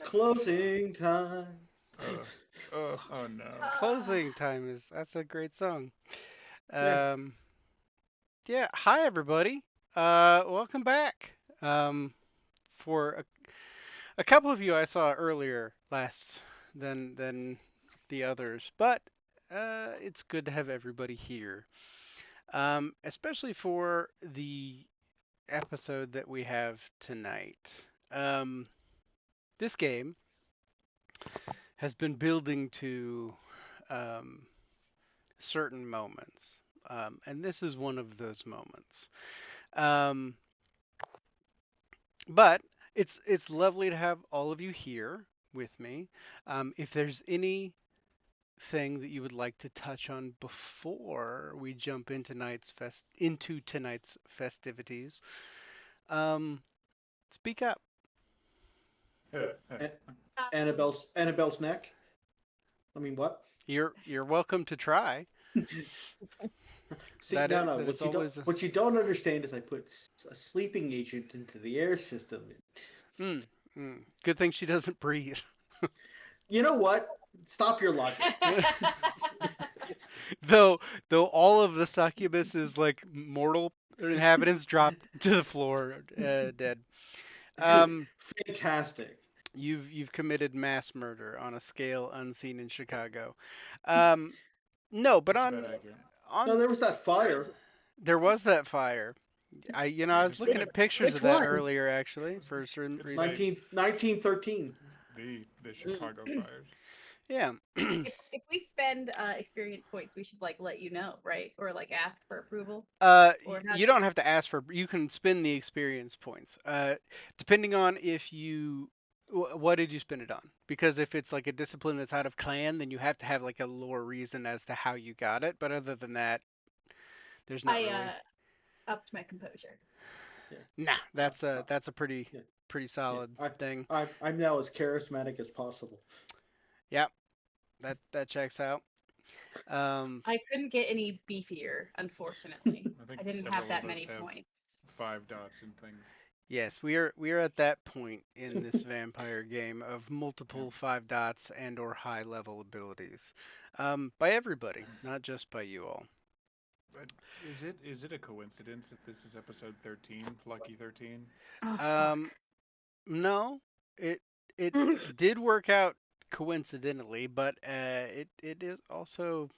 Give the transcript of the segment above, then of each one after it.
Closing time. Oh no. Closing time that's a great song. Yeah. Um, yeah, hi everybody. Welcome back. For a couple of you I saw earlier last than the others, but it's good to have everybody here. Especially for the episode that we have tonight. Um, this game has been building to um, certain moments. And this is one of those moments. Um, but it's lovely to have all of you here with me. If there's anything that you would like to touch on before we jump into tonight's festivities, um, speak up. A- Annabelle's neck. I mean, what? You're welcome to try. See, no, no. That is always What you don't understand is I put a sleeping agent into the air system. mm, good thing she doesn't breathe. You know what? Stop your logic. though though all of the succubus's like mortal inhabitants dropped to the floor dead. Um, Fantastic. you've committed mass murder on a scale unseen in Chicago. Um, no, but That's about accurate. No, on there was that fire. there was that fire. I was It's looking been a at pictures of Which that one? earlier actually for a certain gonna reason. say 1913. the Chicago fires. Yeah. If we spend experience points, we should like let you know, right? Or like ask for approval, or how You do don't we? have to ask for. You can spend the experience points. Depending on if you, what did you spend it on? Because if it's like a discipline that's out of clan, then you have to have like a lore reason as to how you got it. But other than that, there's not I really. upped my composure. Yeah. Nah, Uh, that's a yeah. pretty Yeah. solid thing. I'm now as charismatic as possible. Yeah, that checks out. Um, I couldn't get any beefier, unfortunately. I think I didn't have several that of us many have points. 5 dots and things. yes, we are at that point in this vampire game of Yeah. multiple 5 dots and or high level abilities, by everybody, not just by you all. But is it a coincidence that this is episode 13, Lucky 13? Oh fuck. Um, no, it it did work out coincidentally, but it is also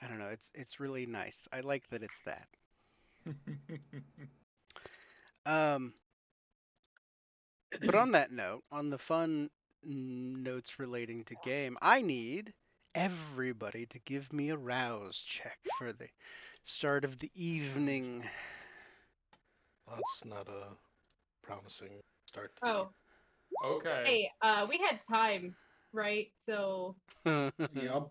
I don't know. It's really nice. I like that it's that. Um, but on that note, on the fun notes relating to game, I need everybody to give me a rouse check for the start of the evening. That's not a promising start to the evening. Oh, Okay. hey, we had time, right? So, Yeah.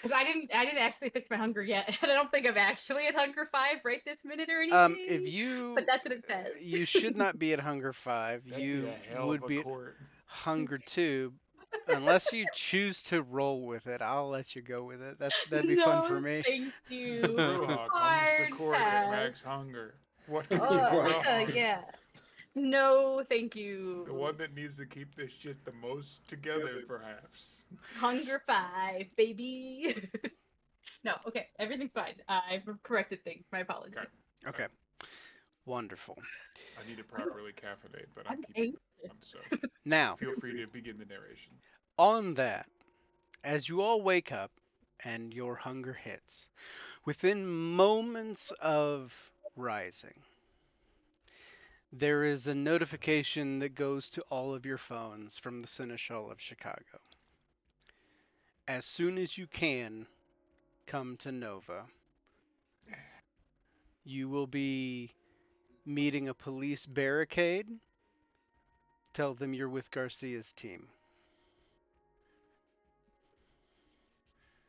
because I didn't actually fix my hunger yet, and I don't think I'm actually at hunger 5 right this minute or anything. If But you that's what it says. you should not be at hunger 5. That'd be You a hell of would a be at court. hunger 2 unless you choose to roll with it. I'll let you go with it. That'd be fun for No, me. thank you. Bruja comes to Hard court at pass. max hunger. What could go Right. wrong? Yeah. No, thank The you. one that needs to keep this shit the most together, perhaps. Hunger 5, baby. No, okay, everything's fine. I've corrected things. My apologies. Okay. Okay. Wonderful. I need to properly caffeinate, but I'm I'm keeping anxious. it on, so Now, feel free to begin the narration. on that, as you all wake up and your hunger hits, within moments of rising, there is a notification that goes to all of your phones from the Seneschal of Chicago. As soon as you can, come to Nova. You will be meeting a police barricade. Tell them you're with Garcia's team.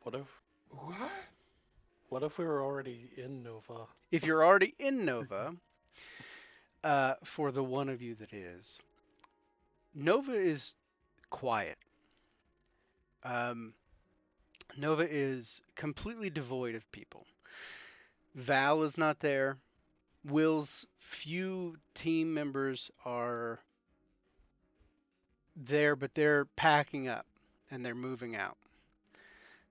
What if What? what if we were already in Nova? If you're already in Nova, for the one of you that is, Nova is quiet. Um, Nova is completely devoid of people. Val is not there. Will's few team members are there, but they're packing up and they're moving out.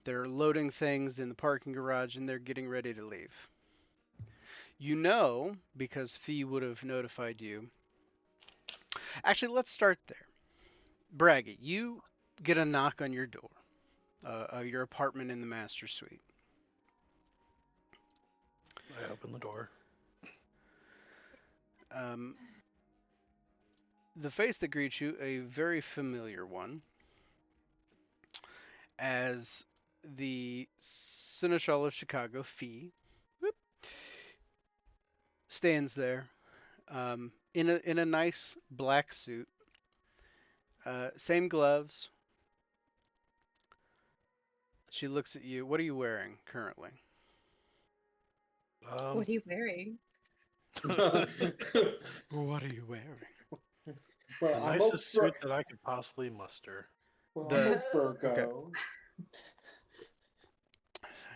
They're loading things in the parking garage and they're getting ready to leave. You know, because Fee would have notified you. Actually, let's start there. Braggy, you get a knock on your door, your apartment in the master suite. I open the door. The face that greets you, a very familiar one, as the Seneschal of Chicago, Fee, stands there in a nice black suit, same gloves. She looks at you. What are you wearing currently? What are you wearing? What are you wearing? Well, the I'm nicest a suit that I could possibly muster. well, The- I'm a Virgo.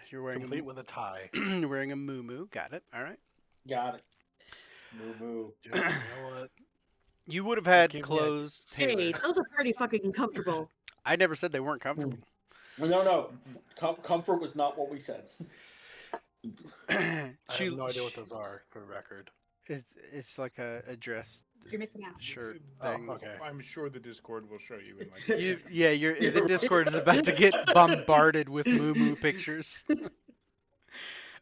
You're wearing Complete with a tie. you're wearing a muumuu. Got it. All right. Got it. Moo moo. Dude, you know what? You would have had give me clothes Hey, tailored. those are pretty fucking comfortable. I never said they weren't comfortable. No. Comfort was not what we said. I have no idea what those are, for the record. It's like a dress You're missing out. shirt Oh, thing. okay. I'm sure the Discord will show you in like. 2 You, seconds. yeah, the Discord is about to get bombarded with moo pictures.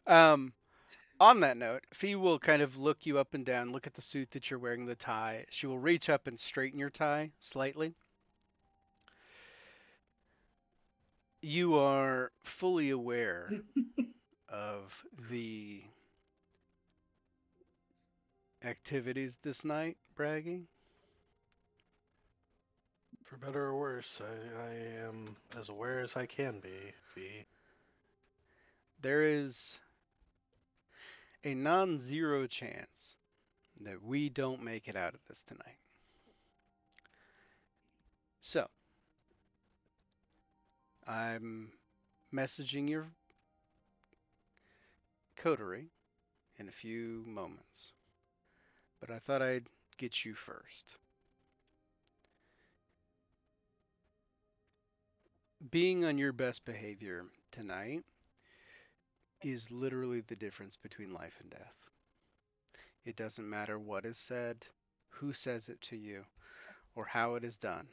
On that note, Fee will kind of look you up and down, look at the suit that you're wearing, the tie. She will reach up and straighten your tie slightly. You are fully aware of the activities this night, Braggy. For better or worse, I am as aware as I can be, Fee. There is a non-zero chance that we don't make it out of this tonight. So, I'm messaging your coterie in a few moments, but I thought I'd get you first. Being on your best behavior tonight is literally the difference between life and death. It doesn't matter what is said, who says it to you, or how it is done.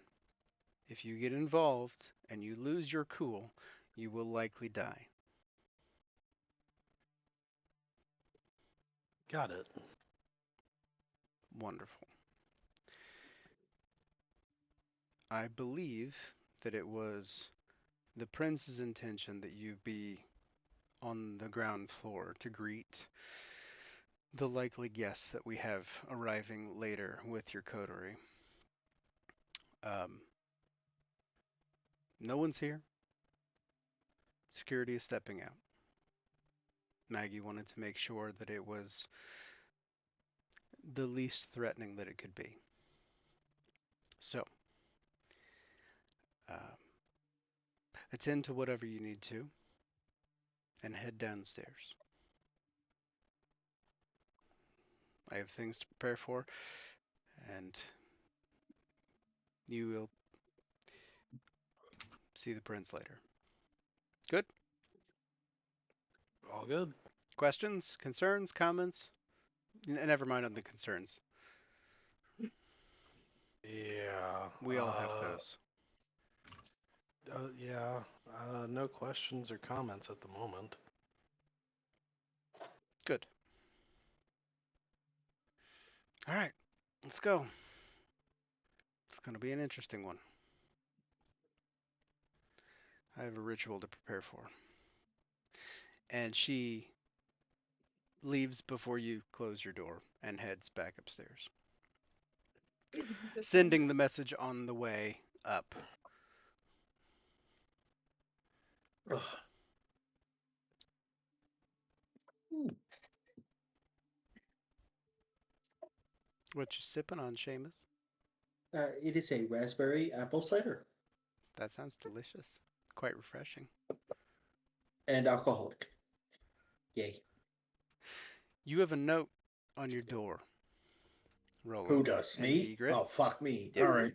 If you get involved and you lose your cool, you will likely die. Got it. Wonderful. I believe that it was the prince's intention that you be on the ground floor to greet the likely guests that we have arriving later with your coterie. No one's here. Security is stepping out. Maggie wanted to make sure that it was the least threatening that it could be. So, attend to whatever you need to and head downstairs. I have things to prepare for, and you will see the prince later. Good? All good. Questions, concerns, comments? Never mind on the concerns. Yeah. We all have those. Yeah. No questions or comments at the moment. Good. All right, let's go. It's going to be an interesting one. I have a ritual to prepare for. And she leaves before you close your door and heads back upstairs, sending the message on the way up. Ugh. What you sipping on, Seamus? It is a raspberry apple cider That sounds delicious. Quite refreshing. and alcoholic. Yay. You have a note on your door, Roland. Who does? And Me? Egret. Oh, fuck me. Yeah. All right.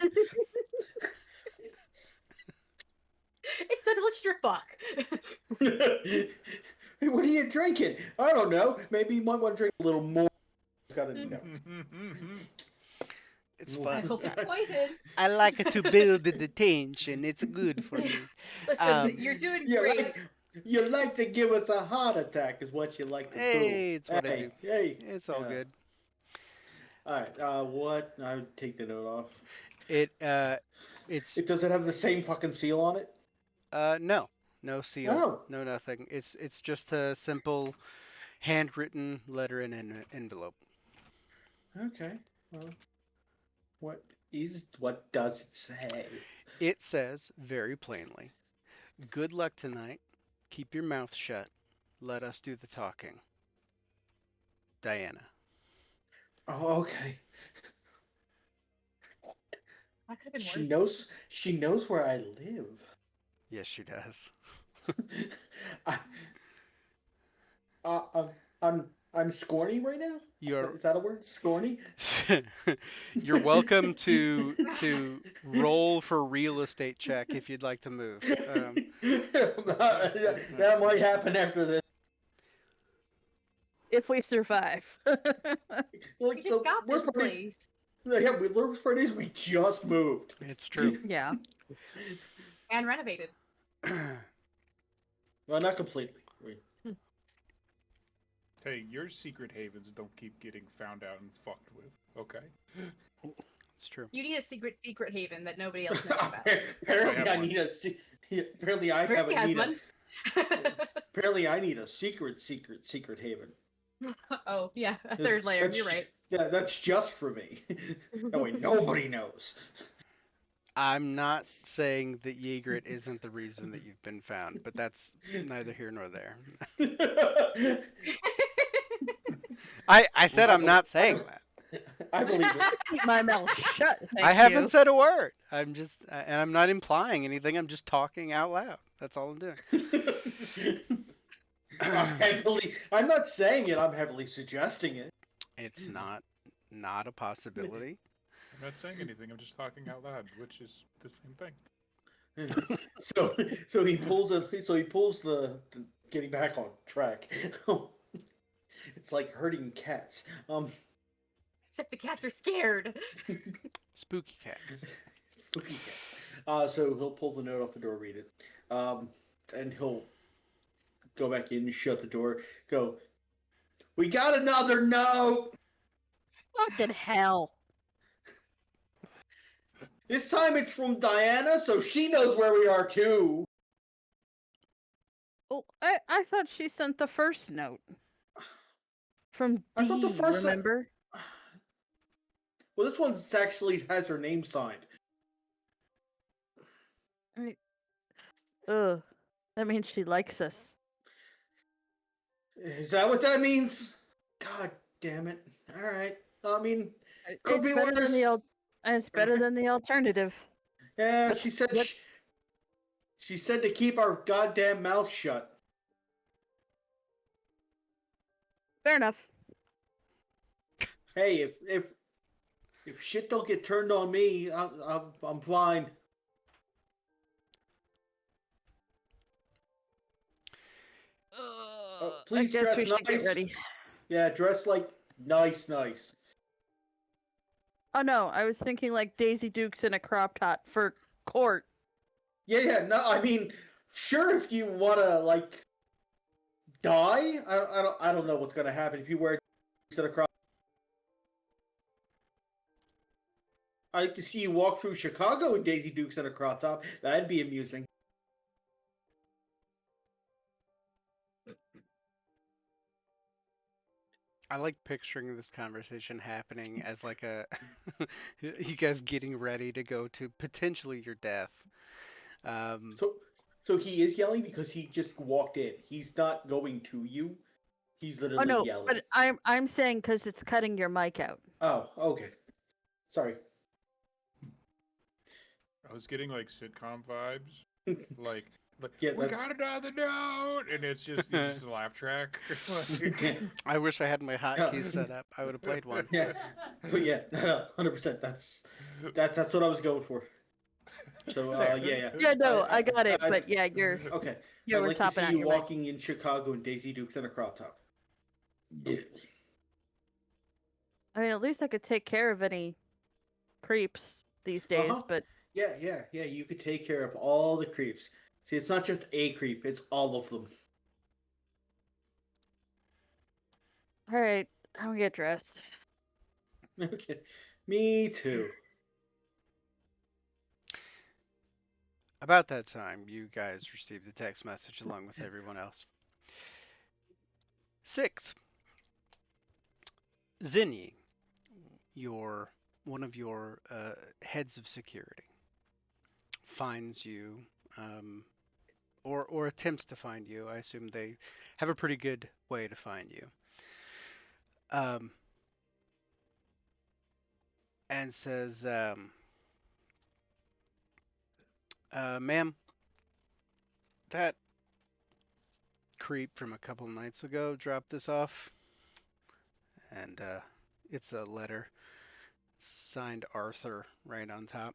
It's a delicious fuck. Hey, what are you drinking? I don't know. Maybe you might want to drink a little more. Gotta know. It's I fun. hope it's poison. I like it to build the tension. It's good for me. Listen, you're doing great. You like to give us a heart attack, is what you like to do. Hey, it's what I do. Hey, It's all good. All right. What? I would take the note off. It's Does it have the same fucking seal on it? no seal, Oh. no nothing. It's just a simple handwritten letter in an envelope. Okay. Well, what does it say? It says very plainly, "Good luck tonight. Keep your mouth shut. Let us do the talking. Diana." Oh, okay. That could have been worse. She knows where I live. Yes, she does. I'm scorny right now. You're Is that a word? Scorny? You're welcome to roll for real estate check if you'd like to move. That might happen after this. If we survive. Like, We just got this worst part is- place. Yeah, the worst part is we just moved. It's true. Yeah. And renovated. Well, not completely. Hey, your secret havens don't keep getting found out and fucked with. Okay. It's true. You need a secret haven that nobody else knows about. Apparently, I I have need a. Apparently, I Mercy has need a. one. Apparently, I need a secret haven. Oh, yeah, a That's- third layer. that's You're right. Yeah, that's just for me. That way, nobody knows. I'm not saying that Ygritte isn't the reason that you've been found, but that's neither here nor there. I said I'm not saying that. I believe it. Keep my mouth shut. I haven't said a word. I'm just, and I'm not implying anything. I'm just talking out loud. That's all I'm doing. I'm not saying it. I'm heavily suggesting it. It's not a possibility. I'm not saying anything. I'm just talking out loud, which is the same thing. So he pulls the getting back on track. It's like herding cats. Except the cats are scared. Spooky cats. Spooky cats. So he'll pull the note off the door, read it, and he'll go back in, shut the door, go. We got another note. Fucking hell. This time it's from Diana, so she knows where we are too. Oh, I thought she sent the first note. From I thought the D, first one- remember? Well, this one actually has her name signed. Ugh. That means she likes us. Is that what that means? God damn it! All right. I mean, could It's be better than worse. it's better than the alternative. Yeah, What- she said. what- She said to keep our goddamn mouth shut. Fair enough. Hey, if shit don't get turned on me, I'm fine. Please I guess dress we should get nice. ready. Yeah, dress like nice. Oh no, I was thinking like Daisy Dukes in a crop top for court. Yeah. No, I mean, sure, if you wanna like die, I don't know what's gonna happen if you wear instead of crop. I like to see you walk through Chicago in Daisy Dukes and a crop top. That'd be amusing. I like picturing this conversation happening as like a you guys getting ready to go to potentially your death. So he is yelling because he just walked in. He's not going to you. He's literally Oh no, yelling. but I'm saying because it's cutting your mic out. Oh, okay. Sorry. I was getting like sitcom vibes, like Yeah, we that's- got another note, and it's just a laugh track. Like, I wish I had my hotkeys set up. I would have played one. Yeah, but yeah, no, 100%. That's what I was going for. So Fair. yeah. Yeah, no, I got it. I- But yeah, you're Okay. yeah, I'd we're like to topping see out you your mic. walking in Chicago in Daisy Dukes and a crop top. Yeah. I mean, at least I could take care of any creeps these days. Uh-huh. But Yeah. You could take care of all the creeps. See, it's not just a creep; it's all of them. all right, I'm gonna get dressed. Okay. Me too. About that time, you guys received a text message along with everyone else. 6. Zinni, one of your heads of security, finds you, or attempts to find you. I assume they have a pretty good way to find you. And says, ma'am, that creep from a couple nights ago dropped this off. And it's a letter signed Arthur right on top.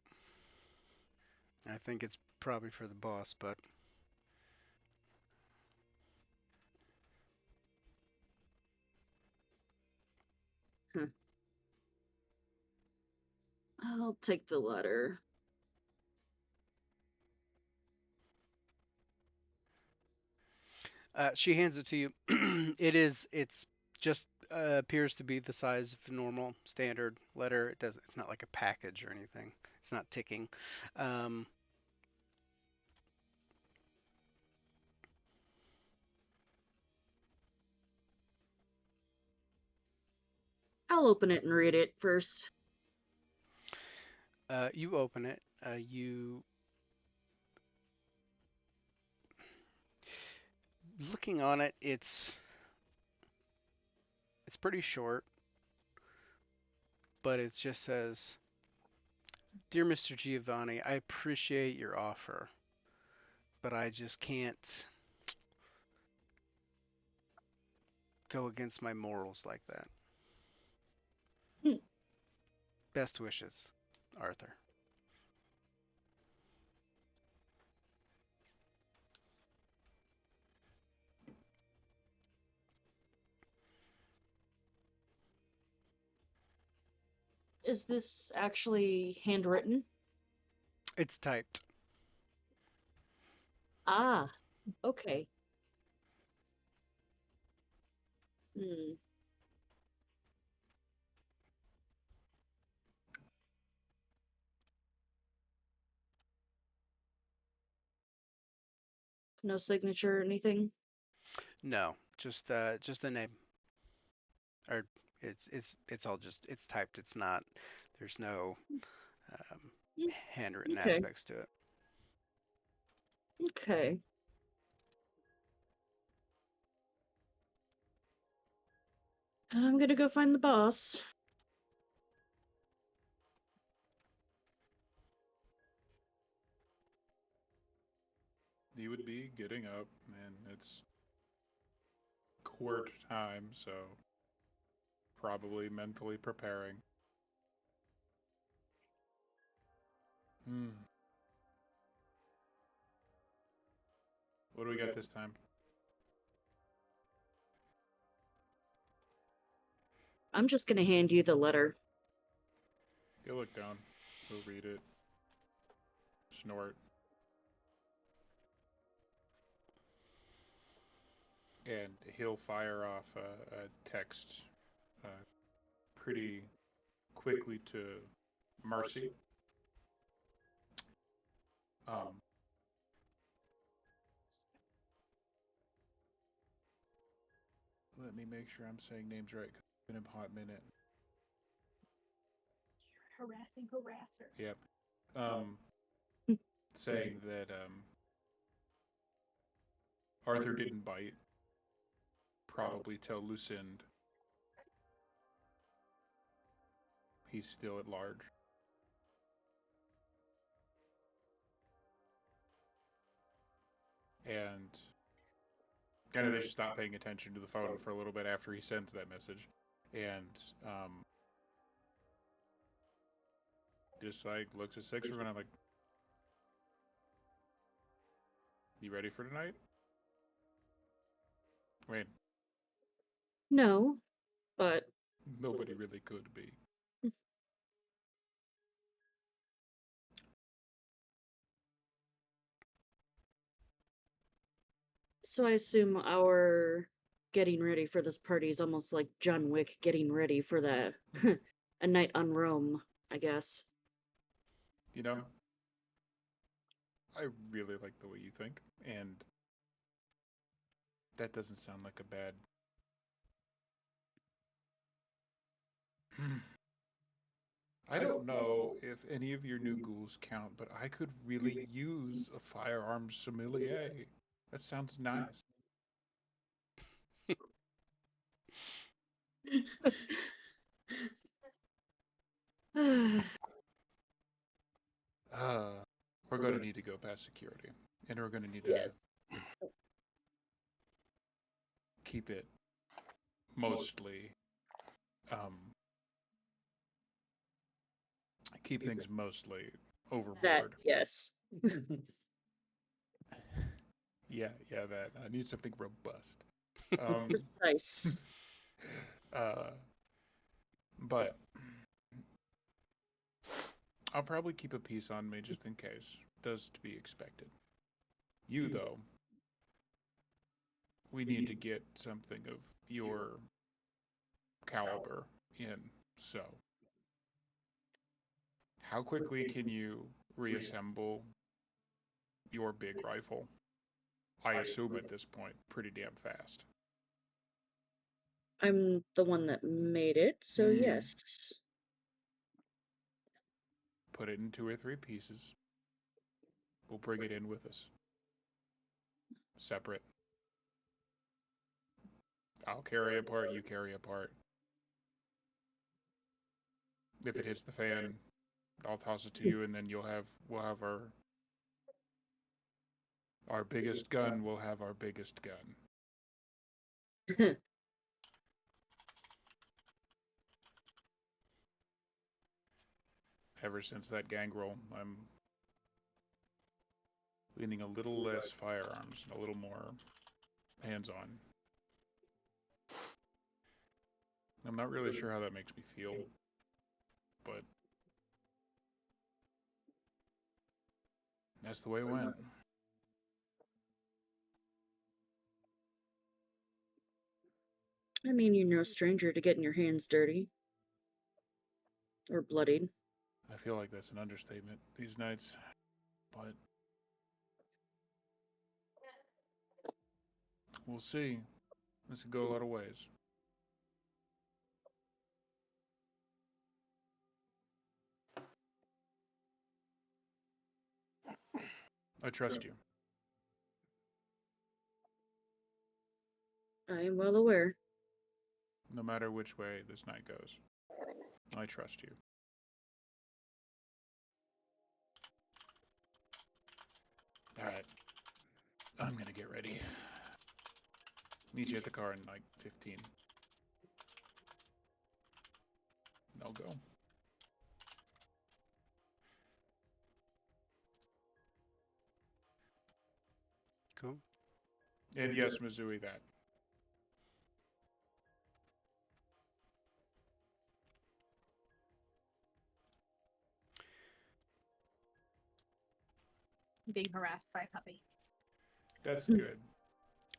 I think it's probably for the boss, but I'll take the letter. she hands it to you. It's just appears to be the size of a normal standard letter. It's not like a package or anything. It's not ticking. I'll open it and read it first. You open it. You looking on it. It's pretty short, but it just says, "Dear Mr. Giovanni, I appreciate your offer, but I just can't go against my morals like that. Best wishes, Arthur." Is this actually handwritten? It's typed. Ah, okay. Hmm. No signature or anything? No, just a name. Or it's all just it's typed. It's not. There's no handwritten Okay. aspects to it. Okay. I'm gonna go find the boss. You would be getting up, and it's court time, so probably mentally preparing. What do we got this time? I'm just gonna hand you the letter. Go look down. Go read it. Snort. And he'll fire off a text pretty quickly to Marcy. Let me make sure I'm saying names right, 'cause it's been a hot minute. You're harassing harasser. Yep. Saying that Arthur didn't bite. Probably tell Lucinda he's still at large. And kind of they just stop paying attention to the phone for a little bit after he sends that message. And just like looks at Six for a minute, I'm like, You ready for tonight? Wait, No, but nobody really could be. so I assume our getting ready for this party is almost like John Wick getting ready for the a night on Rome, I guess. You know, I really like the way you think, and that doesn't sound like a bad. I don't know if any of your new ghouls count, but I could really use a firearms sommelier. That sounds nice. We're going to need to go past security, and we're going to need to Yes. keep it mostly, keep things mostly That, overboard. yes. Yeah, that. I need something robust. Precise. But I'll probably keep a piece on me just in case. Does to be expected. You, though, we need to get something of your caliber in. So, how quickly can you reassemble your big rifle? I assume at this point, pretty damn fast. I'm the one that made it, so yes. Put it in 2 or 3 pieces. We'll bring it in with us. Separate. I'll carry a part, you carry a part. If it hits the fan, I'll toss it to you, and then we'll have our biggest gun. We'll have our biggest gun. Ever since that gangrel, I'm leaning a little less firearms and a little more hands-on. I'm not really sure how that makes me feel, but that's the way it went. I mean, you're no stranger to getting your hands dirty. Or bloodied. I feel like that's an understatement these nights, but we'll see. This could go a lot of ways. I trust you. I am well aware. No matter which way this night goes, I trust you. All right. I'm gonna get ready. Meet you at the car in like 15. I'll go. Cool. And yes, Mizui, that. Being harassed by a puppy. That's good.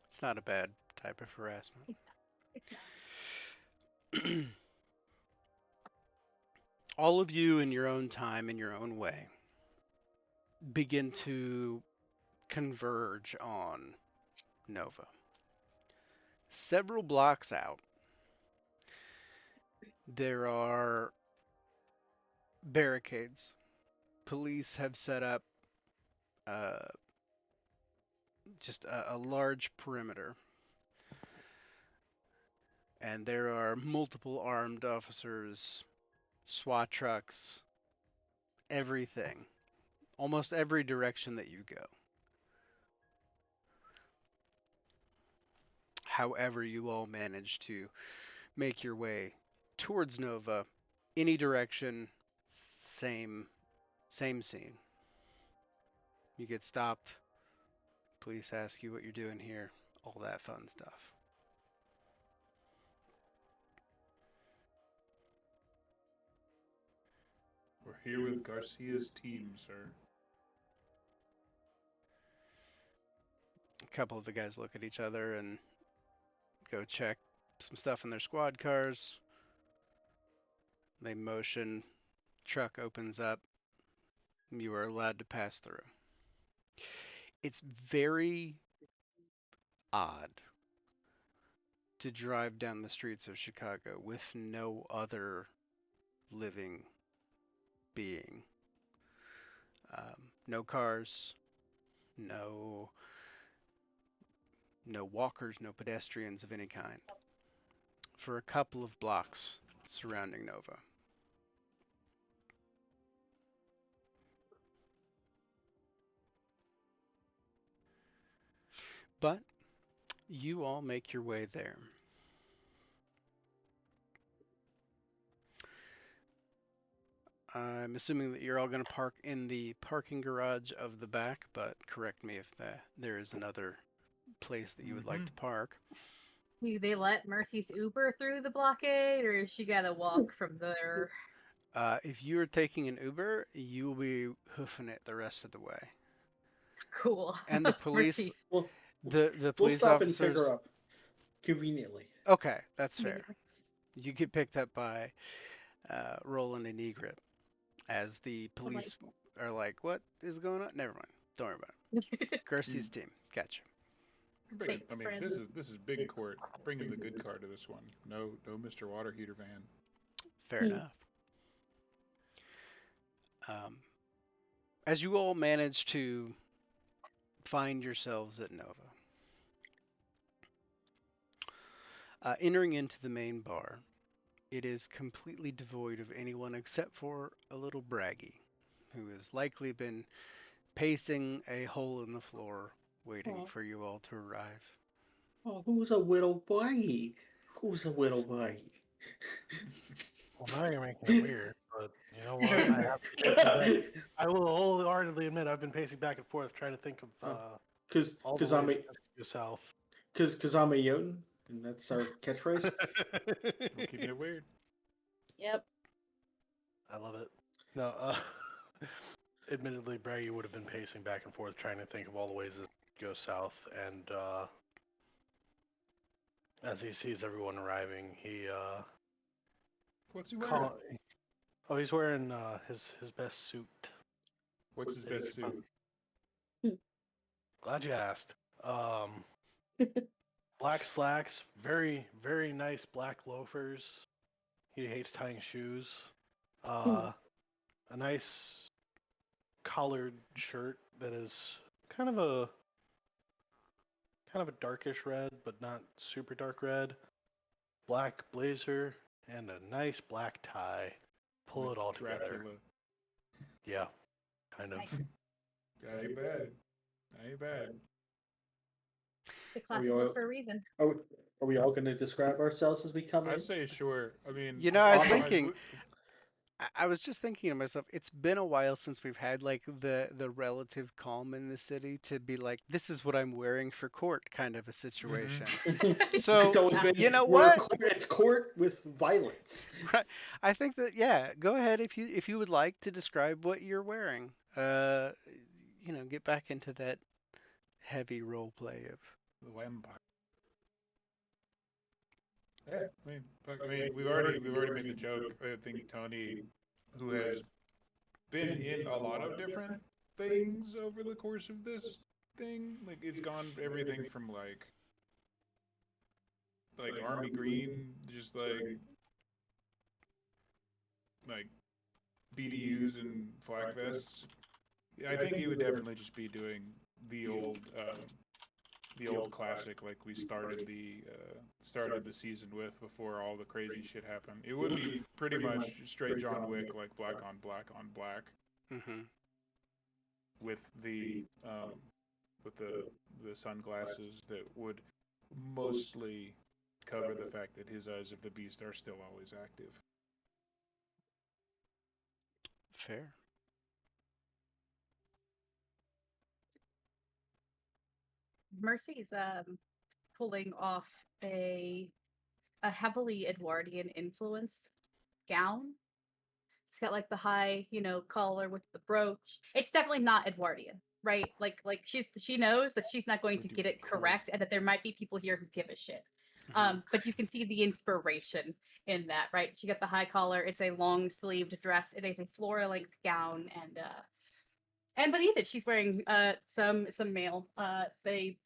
It's not a bad type of harassment. It's not. All of you, in your own time, in your own way, begin to converge on Nova. Several blocks out, there are barricades. Police have set up just a large perimeter. And there are multiple armed officers, SWAT trucks, everything. Almost every direction that you go. However, you all manage to make your way towards Nova, any direction, same scene. You get stopped. police ask you what you're doing here, all that fun stuff. We're here with Garcia's team, sir. A couple of the guys look at each other and go check some stuff in their squad cars. They motion, truck opens up, you are allowed to pass through. It's very odd to drive down the streets of Chicago with no other living being. No cars, no walkers, no pedestrians of any kind for a couple of blocks surrounding Nova. But you all make your way there. I'm assuming that you're all going to park in the parking garage of the back, but correct me if there is another place that you would like to park. Do they let Mercy's Uber through the blockade, or is she got to walk from there? If you are taking an Uber, you will be hoofing it the rest of the way. Cool. And the police, Mercy's. the We'll police stop officers. and pick her up conveniently. Okay, that's fair. You get picked up by Roland and Egret as the police are like, "What is going on?" Never mind. Don't worry about it. Garcia's team. Gotcha. Thanks, I mean, friend. this is big court. Bringing the good car to this one. No Mr. Water Heater van. Fair enough. As you all manage to find yourselves at Nova, entering into the main bar, it is completely devoid of anyone except for a little Braggy, who has likely been pacing a hole in the floor, waiting for you all to arrive. Oh, who's a little boy? Who's a little boy? Well, now you're making it weird, but you know what? I will wholeheartedly admit I've been pacing back and forth trying to think of all the I'm ways to go south. Because I'm a Jotun, and that's our catchphrase. I'm keeping it weird. Yep. I love it. No, admittedly, Braggy would have been pacing back and forth trying to think of all the ways to go south, and as he sees everyone arriving, he What's he wearing? Oh, he's wearing his best suit. What's his best suit? Glad you asked. Black slacks, very, very nice black loafers. He hates tying shoes. A nice collared shirt that is kind of a darkish red, but not super dark red. Black blazer and a nice black tie. Pull it all Dracula. together. Yeah, kind of. Nice. Ain't bad. Ain't bad. The classic look for a reason. Are we all going to describe ourselves as we come in? I'd say sure. I mean, You know, I was Awesome. thinking. I was just thinking to myself, it's been a while since we've had like the relative calm in the city to be like, this is what I'm wearing for court kind of a situation. So, It's always been, you know what? It's court with violence. Right. I think that, yeah, go ahead if you would like to describe what you're wearing. Get back into that heavy role play of the vampire. Yeah, I mean, we've already made the joke. I think Tony, who has been in a lot of different things over the course of this thing, like it's gone everything from like army green, just like BDUs and flak vests. Yeah, I think he would definitely just be doing the old classic, like we started the season with before all the crazy shit happened. It would be pretty much straight John Wick, like black on black on black, with the sunglasses that would mostly cover the fact that his eyes of the beast are still always active. fair. Mercy's pulling off a heavily Edwardian influenced gown. It's got like the high, collar with the brooch. It's definitely not Edwardian, right? Like she knows that she's not going to get it correct, and that there might be people here who give a shit. But you can see the inspiration in that, right? She got the high collar. It's a long sleeved dress. It is a floor length gown, and beneath it, she's wearing some mail, a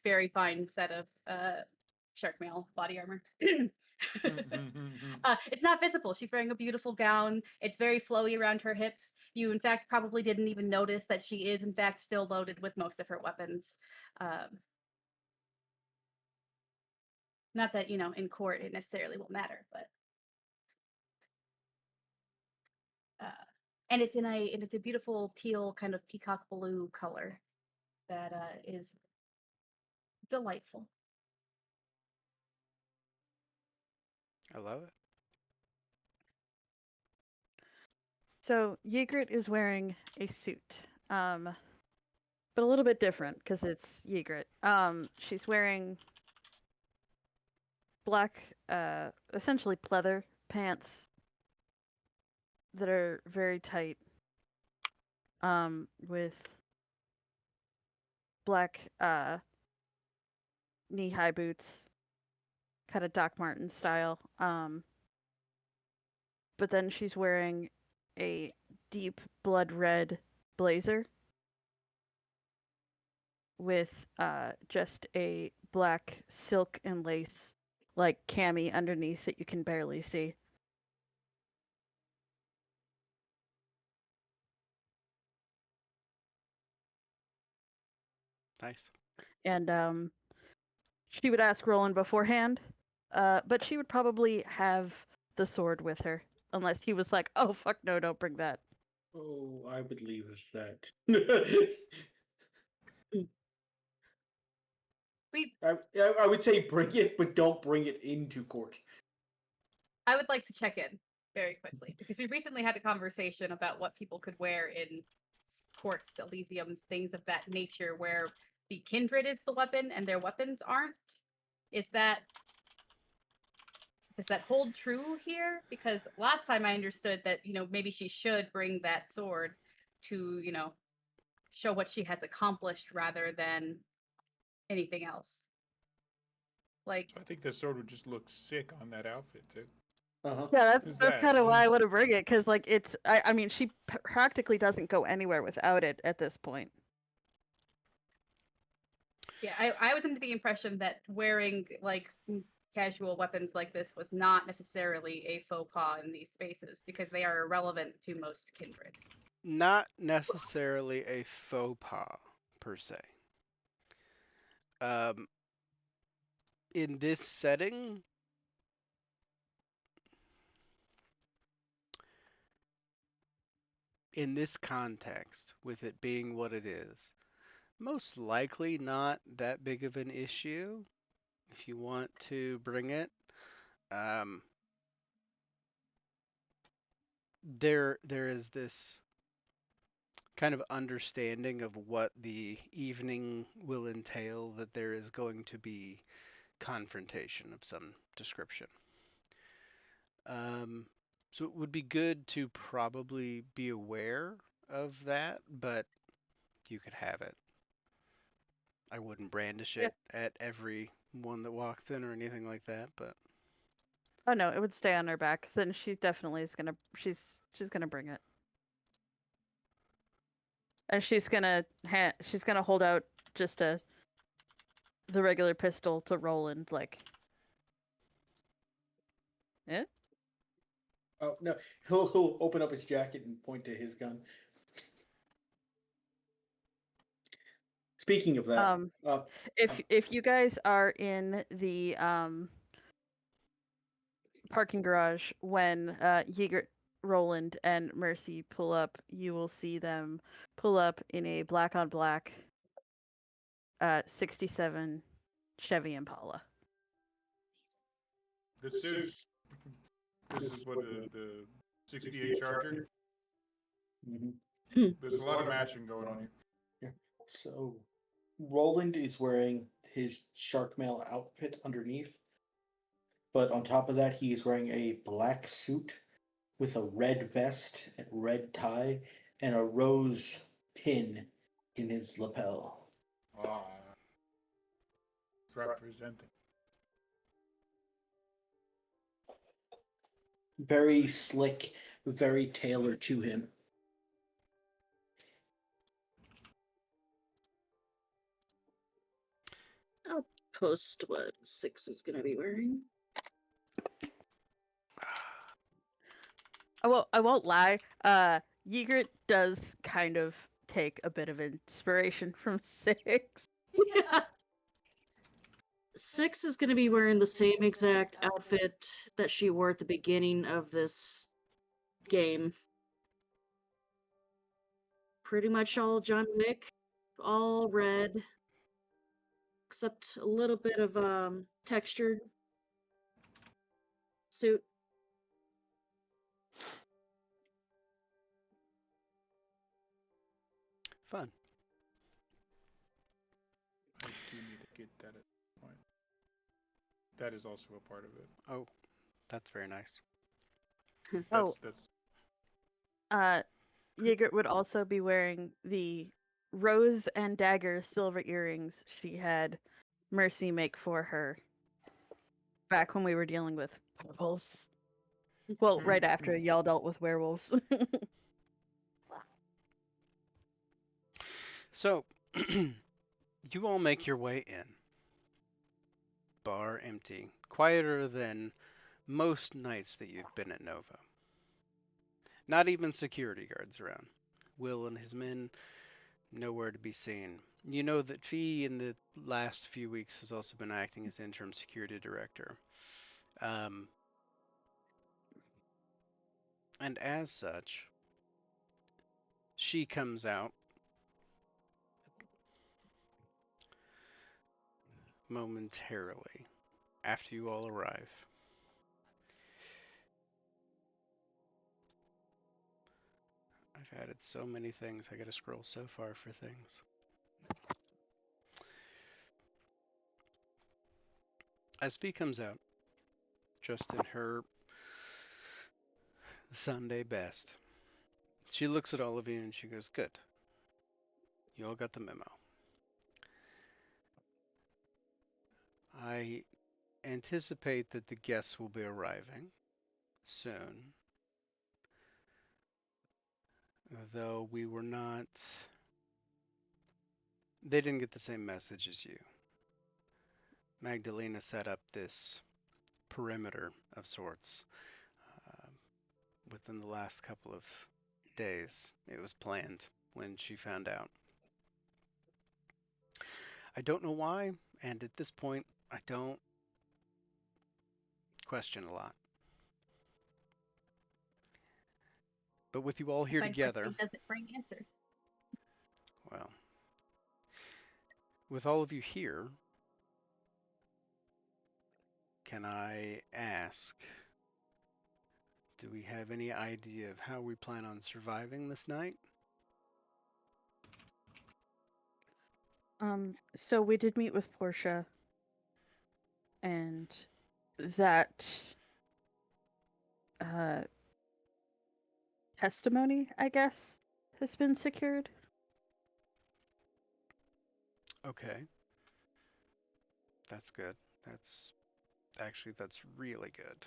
very fine set of shark mail body armor. It's not visible. She's wearing a beautiful gown. It's very flowy around her hips. You, in fact, probably didn't even notice that she is, in fact, still loaded with most of her weapons. Not that, in court it necessarily will matter, but and it's it's a beautiful teal kind of peacock blue color that is delightful. I love it. So Ygritte is wearing a suit, but a little bit different because it's Ygritte. She's wearing black, essentially pleather pants that are very tight, with black knee-high boots, kind of Doc Marten style. But then she's wearing a deep blood red blazer with just a black silk and lace like cami underneath that you can barely see. Nice. And she would ask Roland beforehand, but she would probably have the sword with her unless he was like, "Oh fuck no, don't bring that." Oh, I would leave with that. I would say bring it, but don't bring it into court. I would like to check in very quickly because we recently had a conversation about what people could wear in courts, elysiums, things of that nature, where the kindred is the weapon and their weapons aren't. Does that hold true here? Because last time I understood that, maybe she should bring that sword to, show what she has accomplished rather than anything else. Like, So I think the sword would just look sick on that outfit too. Yeah, Who's that's that? kind of why I want to bring it, because like I mean, she practically doesn't go anywhere without it at this point. yeah, I was under the impression that wearing like casual weapons like this was not necessarily a faux pas in these spaces because they are irrelevant to most kindred. Not necessarily a faux pas per se. In this setting, in this context, with it being what it is, most likely not that big of an issue if you want to bring it. There is this kind of understanding of what the evening will entail, that there is going to be confrontation of some description. So it would be good to probably be aware of that, but you could have it. I wouldn't brandish it at every one that walks in or anything like that, but Oh no, it would stay on her back. Then she definitely is gonna she's gonna bring it, and she's gonna hold out just the regular pistol to Roland, like. Eh? Oh no, he'll open up his jacket and point to his gun. Speaking of that, if you guys are in the parking garage when Ygritte, Roland, and Mercy pull up, you will see them pull up in a black on black 67 Chevy Impala. This is what the 68 Charger. Mm-hmm. There's a lot of matching going on here. Yeah. So, Roland is wearing his Sharkmail outfit underneath, but on top of that, he is wearing a black suit with a red vest and red tie and a rose pin in his lapel. Ah, it's representing. Very slick, very tailored to him. I'll post what Six is gonna be wearing. I won't lie. Ygritte does kind of take a bit of inspiration from Six. Yeah. Six is gonna be wearing the same exact outfit that she wore at the beginning of this game. Pretty much all John Wick, all red, except a little bit of textured suit. Fun. I do need to get that at this point. That is also a part of it. Oh, that's very nice. Oh. That's Ygritte would also be wearing the rose and dagger silver earrings she had Mercy make for her back when we were dealing with werewolves. Well, right after y'all dealt with werewolves. So, you all make your way in. Bar empty. Quieter than most nights that you've been at Nova. Not even security guards around. Will and his men nowhere to be seen. You know that Fee in the last few weeks has also been acting as interim security director. And as such, she comes out momentarily after you all arrive. I've added so many things, I gotta scroll so far for things. As Fee comes out, dressed in her Sunday best, she looks at all of you and she goes, "Good. You all got the memo. I anticipate that the guests will be arriving soon, though we were not... They didn't get the same message as you. Magdalena set up this perimeter of sorts within the last couple of days. It was planned when she found out. I don't know why, and at this point, I don't question a lot. But with you all here Find together, questioning doesn't bring answers. well, with all of you here, can I ask, do we have any idea of how we plan on surviving this night? So we did meet with Portia, and that testimony, I guess, has been secured. Okay. That's good. That's really good.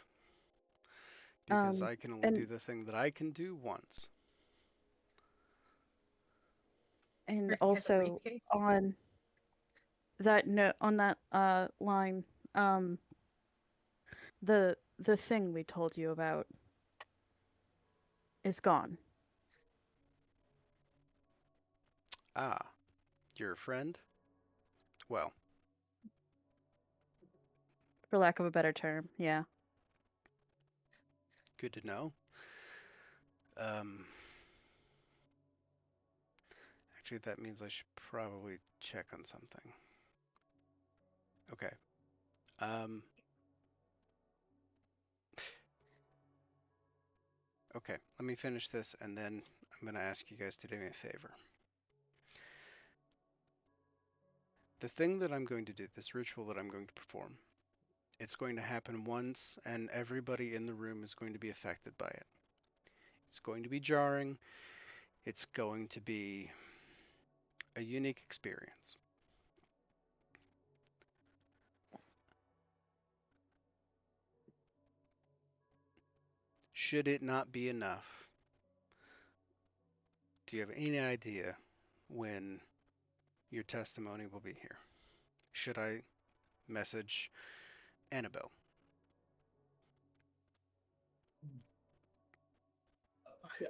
Because I can only do the thing that I can do once. And Mercy has a also briefcase. on that note, on that line, the thing we told you about is gone. Ah, your friend? Well, For lack of a better term, yeah. good to know. Actually, that means I should probably check on something. Okay. Okay, let me finish this and then I'm going to ask you guys to do me a favor. The thing that I'm going to do, this ritual that I'm going to perform, it's going to happen once, and everybody in the room is going to be affected by it. It's going to be jarring. It's going to be a unique experience. Should it not be enough, do you have any idea when your testimony will be here? Should I message Annabelle?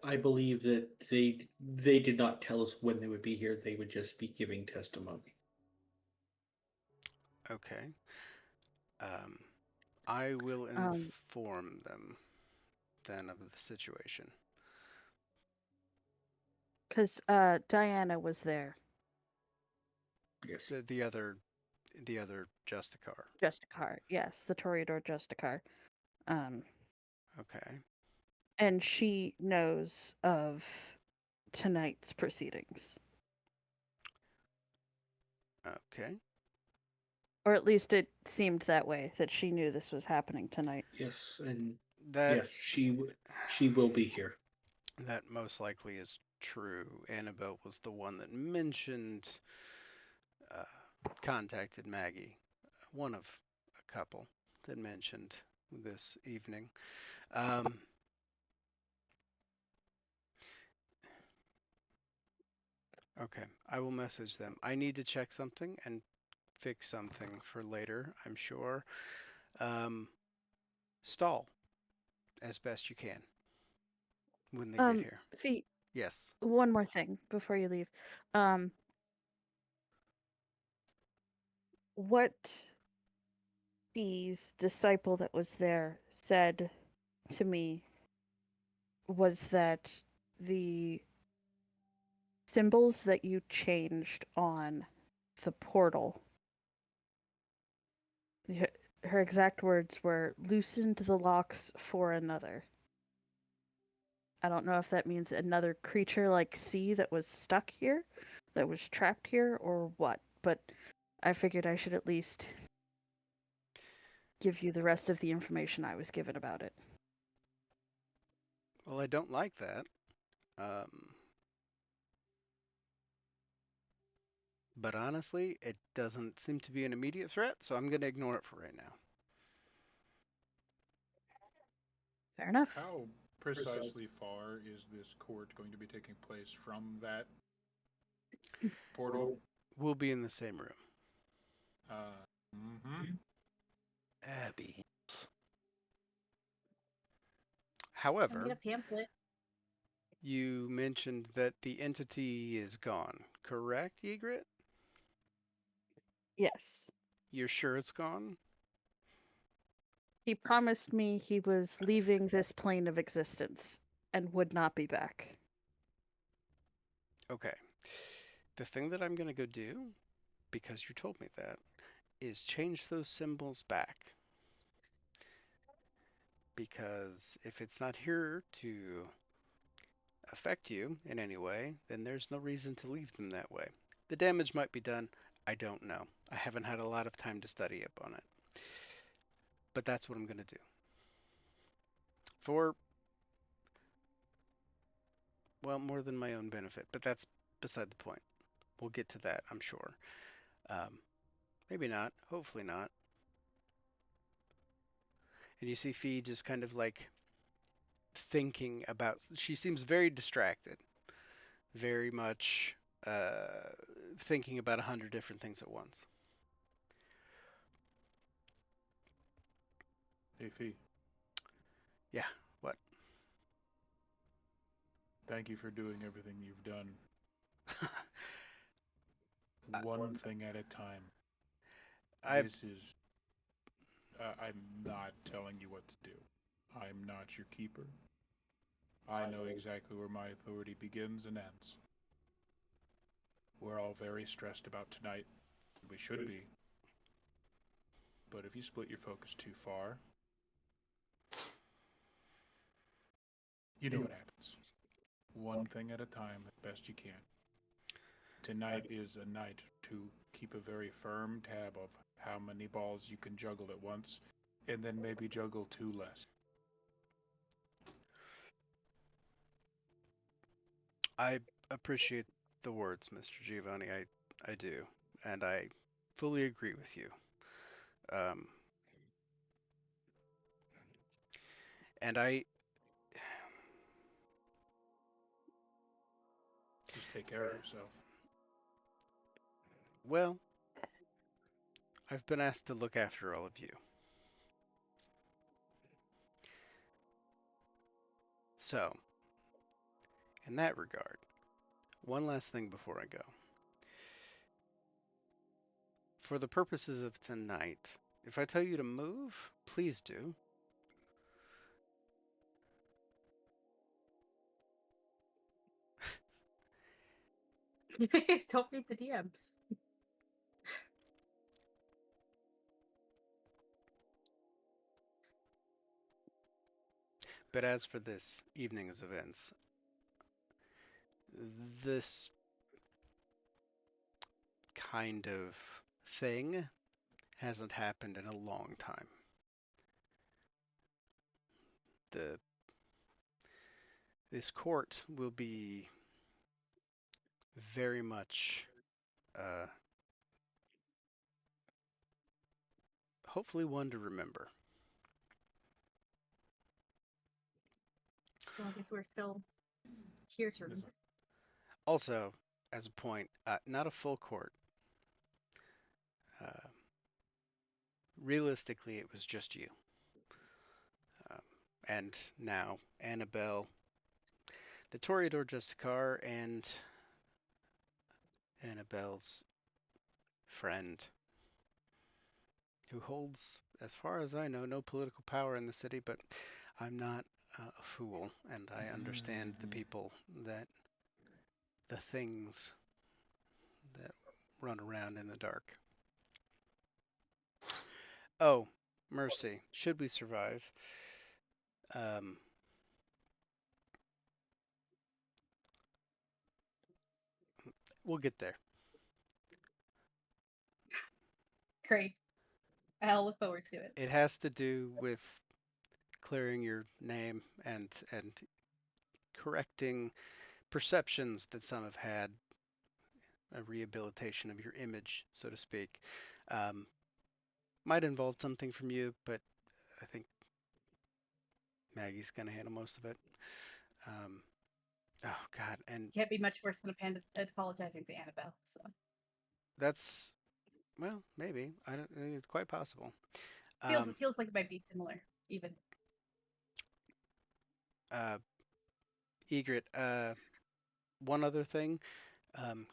I believe that they did not tell us when they would be here. They would just be giving testimony. Okay. I will inform them then of the situation. Because Diana was there. Yes. The other Justicar. Justicar, yes, the Toreador Justicar. Okay. And she knows of tonight's proceedings. Okay. Or at least it seemed that way, that she knew this was happening tonight. Yes, and That yes, she will be here. that most likely is true. Annabelle was the one that mentioned contacted Maggie, one of a couple that mentioned this evening. Okay, I will message them. I need to check something and fix something for later, I'm sure. Stall as best you can when they get here. Fee, Yes. one more thing before you leave. What Fee's disciple that was there said to me was that the symbols that you changed on the portal, her exact words were, loosened the locks for another. I don't know if that means another creature like C that was stuck here, that was trapped here, or what, but I figured I should at least give you the rest of the information I was given about it. Well, I don't like that. But honestly, it doesn't seem to be an immediate threat, so I'm going to ignore it for right now. Fair enough. How precisely far is this court going to be taking place from that portal? We'll be in the same room. Abby. I However, need a pamphlet. you mentioned that the entity is gone, correct, Ygritte? Yes. You're sure it's gone? He promised me he was leaving this plane of existence and would not be back. Okay. The thing that I'm going to go do, because you told me that, is change those symbols back. Because if it's not here to affect you in any way, then there's no reason to leave them that way. The damage might be done. I don't know. I haven't had a lot of time to study up on it. But that's what I'm going to do. For, well, more than my own benefit, but that's beside the point. We'll get to that, I'm sure. Maybe not. Hopefully not. And you see Fee just kind of like thinking about, she seems very distracted. Very much thinking about 100 different things at once. Hey, Fee. Yeah, what? Thank you for doing everything you've done. One thing at a time. This is... I'm not telling you what to do. I'm not your keeper. I know exactly where my authority begins and ends. We're all very stressed about tonight. We should be. But if you split your focus too far, you know what happens. One thing at a time, as best you can. tonight is a night to keep a very firm tab of how many balls you can juggle at once, and then maybe juggle 2 less. I appreciate the words, Mr. Giovanni. I do, and I fully agree with you. Um, and Just take care of yourself. well, I've been asked to look after all of you. So, in that regard, one last thing before I go. For the purposes of tonight, if I tell you to move, please do. Don't read the DMs. But as for this evening's events, this kind of thing hasn't happened in a long time. This court will be very much, hopefully one to remember. So I guess we're still here to Listen, Also, as a point, not a full court. Realistically, it was just you. And now Annabelle, the Toreador Justicar, and Annabelle's friend, who holds, as far as I know, no political power in the city, but I'm not a fool, and I understand the people that, the things that run around in the dark. Oh, Mercy, should we survive, we'll get there. Great. I'll look forward to it. It has to do with clearing your name and correcting perceptions that some have had, a rehabilitation of your image, so to speak. Might involve something from you, but I think Maggie's going to handle most of it. Oh, God. And Can't be much worse than apologizing to Annabelle. So that's, well, maybe. I don't. It's quite possible. feels like it might be similar, even. Egret, one other thing.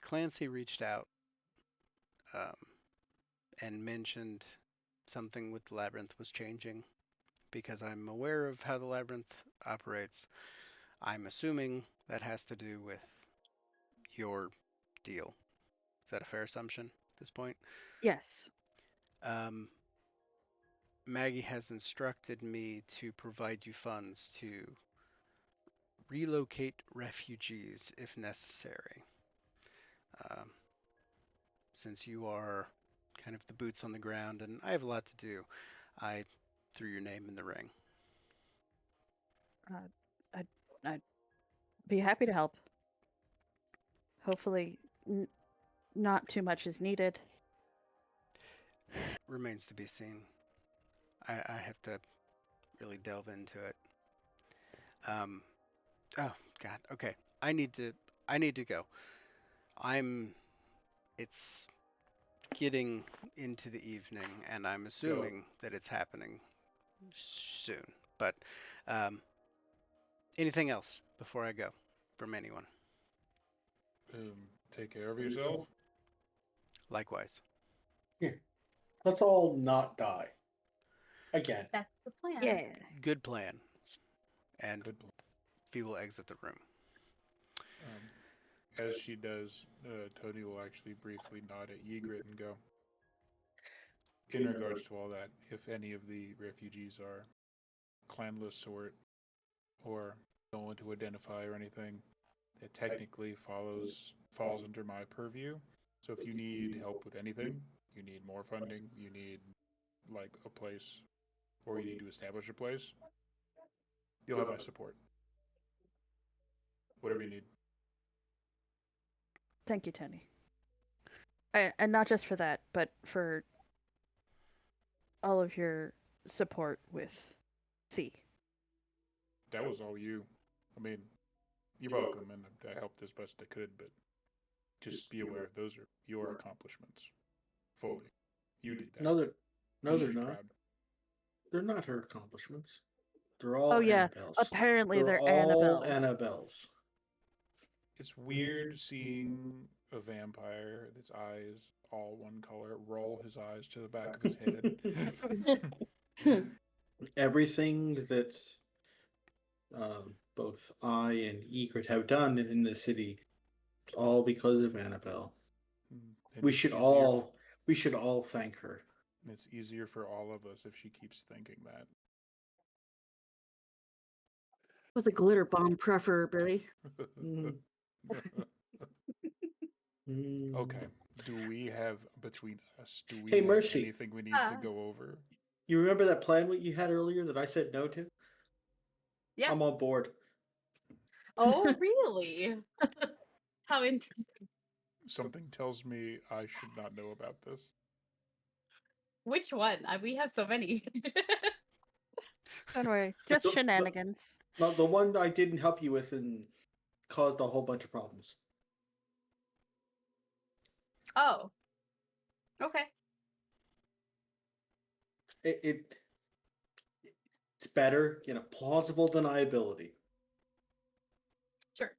Clancy reached out and mentioned something with the labyrinth was changing because I'm aware of how the labyrinth operates. I'm assuming that has to do with your deal. Is that a fair assumption at this point? Yes. Maggie has instructed me to provide you funds to relocate refugees if necessary. Since you are kind of the boots on the ground and I have a lot to do, I threw your name in the ring. I'd be happy to help. Hopefully, not too much is needed. Remains to be seen. I have to really delve into it. Oh God. Okay. I need to go. It's getting into the evening, and I'm assuming that it's happening soon. But anything else before I go from anyone? Take care of yourself. Likewise. Yeah. Let's all not die. Again. That's the plan. Yeah. Good plan. And Good plan. Fee will exit the room. As she does, Tony will actually briefly nod at Ygritte and go, in regards to all that, if any of the refugees are clanless or no one to identify or anything, that technically falls under my purview. So if you need help with anything, you need more funding, you need like a place, or you need to establish a place, you'll have my support. Whatever you need. Thank you, Tony. And not just for that, but for all of your support with C. That was all you. I mean, you're welcome, and I helped as best I could, but just be aware those are your accomplishments. Fully. You did that. No, they're You should they're be not. proud. They're not her accomplishments. They're all Oh yeah, Annabelle's. apparently they're all Annabelle's. Annabelle's. It's weird seeing a vampire that's eyes all one color roll his eyes to the back of his head. Everything that both I and Egret have done in the city, it's all because of Annabelle. And We it's should easier all thank her. It's easier for all of us if she keeps thinking that. With a glitter bomb, preferably. Mm. Okay. Do we have between us? Do we Hey, have Mercy. anything we need to go over? You remember that plan what you had earlier that I said no to? Yeah. I'm on board. Oh, really? How interesting. Something tells me I should not know about this. Which one? We have so many. Don't worry, just The- shenanigans. No, the one I didn't help you with and caused a whole bunch of problems. Oh. Okay. It's better, plausible deniability. Sure.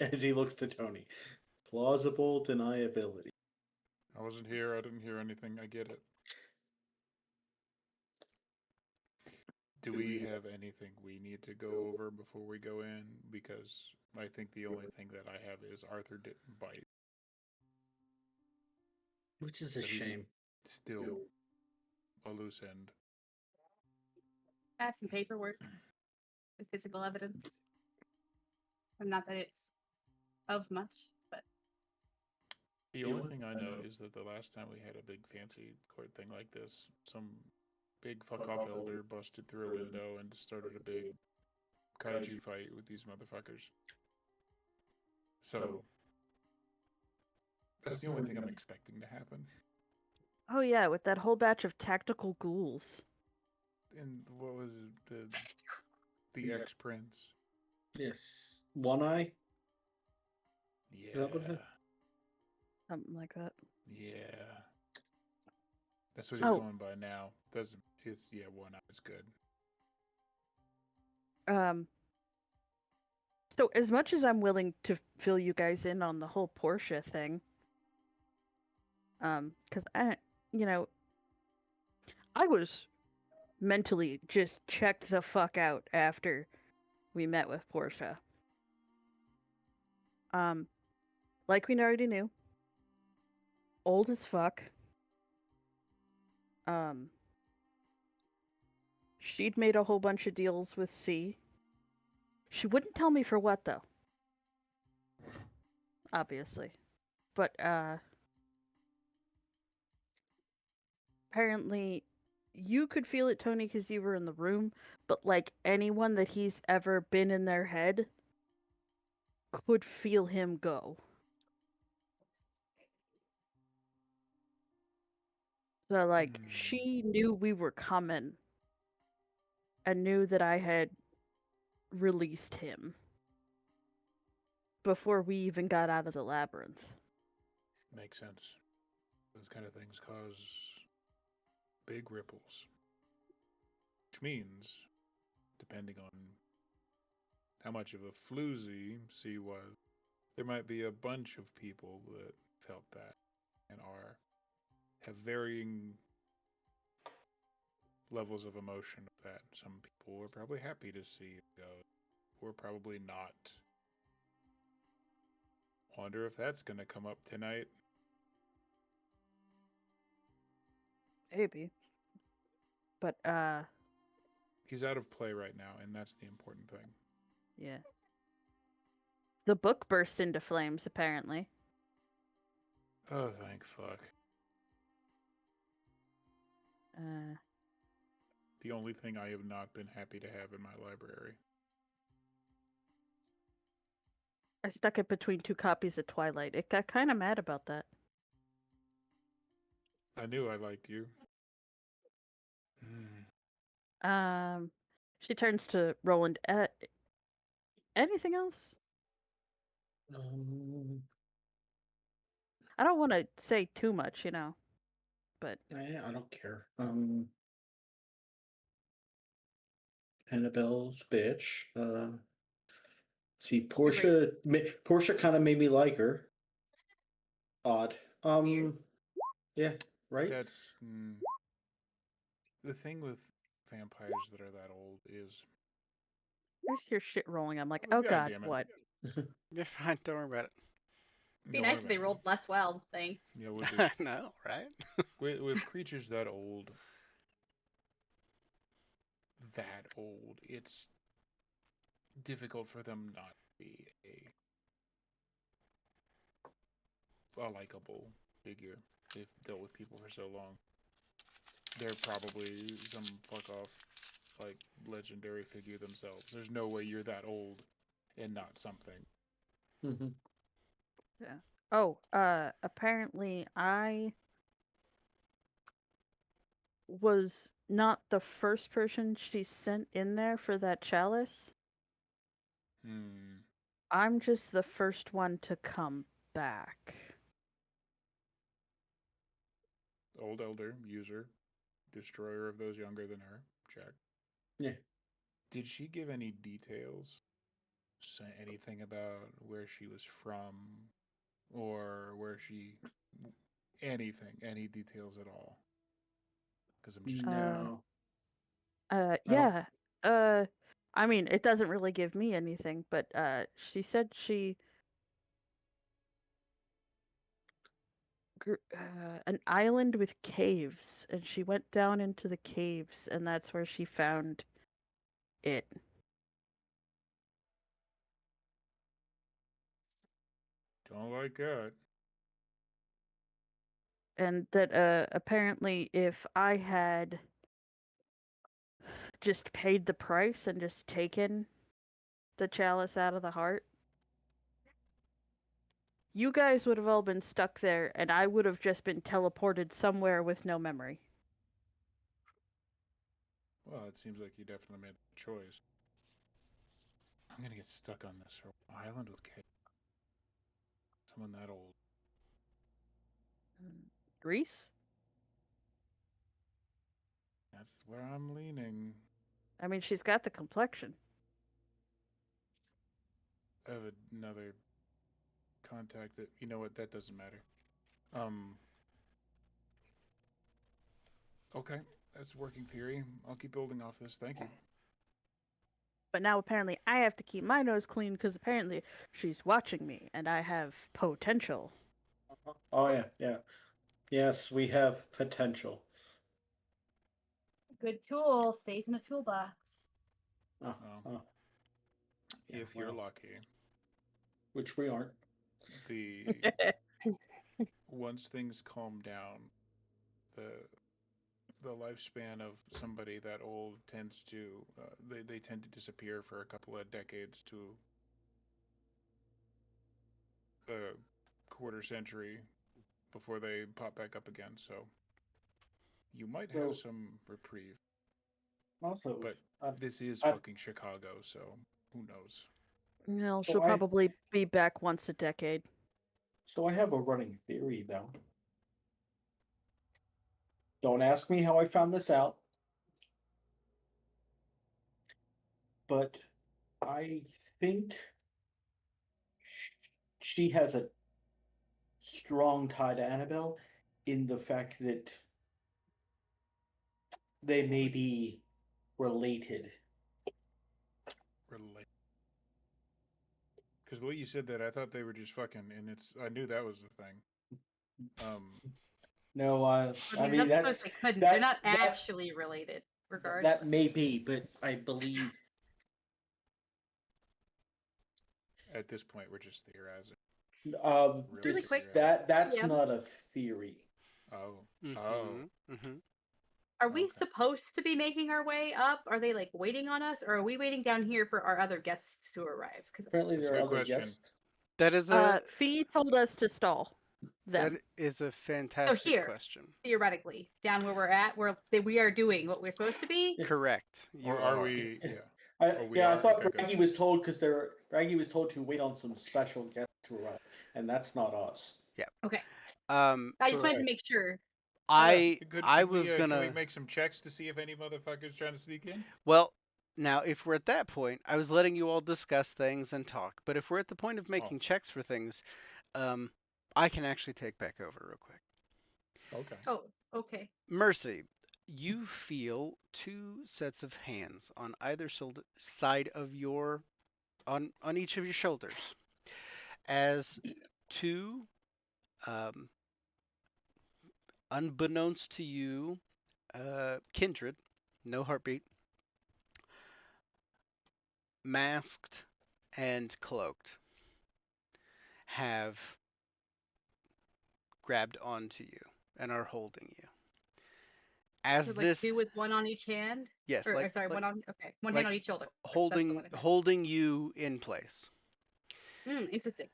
As he looks to Tony. Plausible deniability. I wasn't here. I didn't hear anything. I get it. Do we have anything we need to go over before we go in? Because I think the only thing that I have is Arthur didn't bite. Which is a So he's shame. Still a loose end. I have some paperwork with physical evidence. And not that it's of much, but The only thing I know is that the last time we had a big fancy court thing like this, some big fuck off elder busted through a window and started a big kaiju fight with these motherfuckers. So that's the only thing I'm expecting to happen. Oh yeah, with that whole batch of tactical ghouls. And what was it? The ex prince? Yes. One Eye? Yeah. that what it is? Something like that. Yeah. That's what he's Oh. going by now. It's one eye is good. So as much as I'm willing to fill you guys in on the whole Portia thing, because I was mentally just checked the fuck out after we met with Portia. Like we already knew, old as fuck. She'd made a whole bunch of deals with C. She wouldn't tell me for what though. Obviously. But apparently you could feel it, Tony, because you were in the room, but like anyone that he's ever been in their head could feel him go. So like she knew we were coming and knew that I had released him before we even got out of the labyrinth. Makes sense. Those kind of things cause big ripples. Which means, depending on how much of a floozy C was, there might be a bunch of people that felt that and have varying levels of emotion of that. Some people were probably happy to see it go. We're probably not. Wonder if that's gonna come up tonight. Maybe. But He's out of play right now, and that's the important thing. yeah. The book burst into flames, apparently. Oh, thank fuck. The only thing I have not been happy to have in my library. I stuck it between 2 copies of Twilight. It got kind of mad about that. I knew I liked you. Mm. She turns to Roland. Anything else? I don't want to say too much, but I don't care. Annabelle's bitch. See, Portia. Portia kind of made me like her. Odd. Yeah. Right. That's the thing with vampires that are that old is. there's your shit rolling. I'm like, Oh, oh God god, damn it. what? You're fine. Don't worry about it. Be nice if they rolled less well. Thanks. Yeah, would be. I know, right? with creatures that old, it's difficult for them not to be a likable figure. They've dealt with people for so long. They're probably some fuck off, like, legendary figure themselves. There's no way you're that old and not something. Mm-hmm. Yeah. Oh, apparently I was not the first person she sent in there for that chalice. I'm just the first one to come back. Old elder, user, destroyer of those younger than her. Check. Yeah. Did she give any details? Say anything about where she was from, or where she, anything, any details at all? Because I'm just No. Yeah. I mean, it doesn't really give me anything, but she said she an island with caves, and she went down into the caves, and that's where she found it. don't like that. And that apparently if I had just paid the price and just taken the chalice out of the heart, you guys would have all been stuck there, and I would have just been teleported somewhere with no memory. Well, it seems like you definitely made the choice. I'm gonna get stuck on this for an island with Kate. Someone that old. Greece? That's where I'm leaning. I mean, she's got the complexion. I have another contact that, you know what, that doesn't matter. Okay, that's working theory. I'll keep building off this. Thank you. But now apparently I have to keep my nose clean because apparently she's watching me and I have potential. Oh yeah, yeah. Yes, we have potential. Good tool stays in the toolbox. If you're lucky. Which we aren't. Once things calm down, the lifespan of somebody that old tends to they tend to disappear for a couple of decades to a quarter century before they pop back up again. So you might have some reprieve. Also, but this is fucking Chicago, so who knows? No, she'll probably be back once a decade. So I have a running theory, though. Don't ask me how I found this out. But I think she has a strong tie to Annabelle in the fact that they may be related. Because the way you said that, I thought they were just fucking, and I knew that was the thing. No, I mean that's they couldn't. They're not actually related, regardless. That may be, but I believe at this point we're just theorizing. Really quick. That's Yeah. not a theory. Oh. Mm-hmm. Are we Okay. supposed to be making our way up? Are they like waiting on us, or are we waiting down here for our other guests to arrive? Because Apparently, That's a there are good other question. guests. That is a Fee told us to stall them. that is a fantastic here. question. theoretically, down where we're at, we are doing what we're supposed to be. Correct. You Or are we? Yeah. we I are? thought Okay, good. Braggy was told Braggy was told to wait on some special guests to arrive, and that's not us. Okay, Um, I just wanted to Correct. make sure. I Could I we, was Can we gonna. make some checks to see if any motherfuckers trying to sneak in? Well, now if we're at that point, I was letting you all discuss things and talk. But if we're at the point of making checks for things, I can actually take back over real quick. Okay. Oh, okay. Mercy, you feel two sets of hands on either side of your on each of your shoulders as two unbeknownst to you kindred, no heartbeat, masked and cloaked, have grabbed onto you and are holding you. As So like this, two with one on each hand, yes, or sorry, one on. Okay, one like hand on each shoulder. That's the one I meant. holding you in place. Interesting.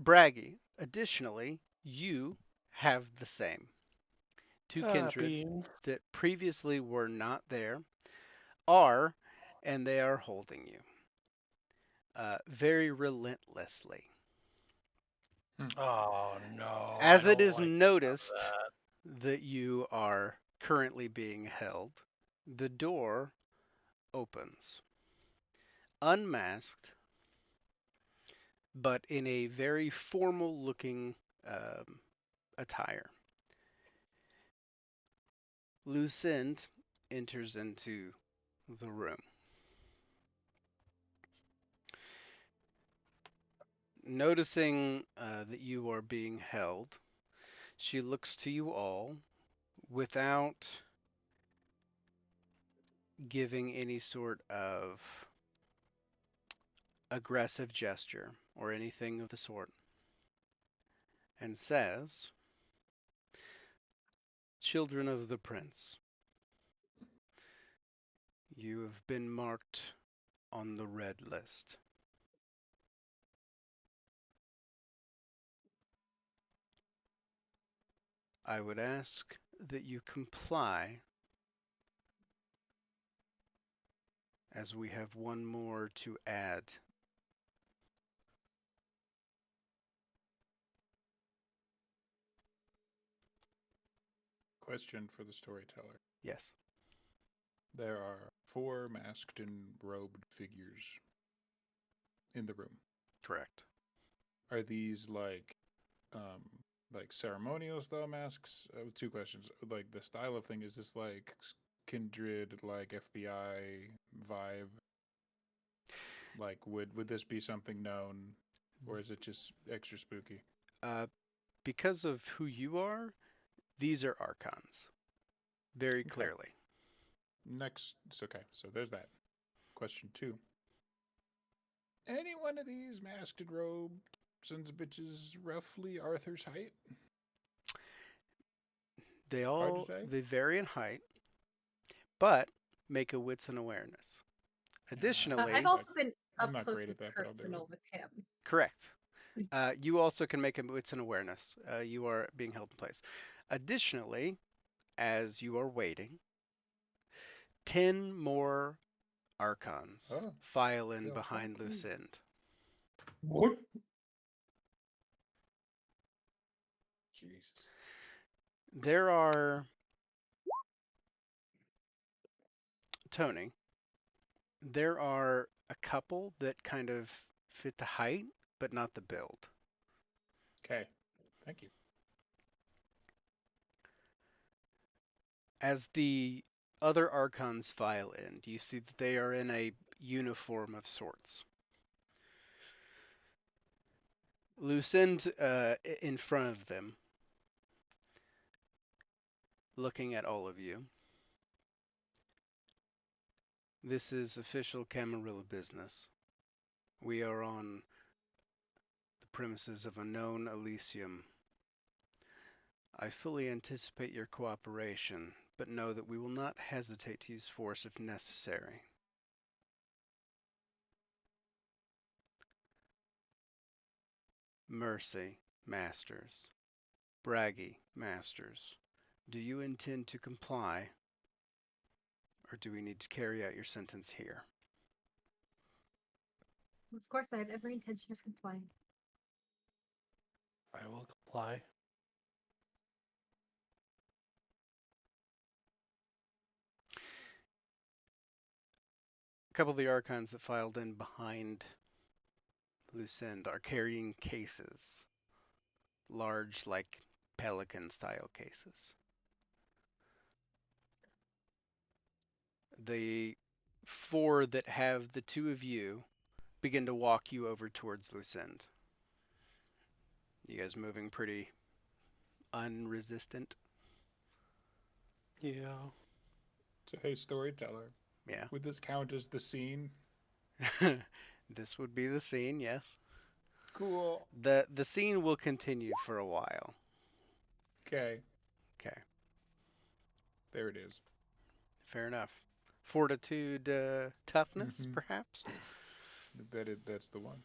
Braggy, additionally, you have the same. Two kindred Beans. that previously were not there are, and they are holding you very relentlessly. Oh no. As I it don't is like noticed that. that you are currently being held, the door opens. Unmasked, but in a very formal looking attire. Lucinda enters into the room. Noticing that you are being held, she looks to you all without giving any sort of aggressive gesture or anything of the sort, and says, "Children of the Prince, you have been marked on the red list. I would ask that you comply, as we have one more to add." Question for the storyteller. Yes. There are 4 masked and robed figures in the room. Correct. Are these like ceremonial style masks? 2 questions. Like the style of thing, is this like kindred, like FBI vibe? Like would this be something known, or is it just extra spooky? Because of who you are, these are archons. Very clearly. Next, it's okay. So there's that. Question 2. Any one of these masked and robed sons of bitches roughly Arthur's height? They vary in height, but make a wits and awareness. Additionally, I've also been I'm up not close great and at that, but I'll do personal it. with him. correct. You also can make a wits and awareness. You are being held in place. Additionally, as you are waiting, 10 more archons file in behind Lucinda. What? Jesus. There are, Tony, there are a couple that kind of fit the height, but not the build. Okay. Thank you. As the other archons file in, you see that they are in a uniform of sorts. Lucinda in front of them, looking at all of you. This is official Camarilla business. We are on the premises of a known Elysium. I fully anticipate your cooperation, but know that we will not hesitate to use force if necessary. Mercy, Masters. Braggy, Masters. Do you intend to comply, or do we need to carry out your sentence here? Of course, I have every intention of complying. I will comply. A couple of the Archons that filed in behind Lucend are carrying cases. Large, like pelican-style cases. The 4 that have the 2 of you begin to walk you over towards Lucend. You guys moving pretty unresistant? Yeah. So, hey, storyteller, Yeah. would this count as the scene? This would be the scene, yes. Cool. The scene will continue for a while. Okay, Okay, there it is. fair enough. Fortitude, toughness, Mhm. perhaps? That's the one.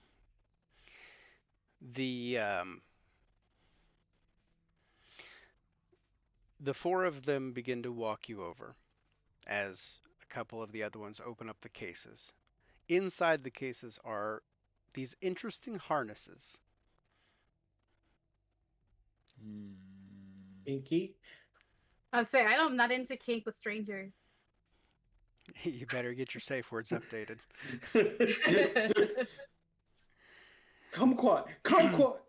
The 4 of them begin to walk you over as a couple of the other ones open up the cases. Inside the cases are these interesting harnesses. Inky. I was saying I'm not into kink with strangers. You better get your safe words updated. Kumquat! Kumquat!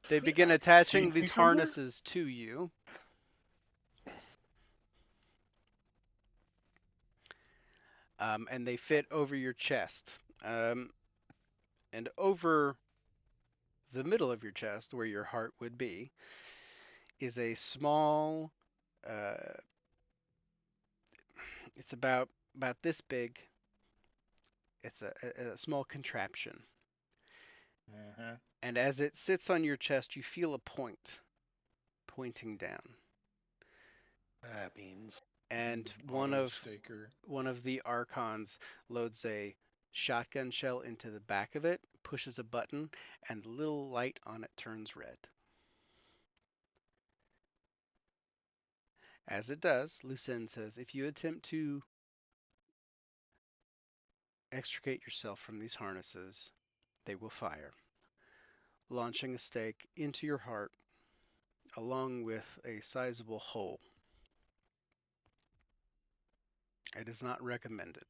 They We begin are attaching Sea these cucumber? harnesses to you. And they fit over your chest. And over the middle of your chest, where your heart would be, is a small, it's about this big. It's a small contraption. Uh-huh. And as it sits on your chest, you feel a point pointing down. That means. And Auto staker. one of the Archons loads a shotgun shell into the back of it, pushes a button, and the little light on it turns red. As it does, Lucen says, if you attempt to extricate yourself from these harnesses, they will fire, launching a stake into your heart along with a sizable hole. It is not recommended.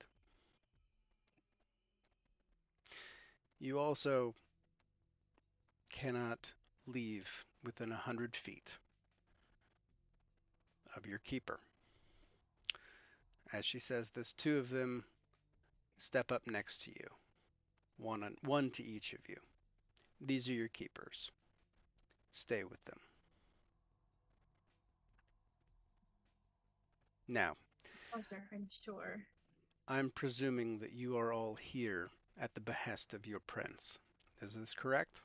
You also cannot leave within 100 feet of your keeper. As she says this, 2 of them step up next to you, one to each of you. These are your keepers. Stay with them. Now, pleasure, I'm sure. I'm presuming that you are all here at the behest of your prince. Is this correct?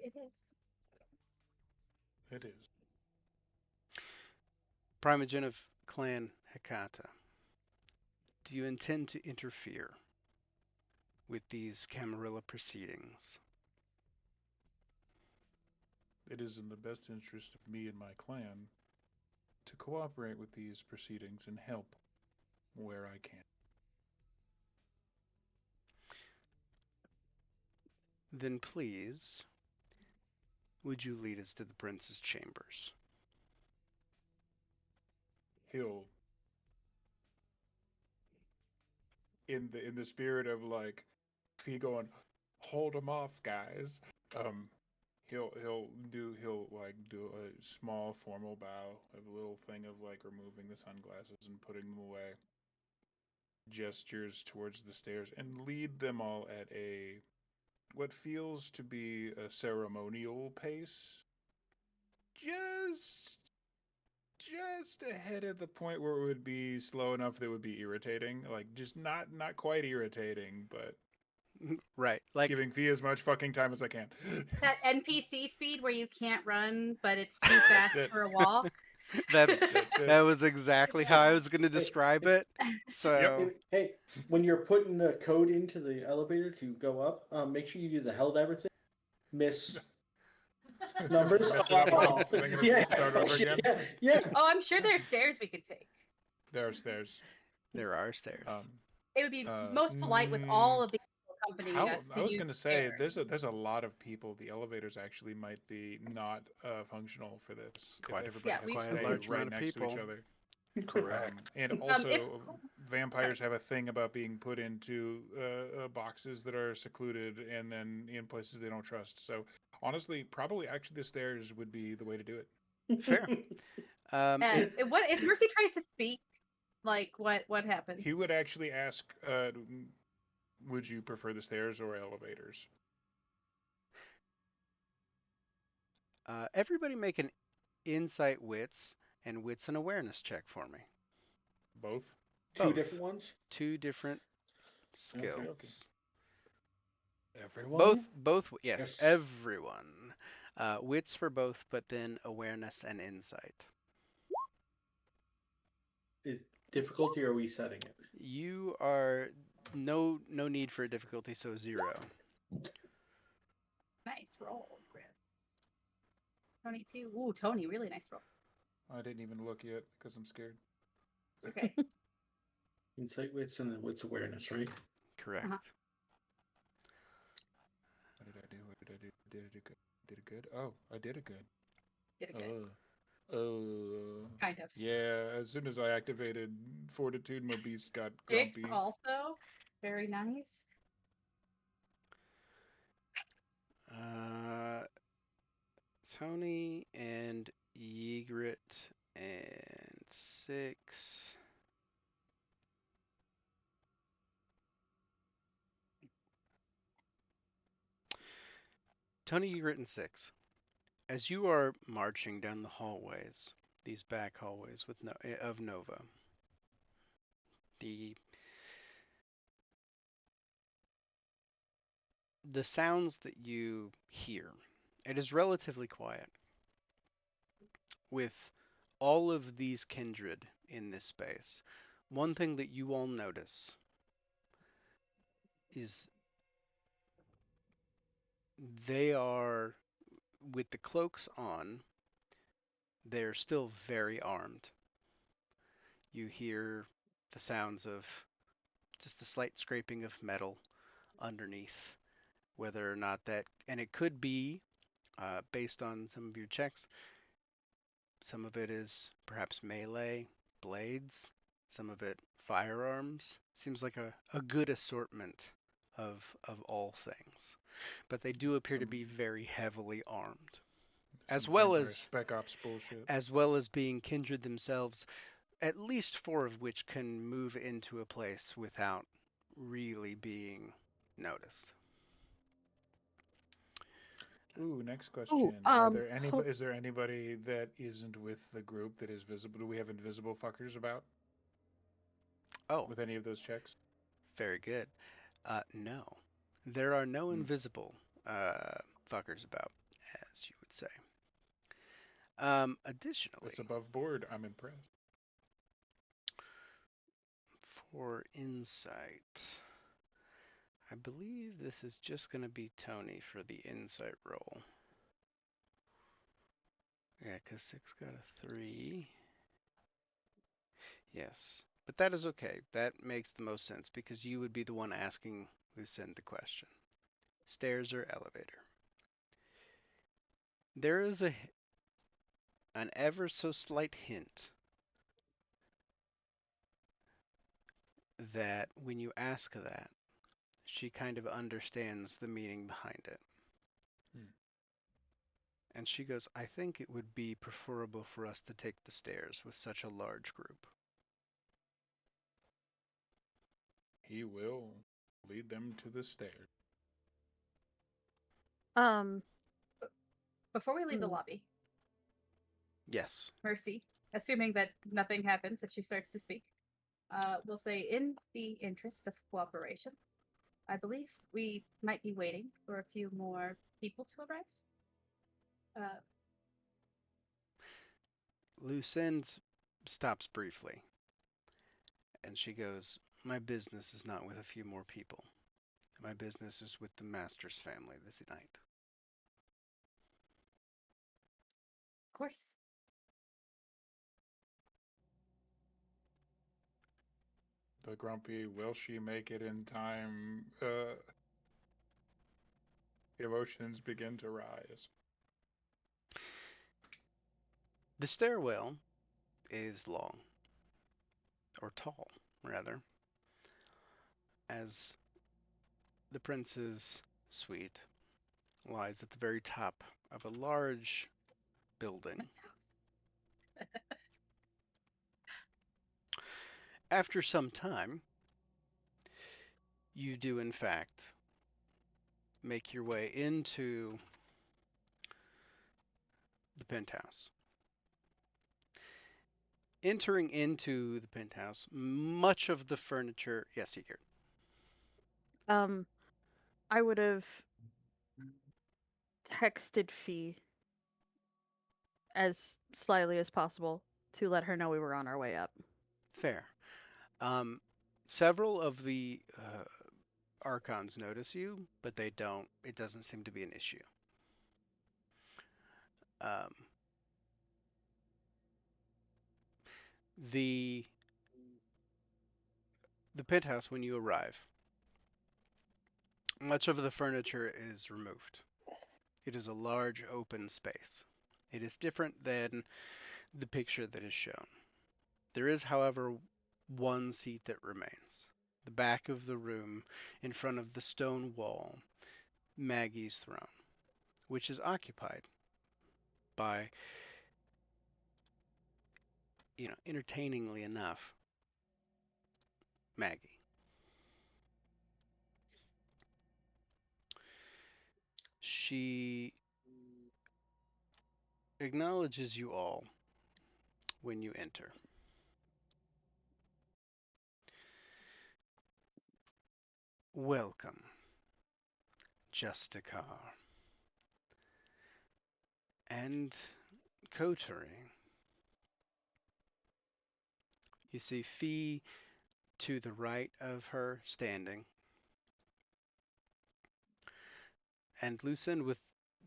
It is. It is. Primogen of Clan Hecata, do you intend to interfere with these Camarilla proceedings? It is in the best interest of me and my clan to cooperate with these proceedings and help where I can. Then please, would you lead us to the prince's chambers? He'll, in the spirit of like, he going, hold him off, guys. He'll do a small formal bow, of a little thing of like removing the sunglasses and putting them away. Gestures towards the stairs and lead them all at a what feels to be a ceremonial pace. Just just ahead of the point where it would be slow enough that it would be irritating. Like, just not quite irritating, but Right. Like giving V as much fucking time as I can. That NPC speed where you can't run, but it's too fast it. for a walk. that's That's it. that was exactly how I was going to describe it. So Hey, when you're putting the code into the elevator to go up, make sure you do the Helldiver thing. Miss numbers. Mess it up Oh, once, and then gonna yeah. start Oh, over shit, again. Yeah. Oh, I'm sure there's stairs we could take. There's. there are stairs. It would be most polite with all of the people accompanying How, us to I was use gonna the say stairs. there's a lot of people. The elevators actually might be not functional for this. Quite a if everybody Yeah, has we- to quite a stay large right amount of next to each people. other. Correct. And also, if- vampires have a thing about being put into boxes that are secluded and then in places they don't trust. So honestly, probably actually the stairs would be the way to do it. Fair. What if Mercy tries to speak? Like what happened? He would actually ask, would you prefer the stairs or elevators? Everybody make an insight wits and wits and awareness check for me. Both? Two Both. different ones. Two different Okay. skills. Everyone. Both. Yes, Yes. everyone. Wits for both, but then awareness and insight. Difficulty, or are we setting it? You are no need for a difficulty, so 0. Nice roll, Griff. Tony too. Ooh, Tony, really nice roll. I didn't even look yet because I'm scared. It's okay. Insight wits and then wits awareness, right? Correct. Uh-huh. What did I do? What did I do? Did I do good? Did it good? Oh, I did it good. Did it good. Kind of. Yeah, as soon as I activated Fortitude, my beast got Dick grumpy. also. Very nice. Tony and Ygritte and 6. Tony, Ygritte, and 6. As you are marching down the hallways, these back hallways of Nova, the sounds that you hear, it is relatively quiet. With all of these kindred in this space, one thing that you all notice is they are, with the cloaks on, they're still very armed. You hear the sounds of just the slight scraping of metal underneath, whether or not that, and it could be, based on some of your checks, some of it is perhaps melee, blades, some of it firearms. Seems like a good assortment of all things. But they do appear to be very heavily armed. As Some well vampire as Spec Ops bullshit. as well as being kindred themselves, at least 4 of which can move into a place without really being noticed. Ooh, next question. Is there anybody that isn't with the group that is visible? Do we have invisible fuckers about Oh, with any of those checks? very good. No. There are no invisible fuckers about, as you would say. Additionally, It's above board. I'm impressed. for insight, I believe this is just going to be Tony for the insight roll. Yeah, because 6 got a 3. Yes, but that is okay. That makes the most sense because you would be the one asking Lucinde the question. Stairs or elevator? There is an ever so slight hint that when you ask that, she kind of understands the meaning behind it. And she goes, I think it would be preferable for us to take the stairs with such a large group. He will lead them to the stairs. Before we leave the Hmm. lobby, Yes. Mercy, assuming that nothing happens if she starts to speak, we'll say, in the interest of cooperation, I believe we might be waiting for a few more people to arrive. Lucinde stops briefly, and she goes, "My business is not with a few more people. My business is with the Master's family this night." Of course. The grumpy, will she make it in time? Emotions begin to rise. The stairwell is long, or tall, rather, as the prince's suite lies at the very top of a large building. After some time, you do in fact make your way into the penthouse. Entering into the penthouse, much of the furniture. Yes, Secret. I would have texted Fee as slyly as possible to let her know we were on our way up. Fair. Several of the Archons notice you, but they don't. It doesn't seem to be an issue. The penthouse, when you arrive, much of the furniture is removed. It is a large open space. It is different than the picture that is shown. There is, however, one seat that remains. The back of the room, in front of the stone wall, Maggie's throne, which is occupied by, entertainingly enough, Maggie. She acknowledges you all when you enter. Welcome, Justicar and Coterie. You see Fee to the right of her standing, and Lucinde, with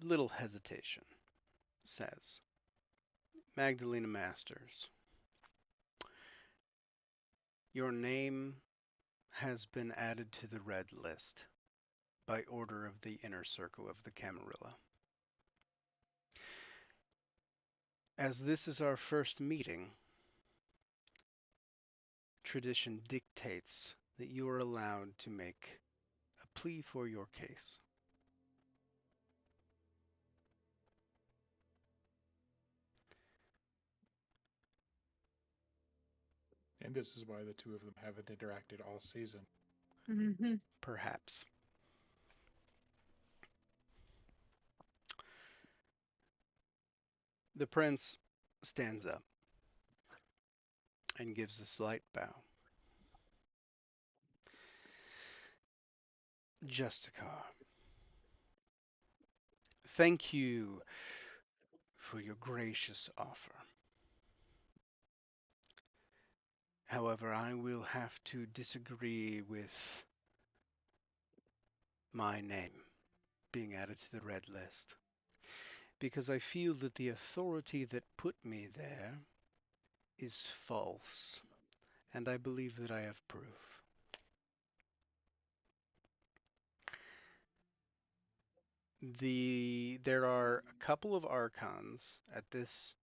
little hesitation, says, "Magdalena Masters, your name has been added to the red list by order of the inner circle of the Camarilla. As this is our first meeting, tradition dictates that you are allowed to make a plea for your case." And this is why the two of them haven't interacted all season. Perhaps. The prince stands up and gives a slight bow. Justicar, thank you for your gracious offer. However, I will have to disagree with my name being added to the red list, because I feel that the authority that put me there is false, and I believe that I have proof. There are a couple of Archons at this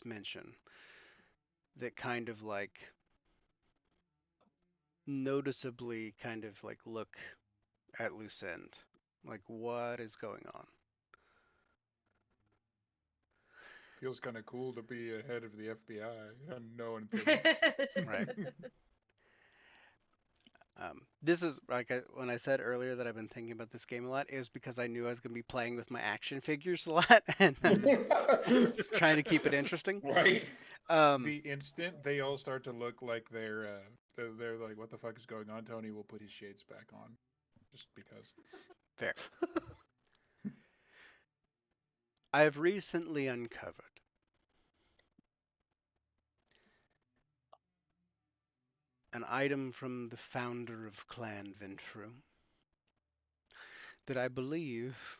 mention that kind of noticeably look at Lucinde, like, what is going on? Feels kind of cool to be ahead of the FBI and no one Right. This is like when I said earlier that I've been thinking about this game a lot, it was because I knew I was going to be playing with my action figures a lot and trying to keep it interesting. Right? The instant they all start to look like they're like, what the fuck is going on? Tony will put his shades back on, just because. Fair. I have recently uncovered an item from the founder of Clan Ventru that I believe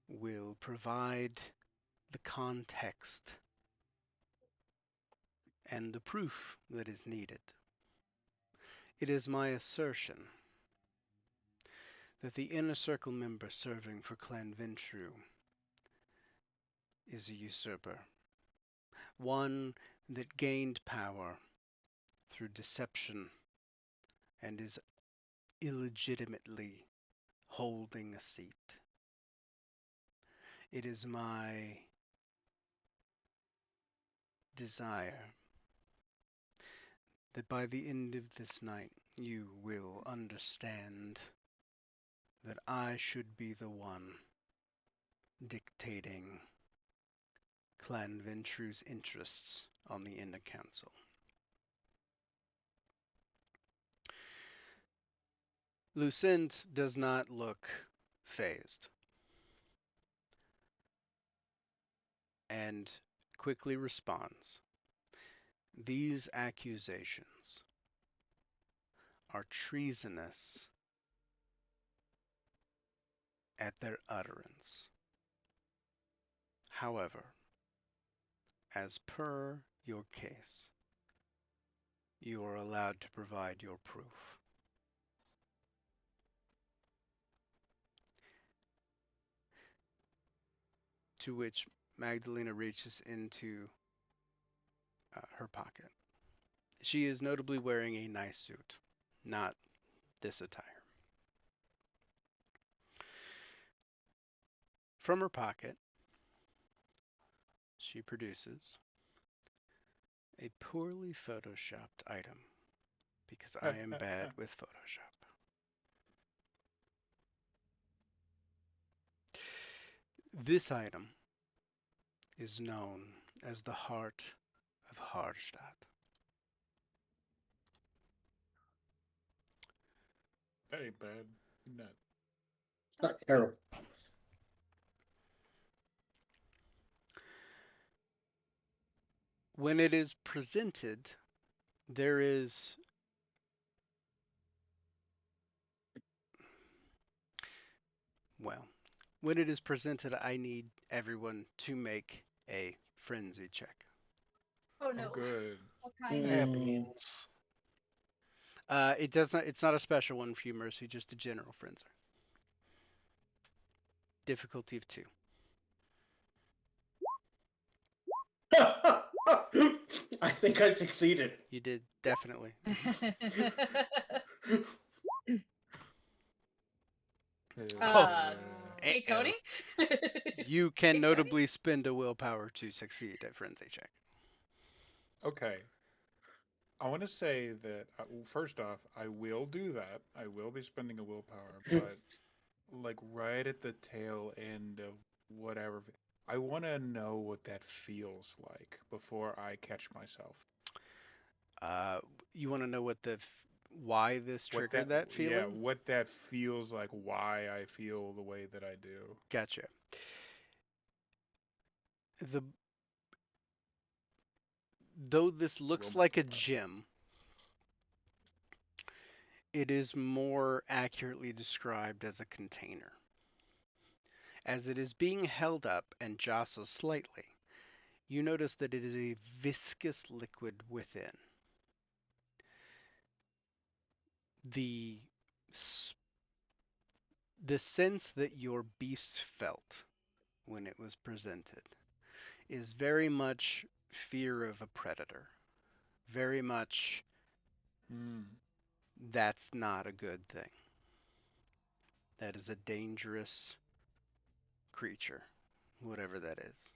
will provide the context and the proof that is needed. It is my assertion that the Inner Circle member serving for Clan Ventru is a usurper, one that gained power through deception and is illegitimately holding a seat. It is my desire that by the end of this night you will understand that I should be the one dictating Clan Ventru's interests on the Inner Council. Lucinde does not look fazed, and quickly responds. These accusations are treasonous at their utterance. However, as per your case, you are allowed to provide your proof. To which Magdalena reaches into her pocket. She is notably wearing a nice suit, not this attire. From her pocket, she produces a poorly photoshopped item, because I am bad with Photoshop. This item is known as the Heart of Hardstadt. That ain't bad. No. Not terrible. When it is presented, there is when it is presented, I need everyone to make a frenzy check. Oh Oh, no. good. What kind? Happens. It does not. It's not a special one for you, Mercy. Just a general frenzy. Difficulty of 2. I think I succeeded. You did definitely. Uh, Hey Uh-oh. Tony. You can Hey, Tony? notably spend a willpower to succeed at frenzy check. Okay. I want to say that, first off, I will do that. I will be spending a willpower, but like right at the tail end of whatever, I want to know what that feels like before I catch myself. You want to know what why this What triggered that feeling? Yeah, what that feels like, why I feel the way that I do. Gotcha. Though this looks Roll like a my gem, it is more accurately described as a container. As it is being held up and jostles slightly, you notice that it is a viscous liquid within. The sense that your beast felt when it was presented is very much fear of a predator. Very much that's not a good thing. That is a dangerous creature, whatever that is.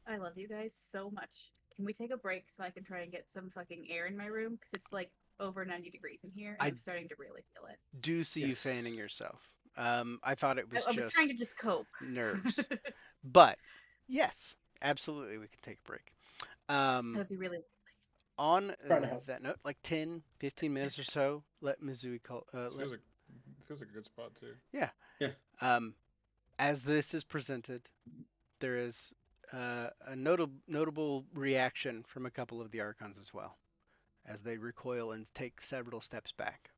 I love you guys so much. Can we take a break so I can try and get some fucking air in my room? Because it's like over 90 degrees in here, and I I'm starting to really feel it. do see you fanning Yes. yourself. I thought it was I was trying to just just cope. nerves. But yes, absolutely, we can take a break. That'd be really. On Trying to help. that note, like 10, 15 minutes or so, let Mizui call. This feels like a good spot too. Yeah. Yeah. As this is presented, there is a notable reaction from a couple of the Archons as well, as they recoil and take several steps back.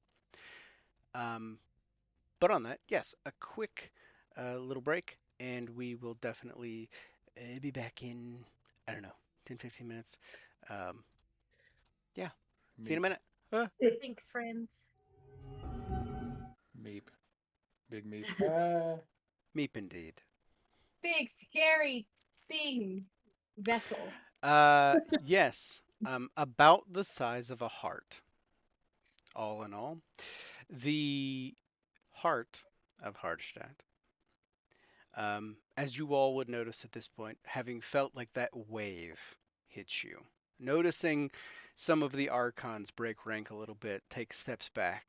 But on that, yes, a quick little break, and we will definitely be back in, I don't know, 10, 15 minutes. Yeah, see you in a minute. Thanks, friends. Meep. Big meep. Meep indeed. Big scary thing vessel. Yes, about the size of a heart, all in all. The heart of Hardstadt, as you all would notice at this point, having felt like that wave hit you, noticing some of the Archons break rank a little bit, take steps back,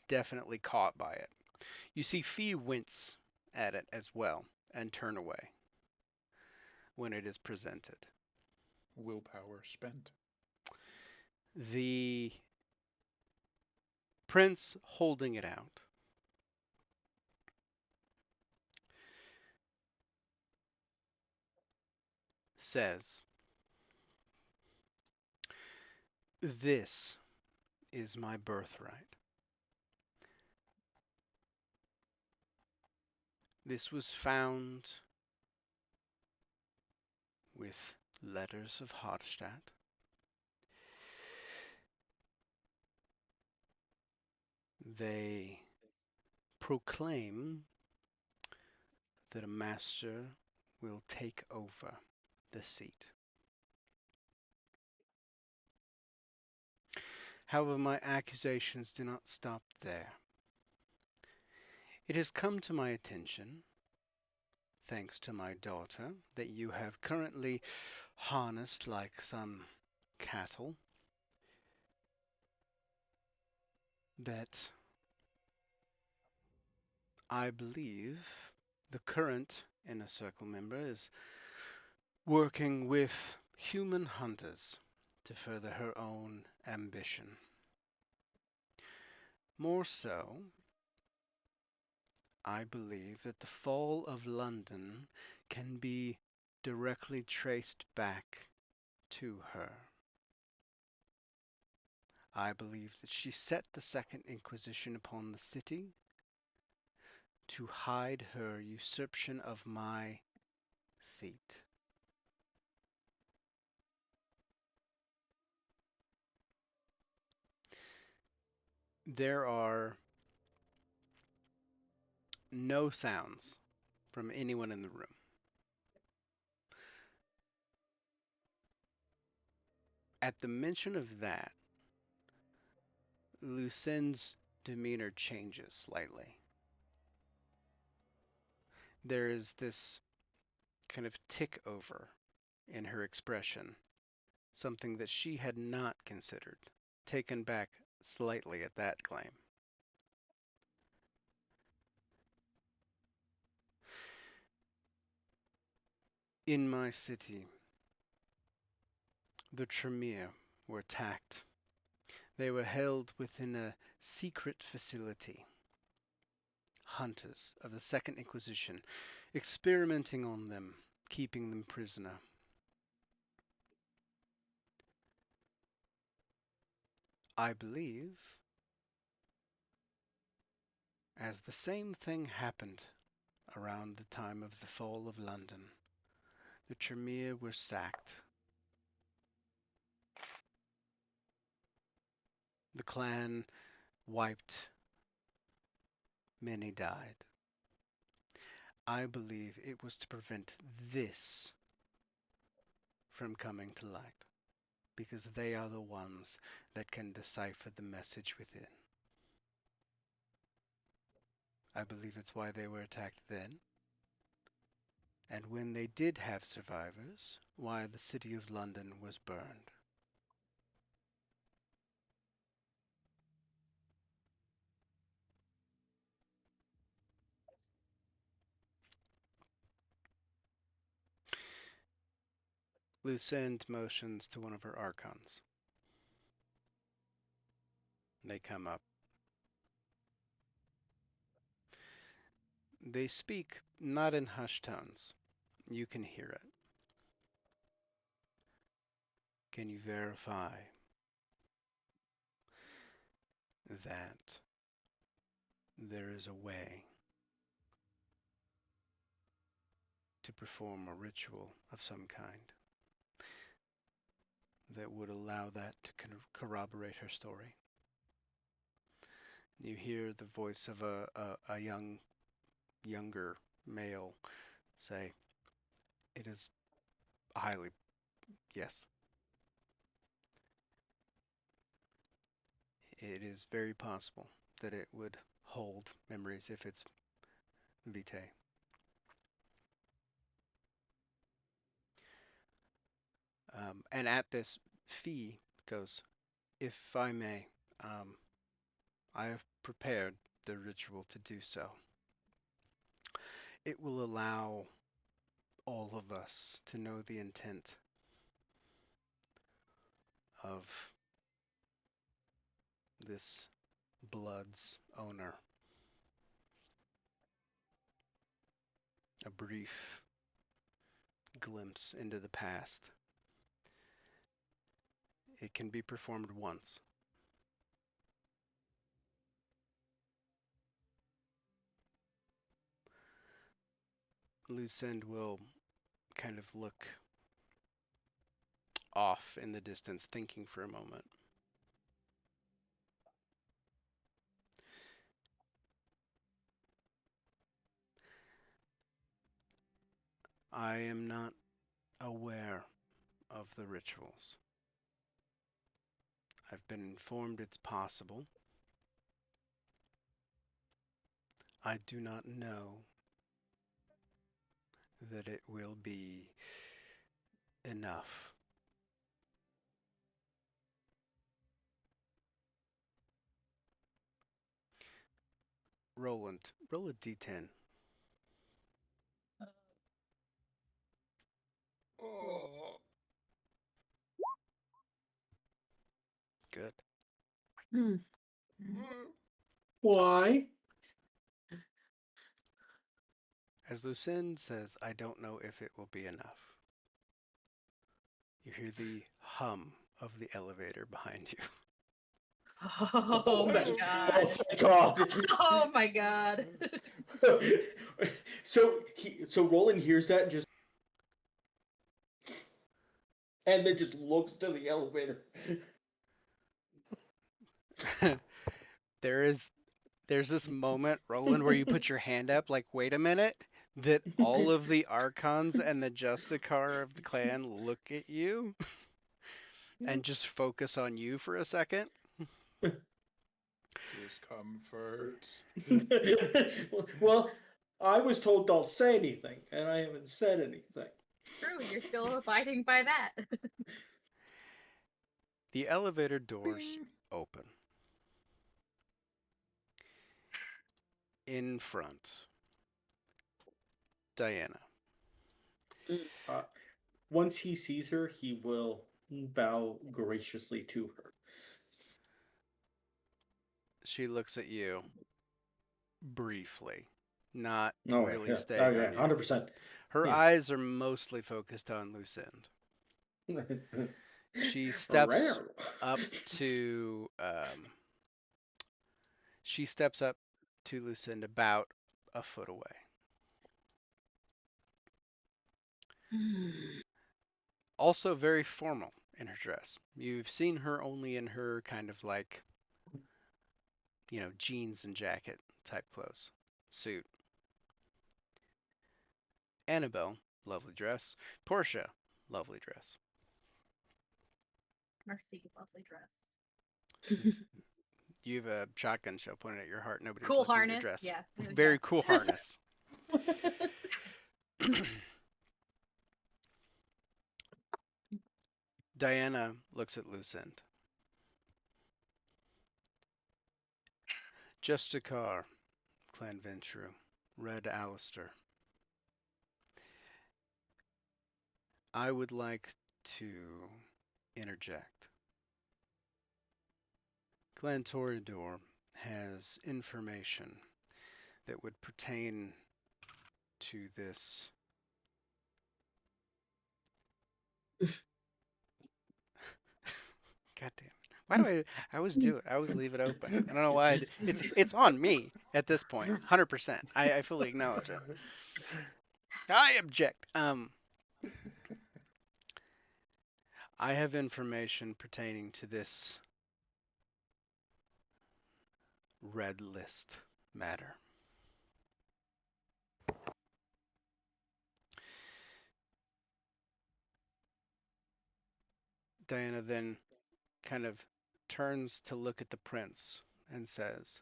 definitely caught by it. You see Fee wince at it as well and turn away when it is presented. Willpower spent. The prince holding it out says, "This is my birthright. This was found with letters of Hardstadt. They proclaim that a master will take over the seat. However, my accusations do not stop there. It has come to my attention, thanks to my daughter, that you have currently harnessed like some cattle, that I believe the current Inner Circle member is working with human hunters to further her own ambition. More so, I believe that the fall of London can be directly traced back to her. I believe that she set the Second Inquisition upon the city to hide her usurpation of my seat. There are no sounds from anyone in the room. At the mention of that, Lucine's demeanor changes slightly. There is this kind of tick over in her expression, something that she had not considered, taken back slightly at that claim. In my city, the Tremere were attacked. They were held within a secret facility. Hunters of the Second Inquisition, experimenting on them, keeping them prisoner. I believe, as the same thing happened around the time of the fall of London, the Tremere were sacked. The clan wiped. Many died. I believe it was to prevent this from coming to light, because they are the ones that can decipher the message within. I believe it's why they were attacked then, And when they did have survivors, why the city of London was burned. Lucinde motions to one of her archons. They come up. They speak not in hushed tones. You can hear it. Can you verify that there is a way to perform a ritual of some kind that would allow that to corroborate her story? You hear the voice of a younger male say, "It is highly, yes. It is very possible that it would hold memories if it's vitae." And at this, Fee goes, "If I may, I have prepared the ritual to do so. It will allow all of us to know the intent of this blood's owner." A brief glimpse into the past. It can be performed once. Lucinde will kind of look off in the distance, thinking for a moment. I am not aware of the rituals. I've been informed it's possible. I do not know that it will be enough. Roland, roll a d10. Oh. Good. Hmm. Why? As Lucinde says, "I don't know if it will be enough," you hear the hum of the elevator behind you. Oh my Oh, god. thank God. Oh my god. So Roland hears that and then just looks to the elevator. There's this moment, Roland, where you put your hand up like, wait a minute, that all of the Archons and the Justicar of the clan look at you and just focus on you for a second. Discomfort. Well, I was told don't say anything, and I haven't said anything. True, you're still abiding by that. The elevator doors Bing. open. In front, Diana. Once he sees her, he will bow graciously to her. She looks at you briefly, not Oh, really yeah. staying Oh, yeah, on you. 100%. Her Yeah. eyes are mostly focused on Lucinde. She steps Rare. up to Lucinde about a foot away. Also very formal in her dress. You've seen her only in her kind of like, jeans and jacket type clothes. Suit. Annabelle, lovely dress. Portia, lovely dress. Mercy, lovely dress. You have a shotgun shell pointed at your heart. Nobody's Cool looking at your harness. dress. Yeah. Very cool harness. Diana looks at Lucent. Justicar, Clan Ventru, Red Alistair. I would like to interject. Clan Toreador has information that would pertain to this. God damn it. Why do I always do it? I always leave it open. I don't know why. It's on me at this point. 100%. I fully acknowledge it. I object. I have information pertaining to this red list matter. Diana then kind of turns to look at the prince and says,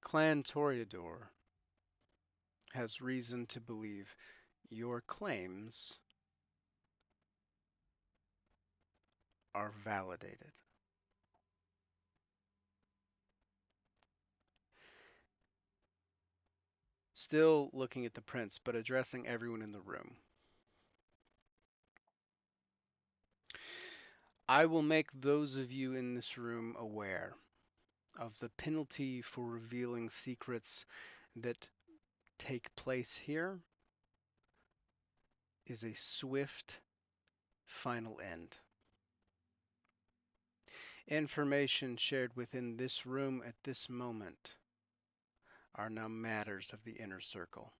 Clan Toreador has reason to believe your claims are validated. Still looking at the prince, but addressing everyone in the room. I will make those of you in this room aware of the penalty for revealing secrets that take place here is a swift final end. Information shared within this room at this moment are now matters of the inner circle.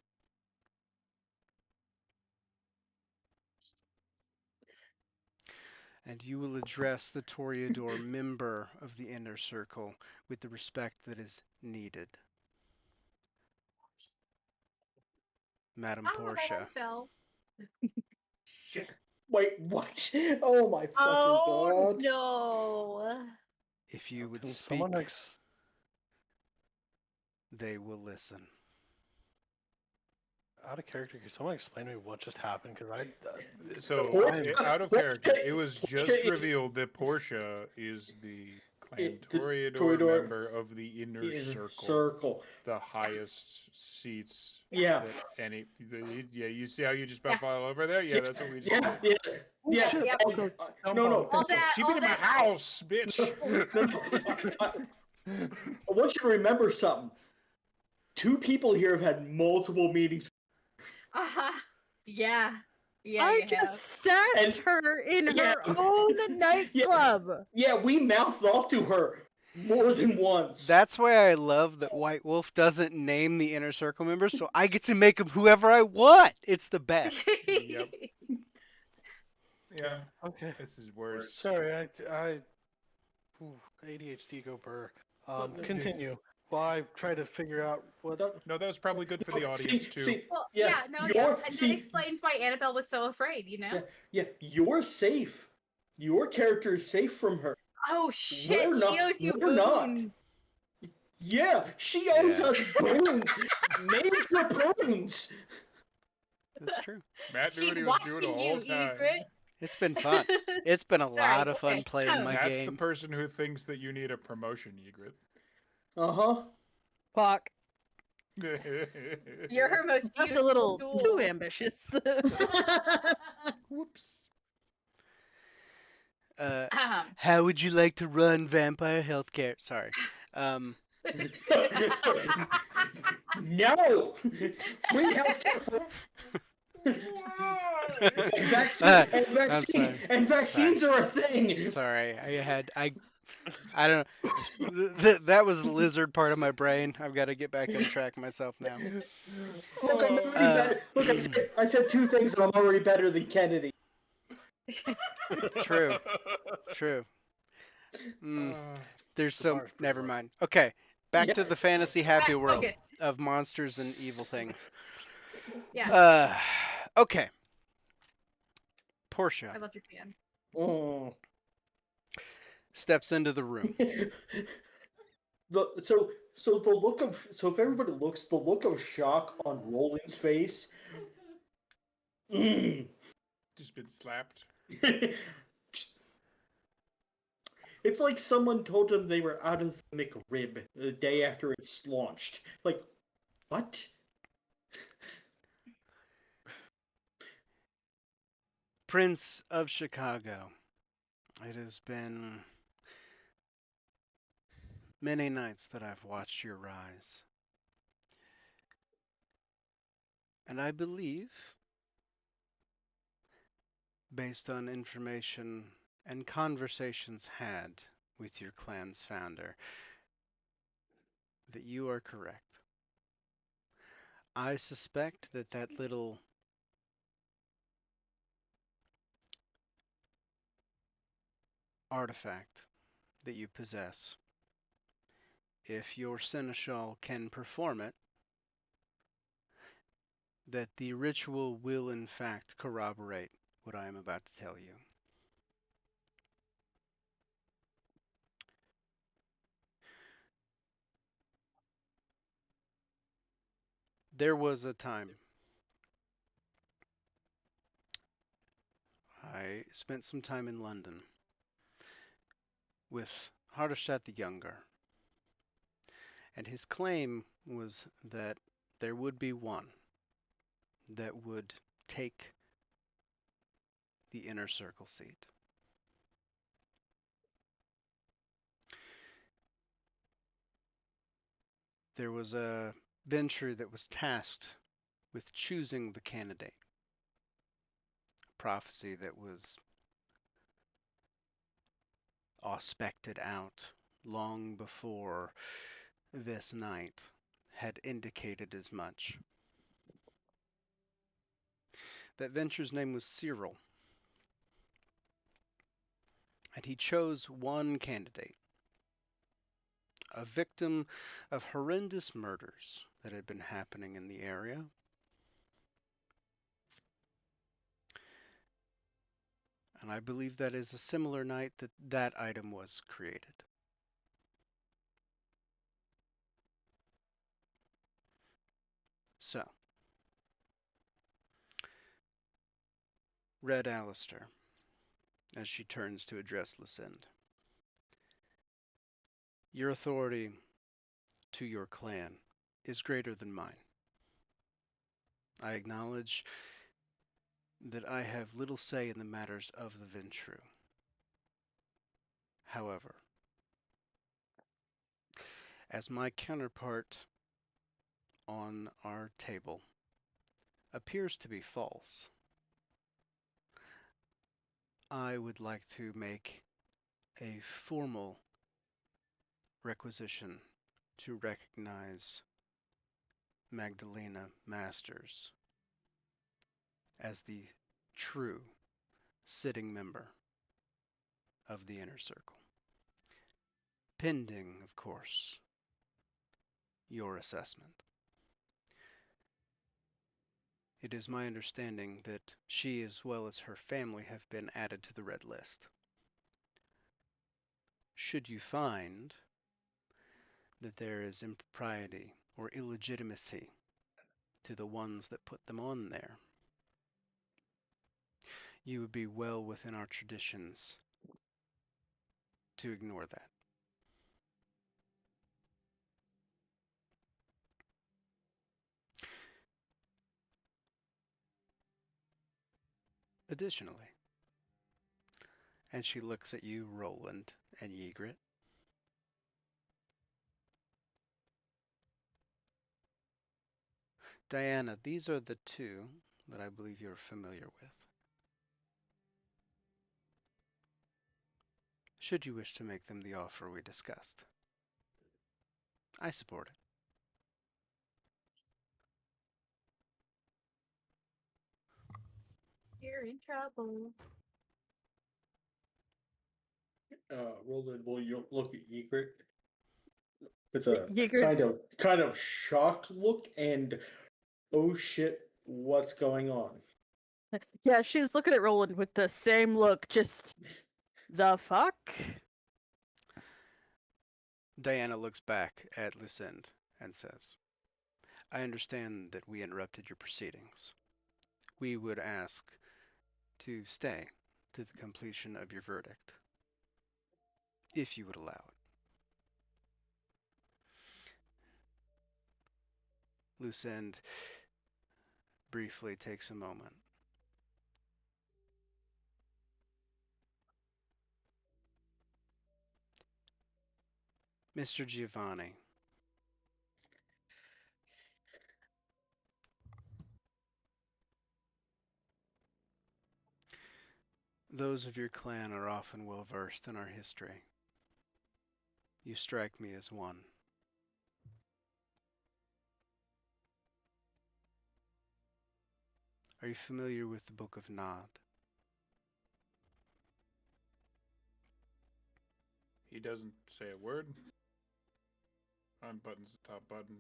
And you will address the Toreador member of the inner circle with the respect that is needed. Madam I don't know how Portia. that felt. Shit. Wait, what? Oh my fucking Oh god. no. If you would Can speak, someone they will listen. out of character? Can someone explain to me what just happened? Because So, Portia- out of Portia- character, it was just Portia is- revealed that Portia is the Clan The Toreador Toreador member of the inner circle, Circle. the highest seats. Yeah. That any, yeah, you see how you just about fell over there? Yeah, that's what we just Yeah, did. yeah. shit. Yep. And, Jump no, on. no. All that. She all been in my that. house, bitch. I want you to remember something. Two people here have had multiple meetings. Yeah. Yeah. I you just have. sassed And- her in yeah. her own nightclub. Yeah, we mouthed off to her more than once. That's why I love that White Wolf doesn't name the inner circle members, so I get to make them whoever I want. It's the best. Yep. Yeah, Okay. this is worse. Sorry, ADHD go burr. Continue. Well, I try to figure out what. No, that was probably good for the audience too. See, Well, Yeah, yeah, no, yeah, you're- and see- that explains why Annabelle was so afraid. You know. yeah, you're safe. Your character is safe from her. Oh shit! We're not- She owes you we're not. boons. Yeah, she owes Yeah. us boons. Major boons. That's true. Matt knew She's what he was doing watching the you, whole time. Egret. It's been fun. It's been a Sorry, lot of fun okay. playing my That's the game. person who thinks that you need a promotion, Egret. Uh-huh. Fuck. You're her most That's a useful little tool. too ambitious. Whoops. How would you like to run vampire healthcare? Sorry. No! Free healthcare for and vaccines are a thing. Sorry. I don't know. That was the lizard part of my brain. I've got to get back on track myself now. Look, I'm already better. Look, I said two things, and I'm already better than Kennedy. True. There's so Bar's pretty never low. mind. Okay, back Yeah. to the fantasy happy Back- world okay. of monsters and evil things. Yeah, Okay. I Portia love your fan. Mm. steps into the room. If everybody looks, the look of shock on Roland's face. Mm. Just just been slapped. It's like someone told them they were out of the McRib the day after it's launched. Like, what? Prince of Chicago. It has been many nights that I've watched your rise. And I believe, based on information and conversations had with your clan's founder, that you are correct. I suspect that that little artifact that you possess, if your seneschal can perform it, that the ritual will in fact corroborate what I am about to tell you. There was a time I spent some time in London with Hardestadt the Younger, and his claim was that there would be one that would take the inner circle seat. There was a venture that was tasked with choosing the candidate, a prophecy that was auspected out long before this night had indicated as much. That venture's name was Cyril, and he chose one candidate, a victim of horrendous murders that had been happening in the area. And I believe that is a similar night that that item was created. So, Red Alistair, as she turns to address Lucinde, your authority to your clan is greater than mine. I acknowledge that I have little say in the matters of the Ventrue. However, as my counterpart on our table appears to be false, I would like to make a formal requisition to recognize Magdalena Masters as the true sitting member of the Inner Circle. Pending, of course, your assessment. It is my understanding that she, as well as her family, have been added to the Red List. Should you find that there is impropriety or illegitimacy to the ones that put them on there, you would be well within our traditions to ignore that. Additionally, and she looks at you, Roland and Ygritte, Diana, these are the two that I believe you're familiar with. Should you wish to make them the offer we discussed, I support it. You're in trouble. Roland will look at Ygritte with a Ygritte, kind of shocked look and oh shit, what's going on? yeah, she's looking at Roland with the same look, just the fuck? Diana looks back at Lucinde and says, I understand that we interrupted your proceedings. We would ask to stay to the completion of your verdict, if you would allow it. Lucend briefly takes a moment. Mr. Giovanni, those of your clan are often well versed in our history. You strike me as one. Are you familiar with the Book of Nod? He doesn't say a word. Unbuttons the top button,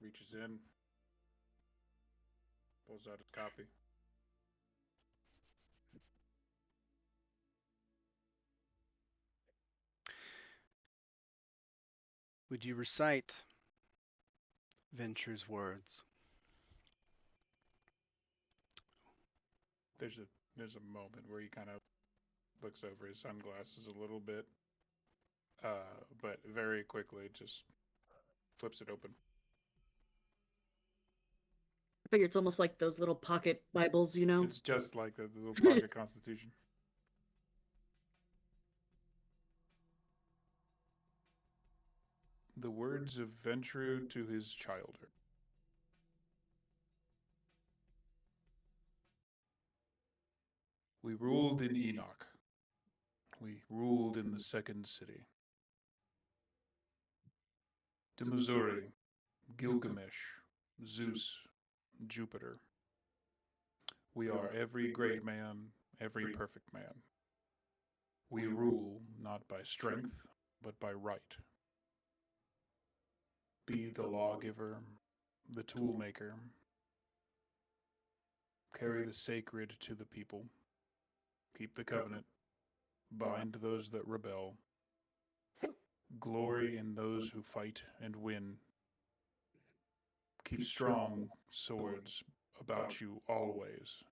reaches in, pulls out his copy. Would you recite Venture's words? There's a moment where he kind of looks over his sunglasses a little bit, but very quickly just flips it open. I figure it's almost like those little pocket Bibles, you know? It's just like the little pocket constitution. The words of Ventrue to his childer. We ruled in Enoch. We ruled in the second city. To Missouri, Gilgamesh, Zeus, Jupiter. We are every great man, every perfect man. We rule not by strength, but by right. Be the lawgiver, the toolmaker. Carry the sacred to the people. Keep the covenant. Bind those that rebel. Glory in those who fight and win. Keep strong swords about you always,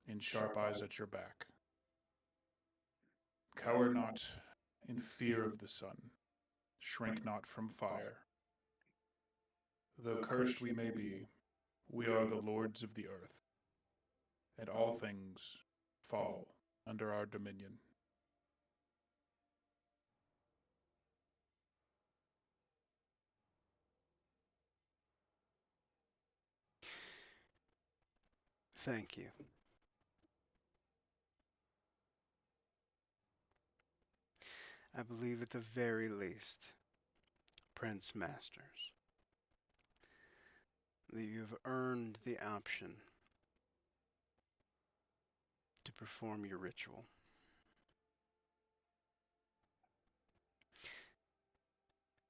in sharp eyes at your back. Cower not in fear of the sun. Shrink not from fire. Though cursed we may be, we are the lords of the earth, and all things fall under our dominion. Thank you. I believe at the very least, Prince Masters, that you have earned the option to perform your ritual.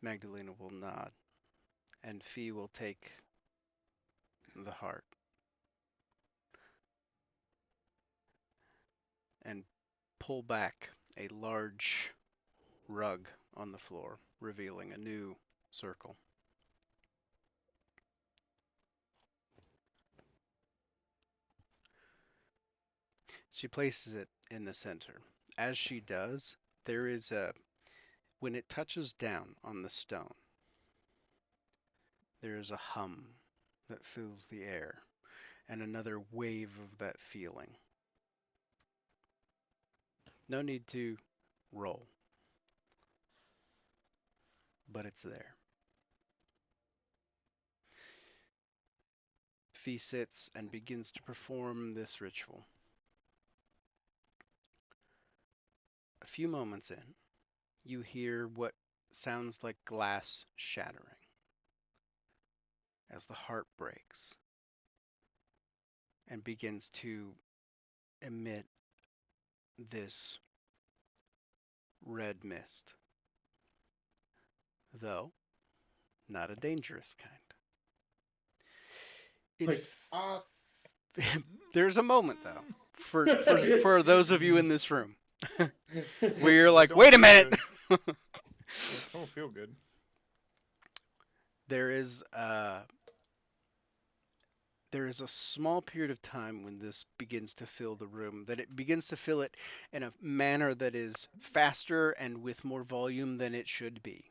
Magdalena will nod, and Fee will take the heart and pull back a large rug on the floor, revealing a new circle. She places it in the center. As she does, there is when it touches down on the stone, there is a hum that fills the air, and another wave of that feeling. No need to roll, but it's there. Fee sits and begins to perform this ritual. A few moments in, you hear what sounds like glass shattering as the heart breaks and begins to emit this red mist, though not a dangerous kind. There's a moment, though, for those of you in this room, where you're like, wait a minute! Don't feel good. There is there is a small period of time when this begins to fill the room, that it begins to fill it in a manner that is faster and with more volume than it should be.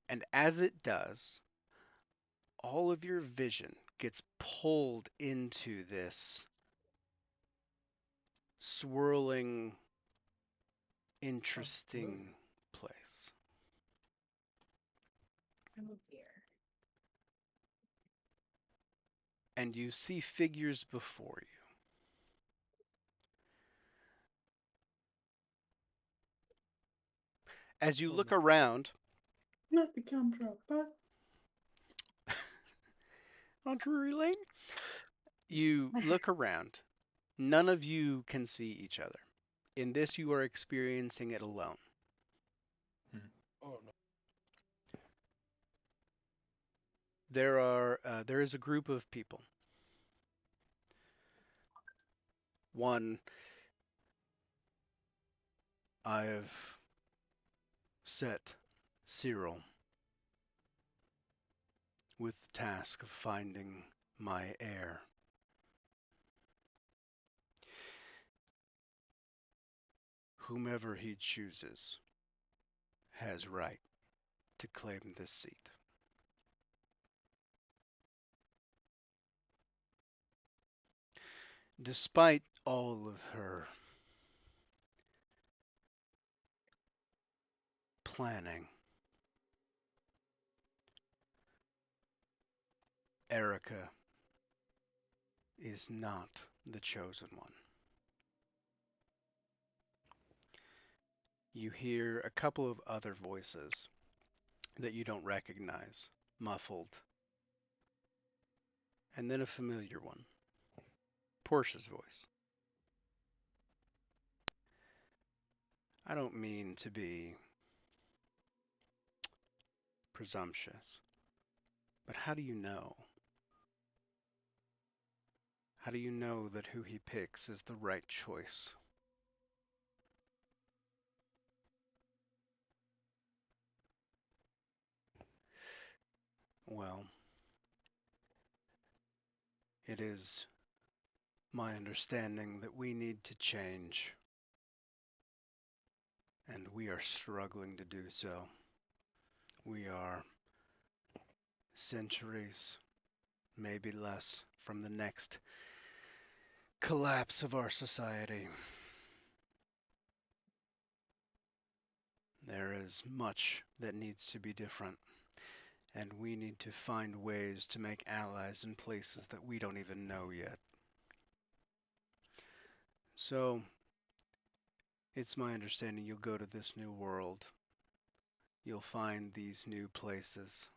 And as it does, all of your vision gets pulled into this swirling, interesting place. Oh dear. And you see figures before you. As you look around, Not the gumdrop, but on Drury Lane, you look around. None of you can see each other. In this, you are experiencing it alone. Oh no. There is a group of people. One, I've set Cyril with the task of finding my heir. Whomever he chooses has right to claim this seat. Despite all of her planning, Erica is not the chosen one. You hear a couple of other voices that you don't recognize, muffled, and then a familiar one, Portia's voice. I don't mean to be presumptuous, but how do you know? How do you know that who he picks is the right choice? Well, it is my understanding that we need to change, and we are struggling to do so. We are centuries, maybe less, from the next collapse of our society. There is much that needs to be different, and we need to find ways to make allies in places that we don't even know yet. So, it's my understanding you'll go to this new world. You'll find these new places.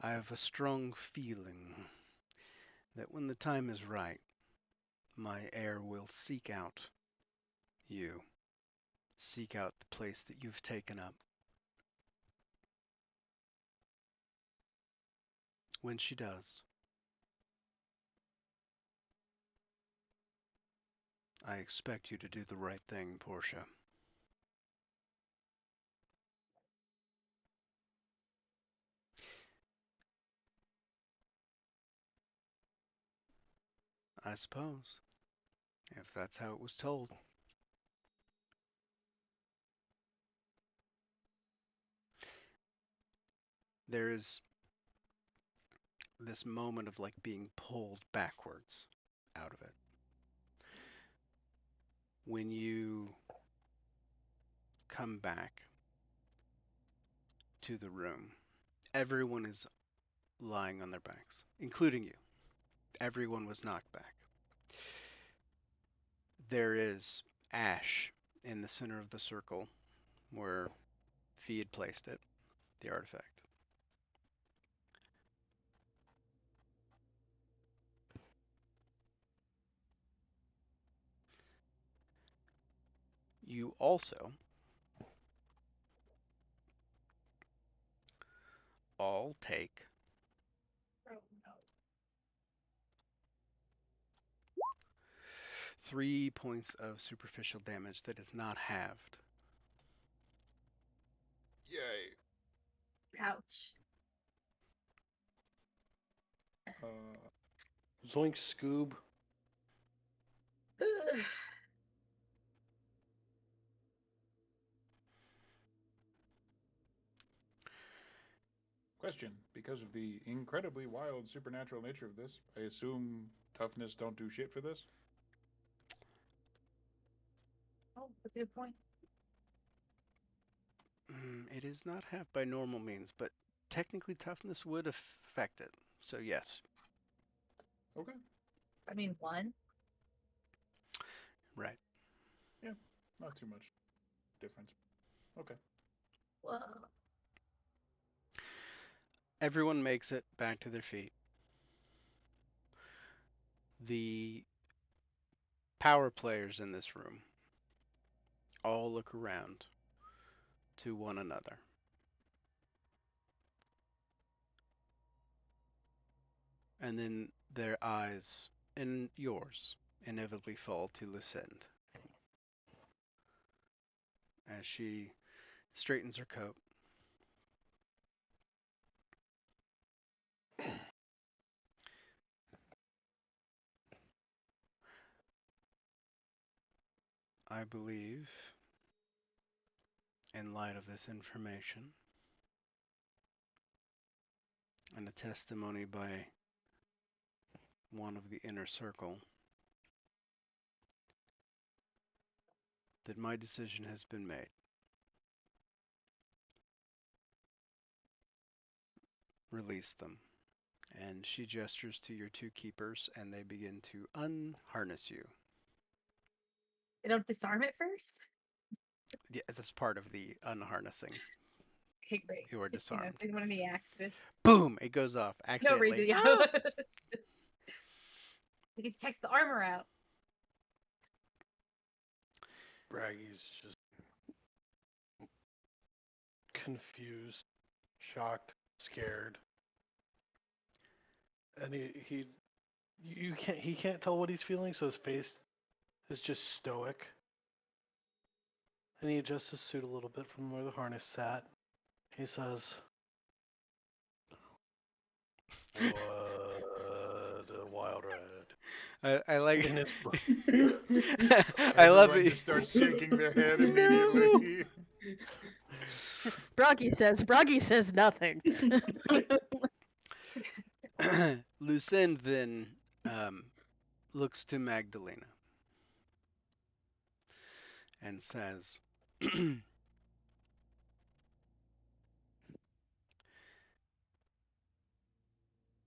I have a strong feeling that when the time is right, my heir will seek out you, seek out the place that you've taken up. When she does, I expect you to do the right thing, Portia. I suppose, if that's how it was told. There is this moment of like being pulled backwards out of it. When you come back to the room, everyone is lying on their backs, including you. Everyone was knocked back. There is ash in the center of the circle where Fee had placed it, the artifact. You also all take Oh no. 3 points of superficial damage that is not halved. Yay. Ouch. much. Zoink Scoob. Question: because of the incredibly wild supernatural nature of this, I assume toughness don't do shit for this. Oh, that's a good point. It is not half by normal means, but technically toughness would affect it. So yes, Okay. I mean, 1. right. Yeah, not too much difference. Okay. Whoa. Everyone makes it back to their feet. The power players in this room all look around to one another. And then their eyes and yours inevitably fall to Lucinda as she straightens her coat. I believe, in light of this information, and a testimony by one of the inner circle, that my decision has been made. Release them. And she gestures to your 2 keepers, and they begin to unharness you. They don't disarm it first? Yeah, that's part of the unharnessing. Okay, great. You are Just, disarmed. didn't want any accidents. Boom! It goes off No accidentally. reason, yeah. Ah! We can text the armor out. Braggy's just confused, shocked, scared. And he can't tell what he's feeling, so his face is just stoic. And he adjusts his suit a little bit from where the harness sat. He says, "What a wild ride!" I like. And it's I love Everyone it. just starts shaking their head No! immediately. Broggy says nothing. Lucinda then looks to Magdalena and says,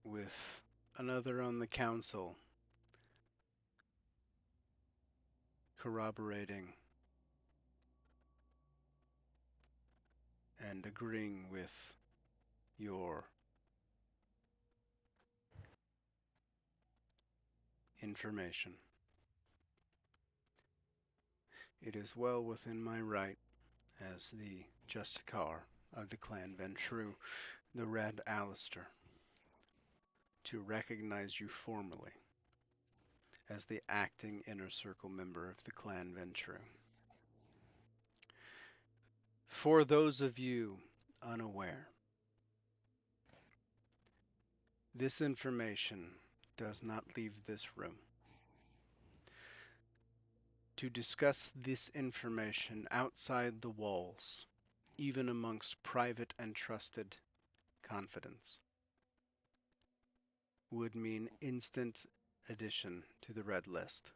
with another on the council corroborating and agreeing with your information, it is well within my right as the Justicar of the Clan Ventrue, the Red Alistair, to recognize you formally as the acting Inner Circle member of the Clan Ventrue. For those of you unaware, this information does not leave this room. To discuss this information outside the walls, even amongst private and trusted confidence, would mean instant addition to the red list.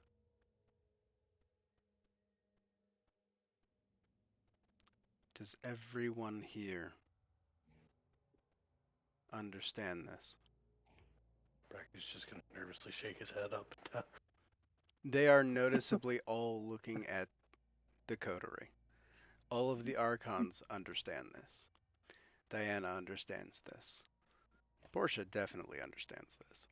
Does everyone here understand this? Braggy's just gonna nervously shake his head up and down. They are noticeably all looking at the coterie. All of the Archons understand this. Diana understands this. Portia definitely understands this.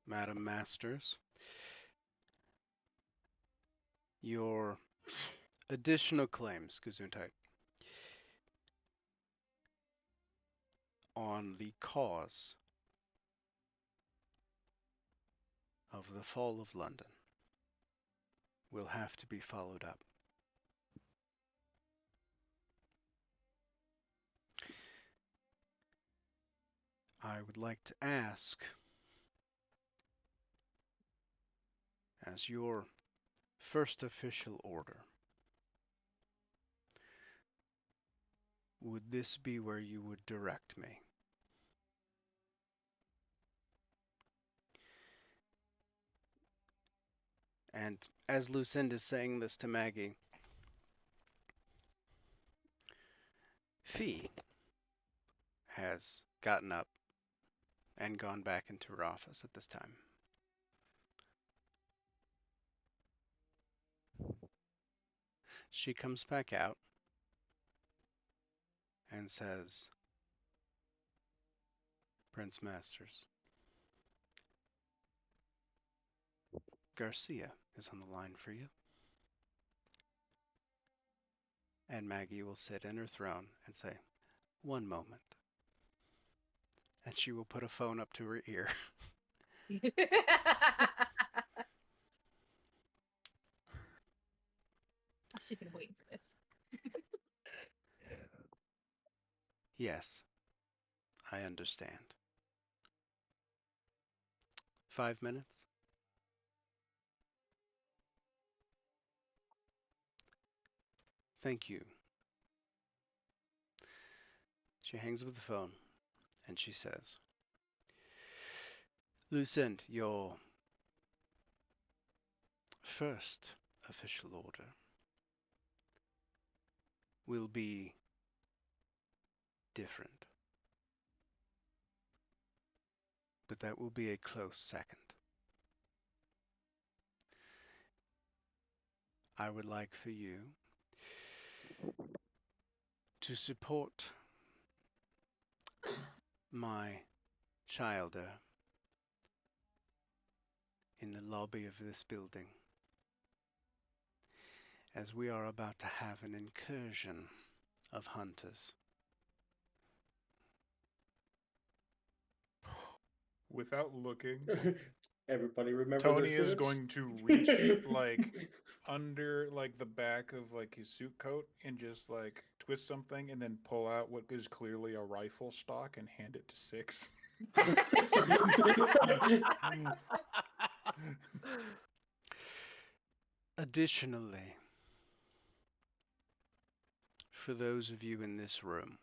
Madam Masters, your additional claims, Gesundheit, on the cause of the fall of London will have to be followed up. I would like to ask, as your first official order, would this be where you would direct me? And as Lucinda is saying this to Maggie, Fee has gotten up and gone back into her office at this time. She comes back out and says, Prince Masters, Garcia is on the line for you. And Maggie will sit in her throne and say, one moment. And she will put a phone up to her ear. She's been waiting for this. Yes, I understand. 5 minutes? Thank you. She hangs up the phone and she says, Lucent, your first official order will be different. But that will be a close second. I would like for you to support my childer in the lobby of this building, as we are about to have an incursion of hunters. Without looking, Everybody remember Tony their is suits? going to reach like under like the back of like his suit coat and just like twist something and then pull out what is clearly a rifle stock and hand it to Six. Additionally, for those of you in this room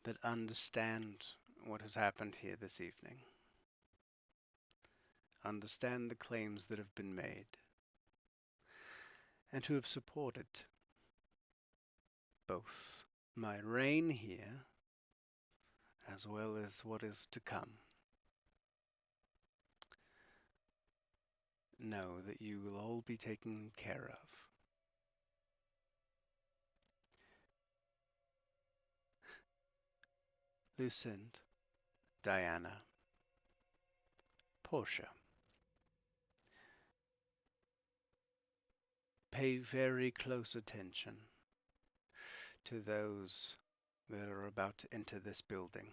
that understand what has happened here this evening, understand the claims that have been made, and who have supported both my reign here as well as what is to come, know that you will all be taken care of. Lucinde, Diana, Portia, pay very close attention to those that are about to enter this building.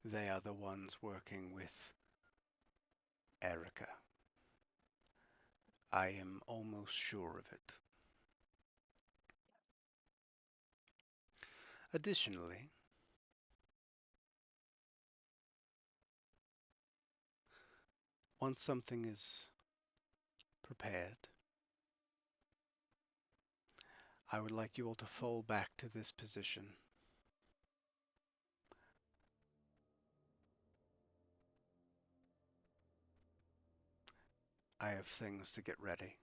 They are the ones working with Erica. I am almost sure of it. Additionally, once something is prepared, I would like you all to fall back to this position. I have things to get ready.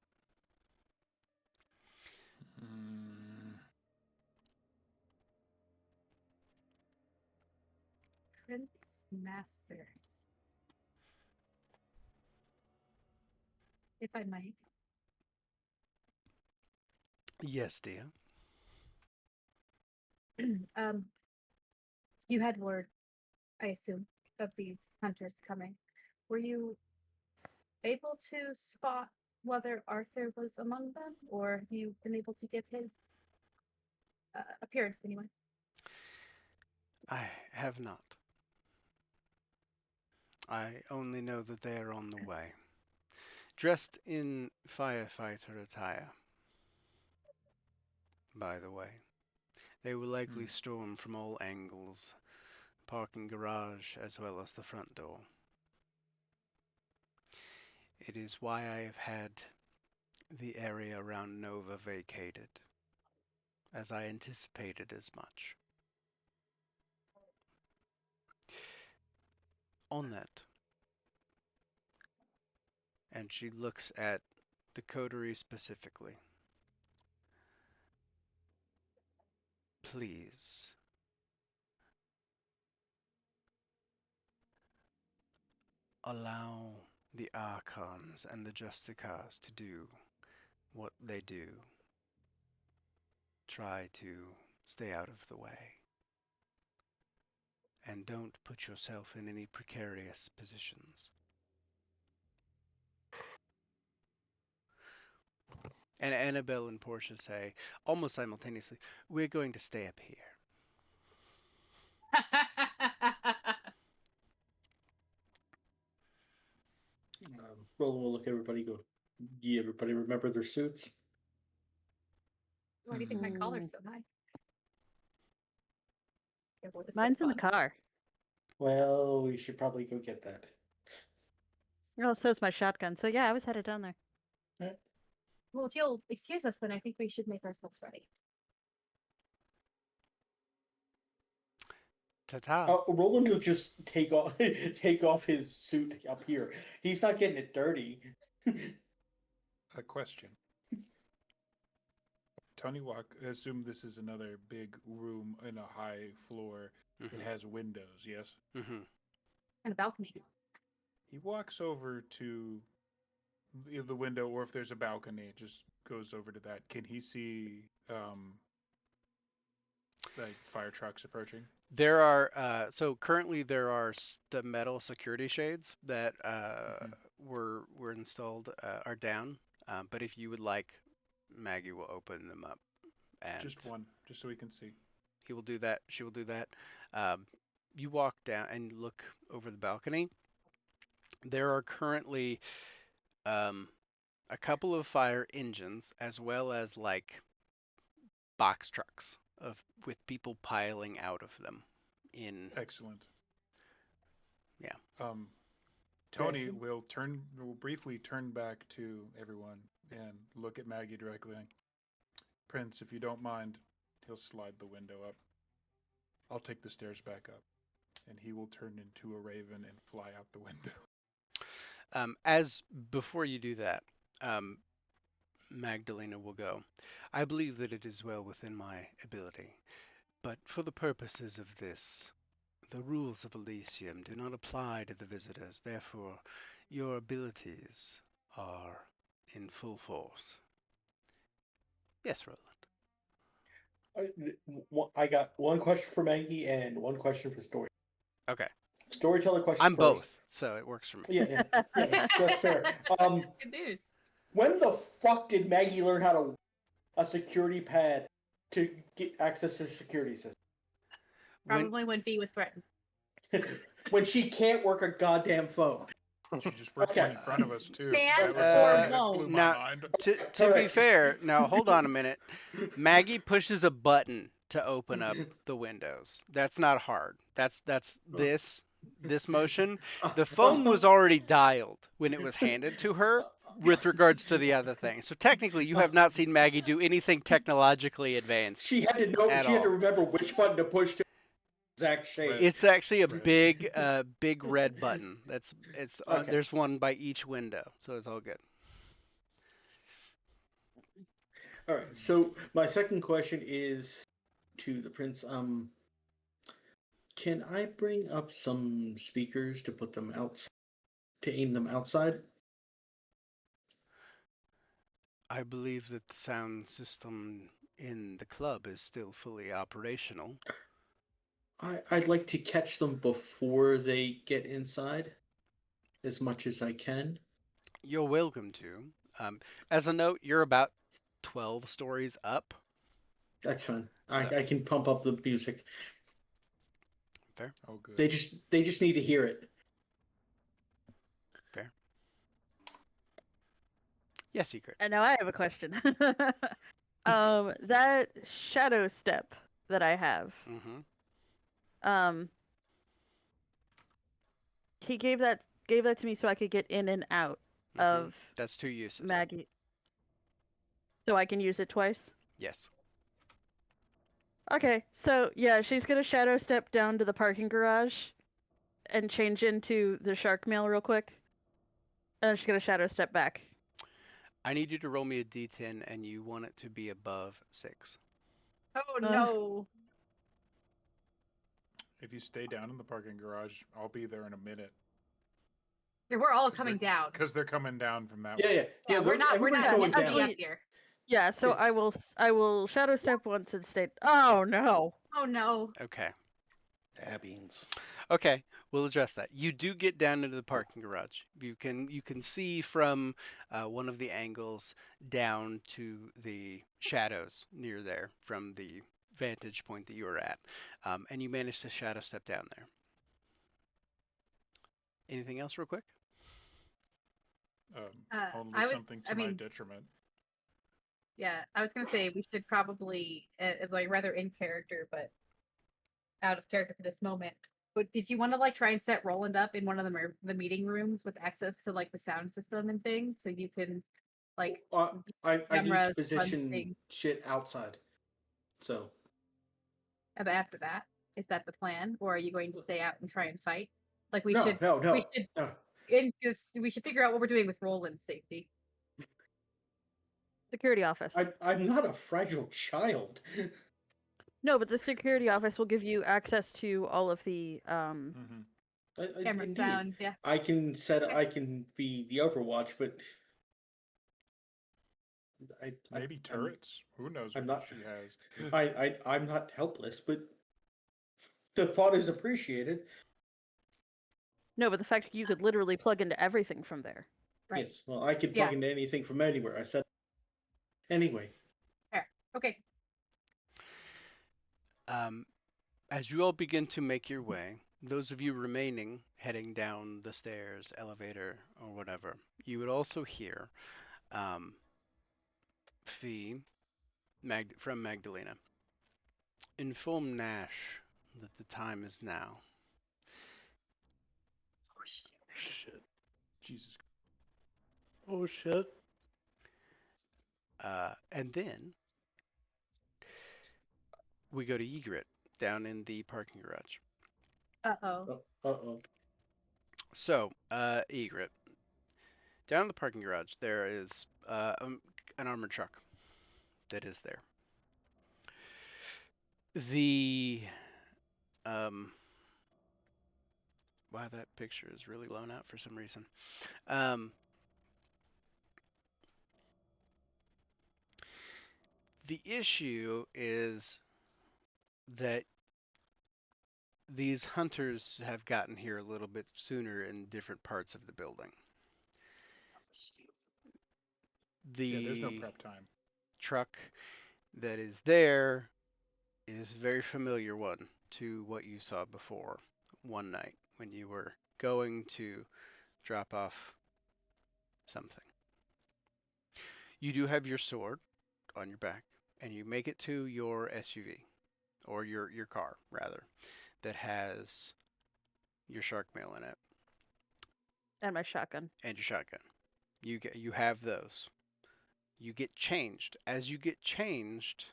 Prince Masters. If I might. Yes, dear. You had word, I assume, of these hunters coming. Were you able to spot whether Arthur was among them, or have you been able to give his appearance anyway? I have not. I only know that they are on the way. dressed in firefighter attire. By the way, they will likely storm from all angles, parking garage as well as the front door. It is why I have had the area around Nova vacated, as I anticipated as much. On that, and she looks at the coterie specifically. Please. Allow the Archons and the Justicars to do what they do. Try to stay out of the way. And don't put yourself in any precarious positions. And Annabelle and Portia say, almost simultaneously, we're going to stay up here. Roland will look at everybody. Go. Yeah, everybody remember their suits. Why do you think my collar's so high? Yeah, well, this was Mine's in the fun. car. Well, we should probably go get that. Oh, so's my shotgun. So yeah, I was headed down there. Well, if you'll excuse us, then I think we should make ourselves ready. Ta-ta. Roland will just take off his suit up here. He's not getting it dirty. A question. Tony assume this is another big room in a high floor. Mm-hmm. It has windows, yes? Mm-hmm. And a balcony. He walks over to the window, or if there's a balcony, just goes over to that. Can he see like fire trucks approaching? There are so currently there are the metal security shades that were installed are down. But if you would like, Maggie will open them up. And Just one, just so we can see. he will do that. She will do that. You walk down and look over the balcony. There are currently a couple of fire engines, as well as like box trucks with people piling out of them. Excellent. Yeah. Tony Yes. will briefly turn back to everyone and look at Maggie directly. Prince, if you don't mind, he'll slide the window up. I'll take the stairs back up, and he will turn into a raven and fly out the window. As before you do that, Magdalena will go. I believe that it is well within my ability, but for the purposes of this, the rules of Elysium do not apply to the visitors. Therefore, your abilities are in full force. Yes, Roland. I got one question for Maggie and one question for Story. Okay. Storyteller question I'm first. both, so it works for me. Yeah, that's fair. Good news. When the fuck did Maggie learn how to a security pad to get access to the security system? Probably when V was threatened. When she can't work a goddamn phone. She just put one in front of us too. Can That or blew my now- mind. To be Correct. fair, now hold on a minute. Maggie pushes a button to open up the windows. That's not hard. That's this motion. The phone was already dialed when it was handed to her with regards to the other thing. So technically, you have not seen Maggie do anything technologically advanced. She had to know. At She had to all. remember which button to push to exact shape. Right. It's actually a Right. big red button. Okay. There's one by each window, so it's all good. All right. So my second question is to the prince. Can I bring up some speakers to put them outside, to aim them outside? I believe that the sound system in the club is still fully operational. I'd like to catch them before they get inside, as much as I can. You're welcome to. As a note, you're about 12 stories up. That's fine. So- I can pump up the music. Oh, good. They just need to hear it. Fair. Yeah, secret. And now I have a question. That shadow step that I have, Mm-hmm. um, he gave that to me so I could get in and out Mm-hmm. of That's 2 uses. Maggie. So I can use it twice. Yes. Okay, so yeah, she's gonna shadow step down to the parking garage and change into the shark mail real quick. And she's gonna shadow step back. I need you to roll me a d10, and you want it to be above 6. Oh Uh. no. If you stay down in the parking garage, I'll be there in a minute. We're all coming down. Because they're coming down from that Yeah, way. yeah, Yeah, we're not Everybody's going heavy down. up here. Yeah, so Yeah. I will shadow step once and stay. Oh no! Oh no. Okay. Dabbings. Okay, we'll address that. You do get down into the parking garage. You can see from one of the angles down to the shadows near there from the vantage point that you were at, and you manage to shadow step down there. Anything else, real quick? Only I was- something to I my mean- detriment. Yeah, I was gonna say we should probably like rather in character, but out of character for this moment. But did you want to like try and set Roland up in one of the meeting rooms with access to like the sound system and things, so you can like I need cameras, to run position things. shit outside. So But after that, is that the plan, or are you going to stay out and try and fight? Like we no, should, no, no, we should, no. we should figure out what we're doing with Roland's safety. Security office. I'm not a fragile child. No, but the security office will give you access to all of the Mm-hmm. Camera Indeed. sounds, yeah. I can be the Overwatch, but Maybe turrets. Who knows I'm what not- she has? I'm not helpless, but the thought is appreciated. No, but the fact you could literally plug into everything from there. Right. Yes, well, I can Yeah. plug into anything from anywhere. I said anyway. Okay. As you all begin to make your way, those of you remaining heading down the stairs, elevator, or whatever, you would also hear Fee from Magdalena. Inform Nash that the time is now. Shit. Jesus. Oh shit. And then we go to Ygritte down in the parking garage. Uh-oh. Uh-oh. So, Ygritte, down in the parking garage, there is an armored truck that is there. The wow, that picture is really blown out for some reason. The issue is that these hunters have gotten here a little bit sooner in different parts of the building. Yeah, there's no The prep time. truck that is there is a very familiar one to what you saw before one night when you were going to drop off something. You do have your sword on your back, and you make it to your SUV, or your car, rather, that has your shark mail in it, And my shotgun. and your shotgun. You have those. You get changed. As you get changed,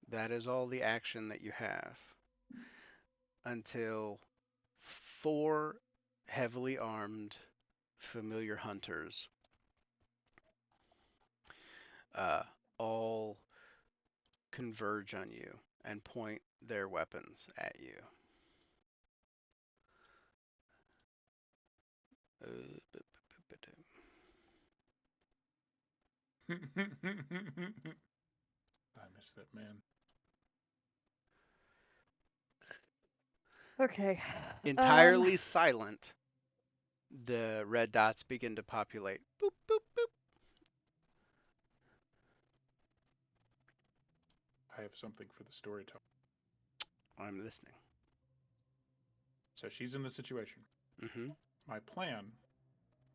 that is all the action that you have until 4 heavily armed familiar hunters all converge on you and point their weapons at you. I miss that man. Okay. Entirely silent, the red dots begin to populate. Boop, boop, boop. I have something for the storyteller. I'm listening. So she's in the situation. Mm-hmm. My plan,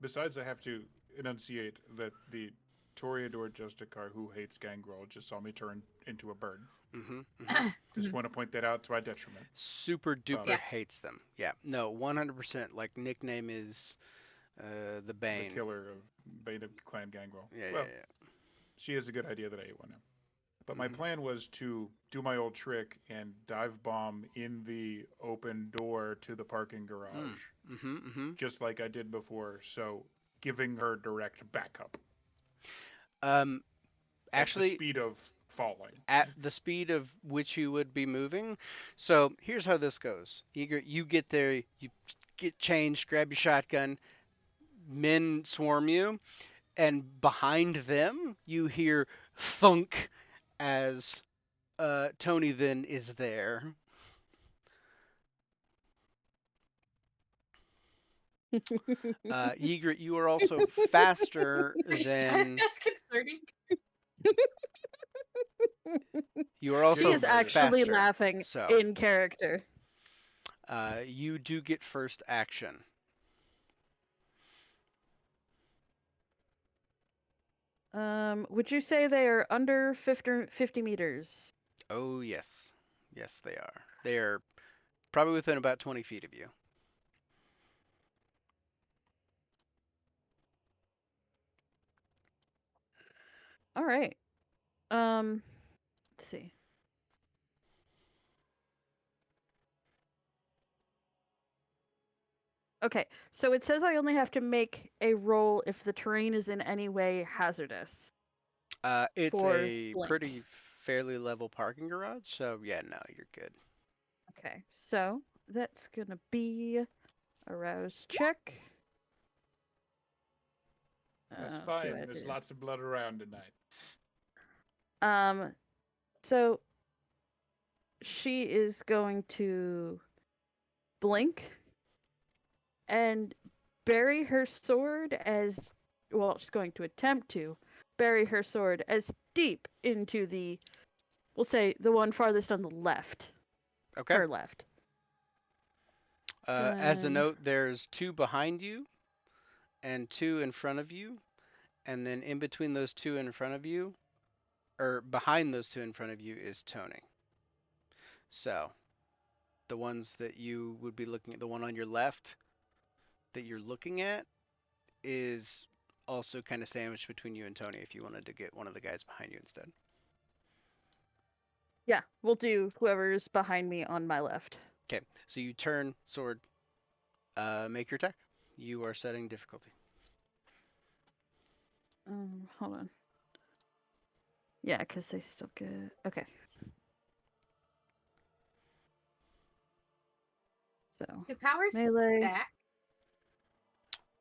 besides I have to enunciate that the Toreador Justicar who hates Gangrel just saw me turn into a bird. Mm-hmm. Just want to point that out to my detriment. Super duper Yes. hates them. Yeah. No, 100%. Like nickname is the Bane. The killer of Bane of Clan Gangrel. Yeah, Well, yeah. she has a good idea that I ate one now. But my Mhm. plan was to do my old trick and dive bomb in the open door to the parking garage, Mm-hmm. Mm-hmm. just like I did before. So giving her direct backup at the Actually, speed of falling. at the speed of which you would be moving. So here's how this goes. You get there, you get changed, grab your shotgun, men swarm you, and behind them you hear thunk as Tony then is there. Ygritte, you are also faster than That's concerning. you are She also is actually faster. laughing So in character. you do get first action. Would you say they are under 50 meters? Oh yes, yes they are. They are probably within about 20 feet of you. All right. Let's see. Okay, so it says I only have to make a roll if the terrain is in any way hazardous. It's For a blank. pretty fairly level parking garage, so yeah, no, you're good. Okay, so that's gonna be a rouse check. That's let's see fine. what I There's do. lots of blood around tonight. So she is going to blink and bury her sword as well. She's going to attempt to bury her sword as deep into the, we'll say, the one farthest on the left. Okay. Her left. As a 10. note, there's 2 behind you and 2 in front of you, and then in between those 2 in front of you, or behind those 2 in front of you, is Tony. So, the ones that you would be looking at, the one on your left that you're looking at, is also kind of sandwiched between you and Tony if you wanted to get one of the guys behind you instead. Yeah, we'll do whoever's behind me on my left. Okay, so you turn, sword, make your attack. You are setting difficulty. Hold on. Yeah, because they still get. Okay. So Do powers melee.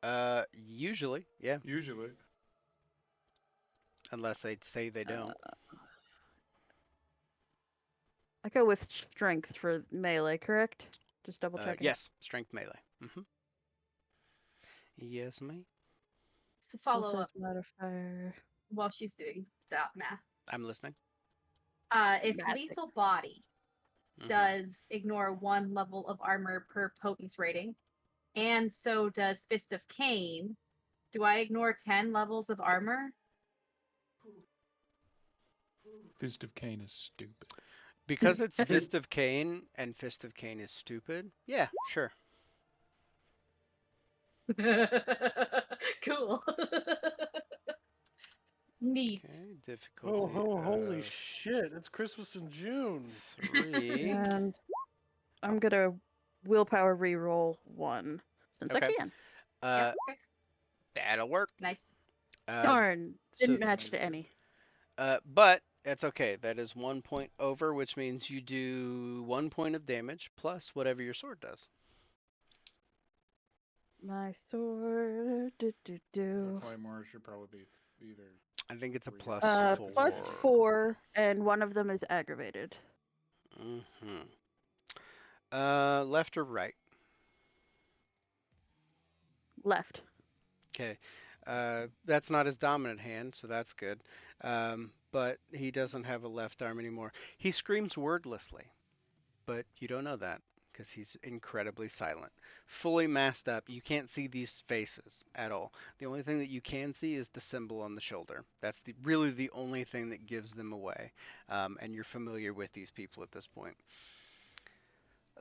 stack? Usually, yeah, Usually. unless they say they don't. I go with strength for melee, correct? Just double checking. Yes, strength melee. Yes, mate. To follow Full up size modifier. while she's doing that math. I'm listening. If Math. lethal body does ignore 1 level of armor per potence rating, and so does Fist of Cain, do I ignore 10 levels of armor? Fist of Cain is stupid. Because it's Fist of Cain and Fist of Cain is stupid. Yeah, sure. Cool. Neat. Okay, difficulty. Holy of shit! It's Christmas in June. 3. And I'm gonna willpower reroll 1 since Okay. I can. Uh, Okay. that'll work. Nice. Darn, so- didn't match to any. But that's okay. That is 1 point over, which means you do 1 point of damage plus whatever your sword does. My sword. Claymore should probably be either. I think it's a Three. plus Four. Plus 4, and one of them is aggravated. Left or right? Left. Okay. That's not his dominant hand, so that's good. But he doesn't have a left arm anymore. He screams wordlessly, but you don't know that because he's incredibly silent. Fully masked up, you can't see these faces at all. The only thing that you can see is the symbol on the shoulder. That's really the only thing that gives them away. And you're familiar with these people at this point.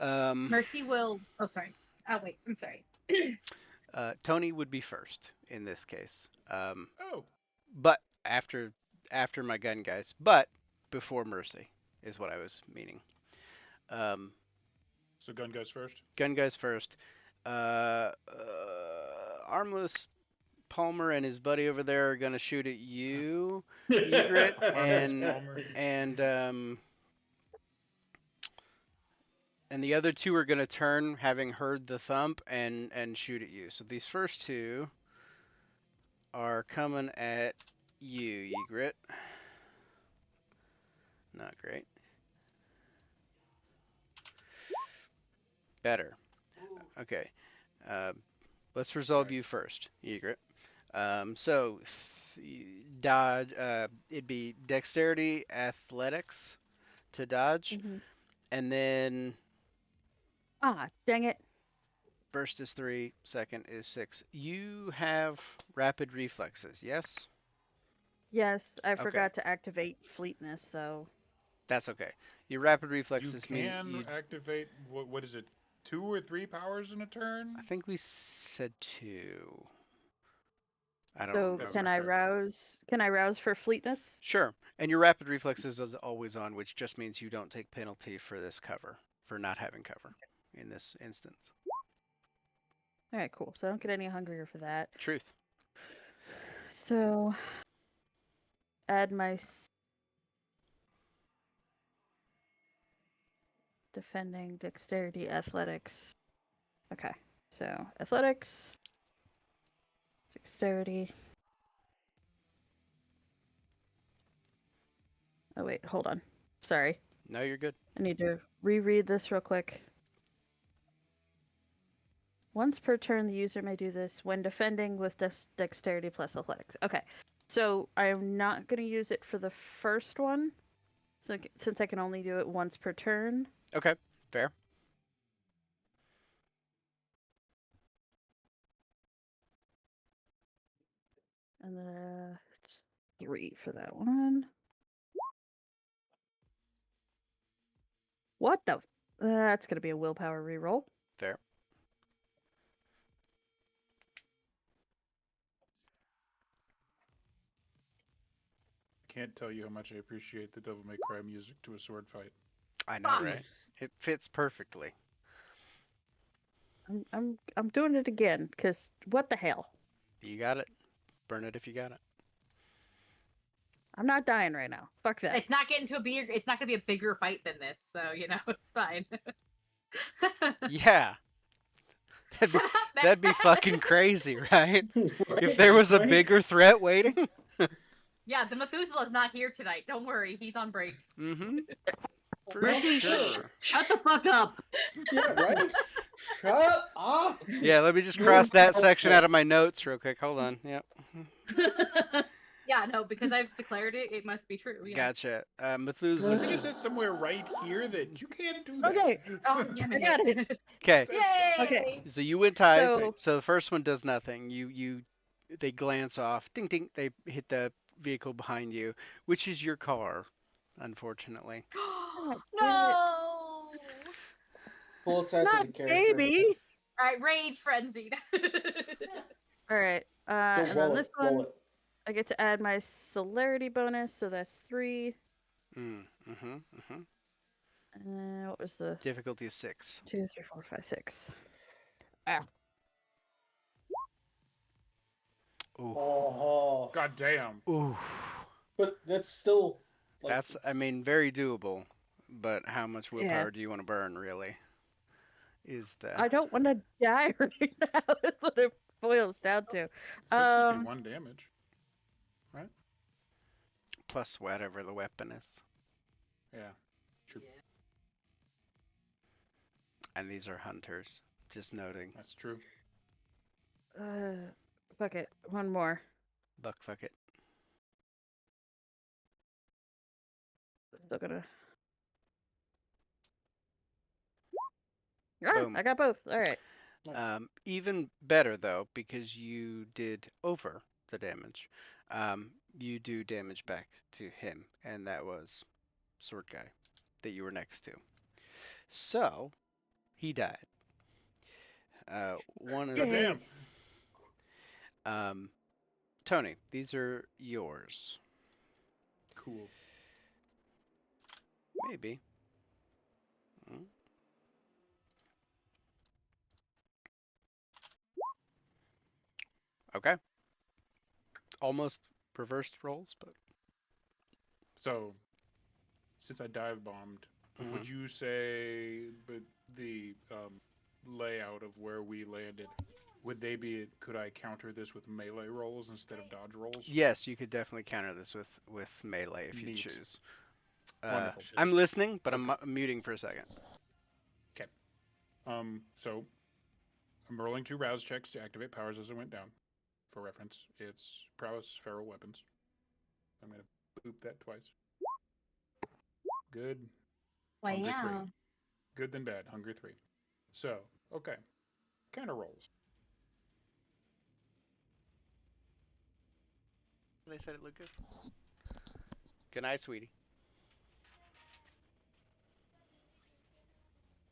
Mercy will. Oh, sorry. Oh, wait. I'm sorry. Tony would be first in this case. Oh, But after my gun guys, but before Mercy is what I was meaning. so gun goes first. Gun guys first. Armless Palmer and his buddy over there are gonna shoot at you, Egret, Armless Palmer. and the other two are gonna turn, having heard the thump, and shoot at you. So these first two are coming at you, Egret. Not great. Better. Okay. Let's resolve you first, Egret. So dodge. It'd be dexterity, athletics to dodge, Mhm. and then Ah, dang it. first is 3, second is 6. You have rapid reflexes, yes? Yes, I Okay. forgot to activate fleetness though. That's okay. Your rapid You reflexes mean can you. activate. What is it? 2 or 3 powers in a turn? I think we said 2. I don't So remember. can I fair. rouse? Can I rouse for fleetness? Sure. And your rapid reflexes is always on, which just means you don't take penalty for this cover, for not having cover in this instance. All right, cool. So I don't get any hungrier for that. Truth. So add my defending, dexterity, athletics. Okay. So athletics, dexterity. Oh wait, hold on. Sorry. No, you're good. I need to reread this real quick. Once per turn, the user may do this when defending with dexterity plus athletics. Okay, so I'm not going to use it for the first one, since I can only do it once per turn. Okay, fair. And it's 3 for that one. What the? That's going to be a willpower reroll. Fair. Can't tell you how much I appreciate the Devil May Cry music to a sword fight. I know, Ah. right? It fits perfectly. I'm doing it again because what the hell? You got it. Burn it if you got it. I'm not dying right now. Fuck that. It's not getting to a bigger. It's not going to be a bigger fight than this, so it's fine. Yeah. That'd be fucking crazy, right? If Right? there was a Right? bigger threat waiting. Yeah, the Methuselah's not here tonight. Don't worry, he's on break. Mm-hmm. For Mercy, sure. Shut the fuck up! Yeah, right? Shut up! Yeah, let me just You're cross that helpful. section out of my notes real quick. Hold on. Yep. Yeah, no, because I've declared it, it must be true. Yeah. Gotcha. I think it Methuselah. says somewhere right here that you can't do that. Okay, Oh, damn I it. got it. Okay. Yay! Okay. So you went ties. So- So the first one does nothing. They glance off. Ding ding. They hit the vehicle behind you, which is your car, unfortunately. No! Bullets out to Not the character. baby. Alright, rage frenzied. All right. Go And then roll this it, roll one, it. I get to add my celerity bonus, so that's 3. What was the Difficulty is 6. 2, 3, 4, 5, 6? Ooh. Oh, God damn. Ooh. but that's still. Like, That's, I mean, very doable. But how much willpower Yeah. do you want to burn, really? Is the. I don't want to die right now. That's what it boils down to. 6 would be Um, 1 damage. Plus whatever the weapon is. Yeah. True. And these are hunters. Just noting. That's true. Fuck it. One more. Buck fuck it. Still gonna. Ah, Boom. I got both. All right. Nice. Even better though, because you did over the damage. You do damage back to him, and that was sword guy that you were next to. So he died. One is Goddamn. Tony. These are yours. Cool. Maybe. Mm. Okay. Almost reversed rolls, but So, since I dive bombed, would Mhm. you say, but the layout of where we landed, would they be? Could I counter this with melee rolls instead of dodge rolls? yes, you could definitely counter this with melee if you Neat. choose. Wonderful. I'm listening, but Okay. I'm muting for a second. Okay. So I'm rolling 2 rouse checks to activate powers as I went down. For reference, it's prowess, feral weapons. I'm gonna boop that twice. Good. Hunger 3. Wow. Good then bad. Hunger 3. So, okay. Kind of rolls. They said it looked good. Good night, sweetie.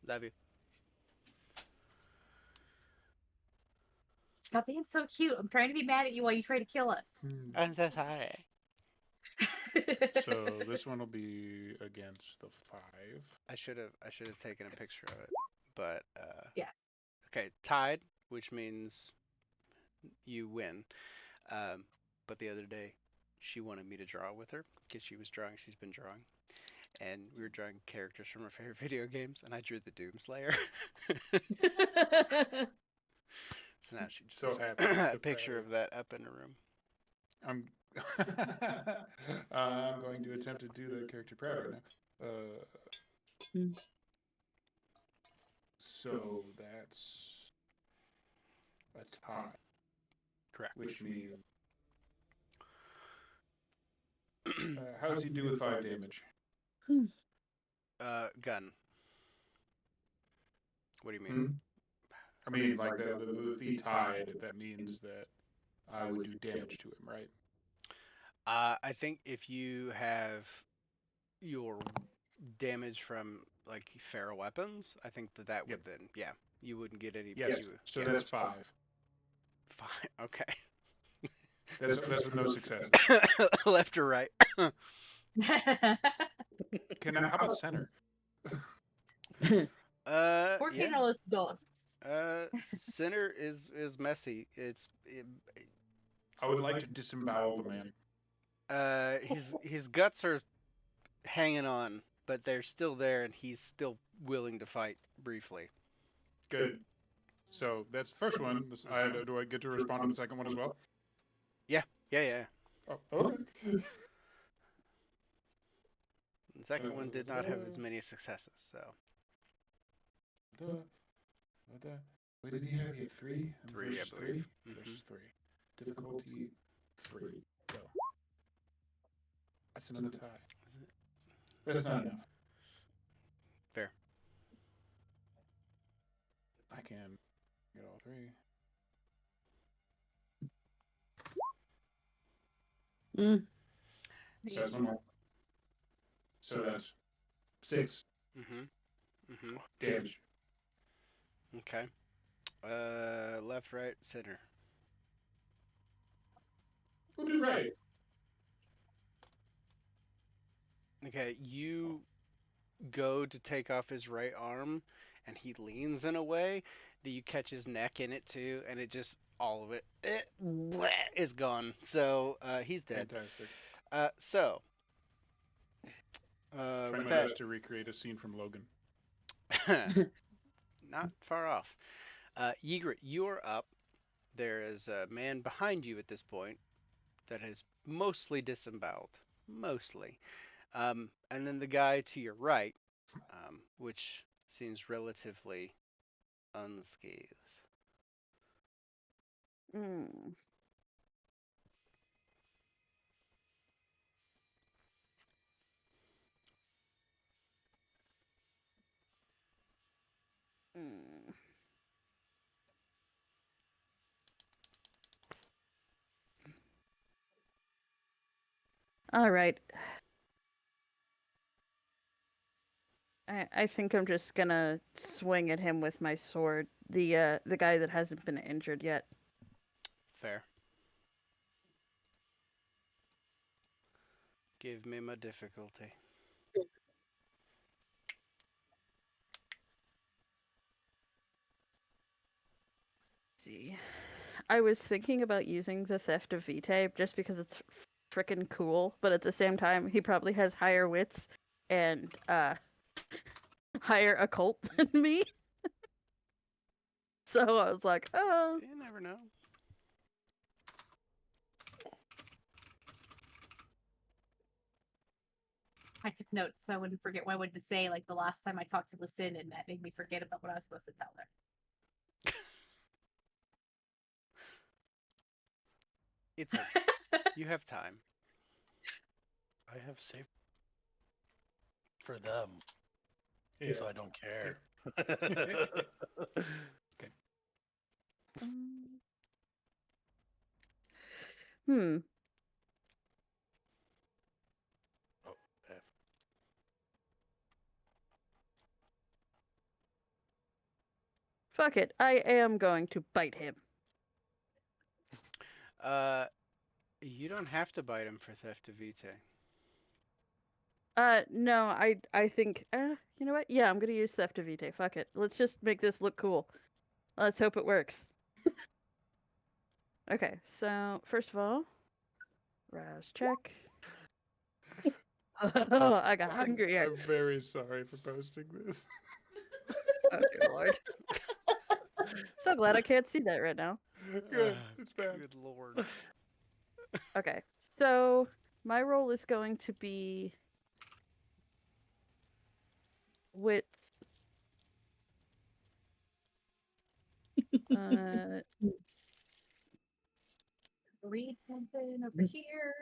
Love you. Stop being so cute. I'm trying to be mad at you while you try to kill us. I'm so sorry. So this one will be against the 5. I should have taken a picture of it, but Yeah. Okay, tied, which means you win. But the other day, she wanted me to draw with her because she was drawing. She's been drawing, and we were drawing characters from her favorite video games, and I drew the Doomslayer. So now she just So has happy, so a picture proud. of that up in her room. I'm I'm going to attempt to do that character proud right now. Hmm. So that's a tie, Correct. which means how does he do with 5 damage? Gun. What do you mean? Hmm? I mean, like if he tied, that means that I would do damage to him, right? I think if you have your damage from like feral weapons, I think that Yep. would then, yeah, you wouldn't get any. Yes. So that's 5. Fine. Okay. That's with no successes. Left or right? How about center? 14 Yeah. a los dos. Center is messy. I would like to disembowel the man. His guts are hanging on, but they're still there, and he's still willing to fight briefly. Good. So that's the first one. Do I get to respond to the second one as well? Yeah. Oh, okay. The second one did not have as many successes, so What did he have? He had 3? 3, I Versus believe. 3? Versus 3. Difficulty 3. Go. That's another tie. That's not enough. Fair. I can get all 3. Mm. So that's 1 more. So that's 6 damage. Okay. Left, right, center. We'll do right. Okay, you go to take off his right arm, and he leans in a way that you catch his neck in it too, and it just all of it is gone. So he's dead. Fantastic. So Trying with my that, best to recreate a scene from Logan. not far off. Ygritte, you're up. There is a man behind you at this point that has mostly disemboweled. Mostly. And then the guy to your right, which seems relatively unscathed. Mm. Mm. All right. I think I'm just gonna swing at him with my sword. The guy that hasn't been injured yet. Fair. Give me my difficulty. See. I was thinking about using the Theft of Vitae just because it's freaking cool, but at the same time, he probably has higher wits and higher occult than me. So I was like, oh. You never know. I took notes so I wouldn't forget what I wanted to say. Like the last time I talked to Lucinda, and that made me forget about what I was supposed to tell her. It's okay. You have time. I have saved for them, Yeah. so I don't care. Hmm. Oh, F. Fuck it. I am going to bite him. You don't have to bite him for theft of vitae. No, I think, you know what? Yeah, I'm gonna use Theft of Vitae. Fuck it. Let's just make this look cool. Let's hope it works. Okay, so first of all, rouse check. Oh, I got hungry. I'm very sorry for posting this. Oh dear lord. So glad I can't see that right now. Good. It's bad. Good lord. Okay, so my roll is going to be wits. Read something over here.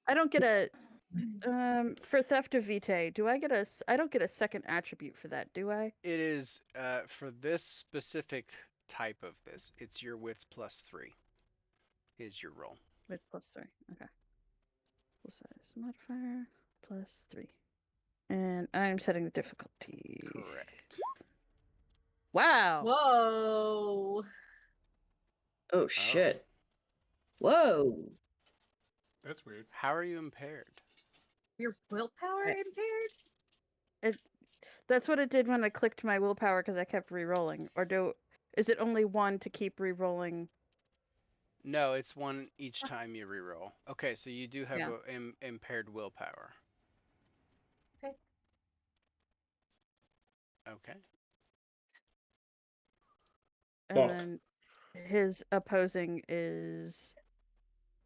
I don't get a for Theft of Vitae. Do I get I don't get a second attribute for that, do I? It is for this specific type of this. It's your wits +3 is your roll. Wits +3. Okay. Full size modifier +3. And I'm setting the difficulty. Correct. Wow. Whoa. Oh shit. Whoa. That's weird. How are you impaired? Your willpower I- impaired? That's what it did when I clicked my willpower because I kept re-rolling. Or is it only one to keep re-rolling? No, it's one each time you reroll. Okay, so you do have Yeah. impaired willpower. Okay. Okay. And Fuck. then his opposing is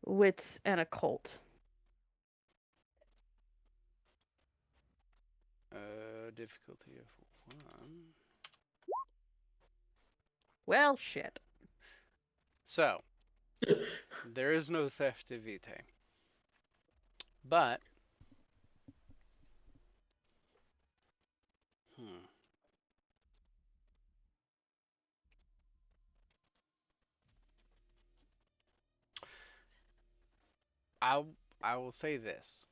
wits and occult. Difficulty of 1. Well, shit. So, there is no theft of vitae. But, I will say this.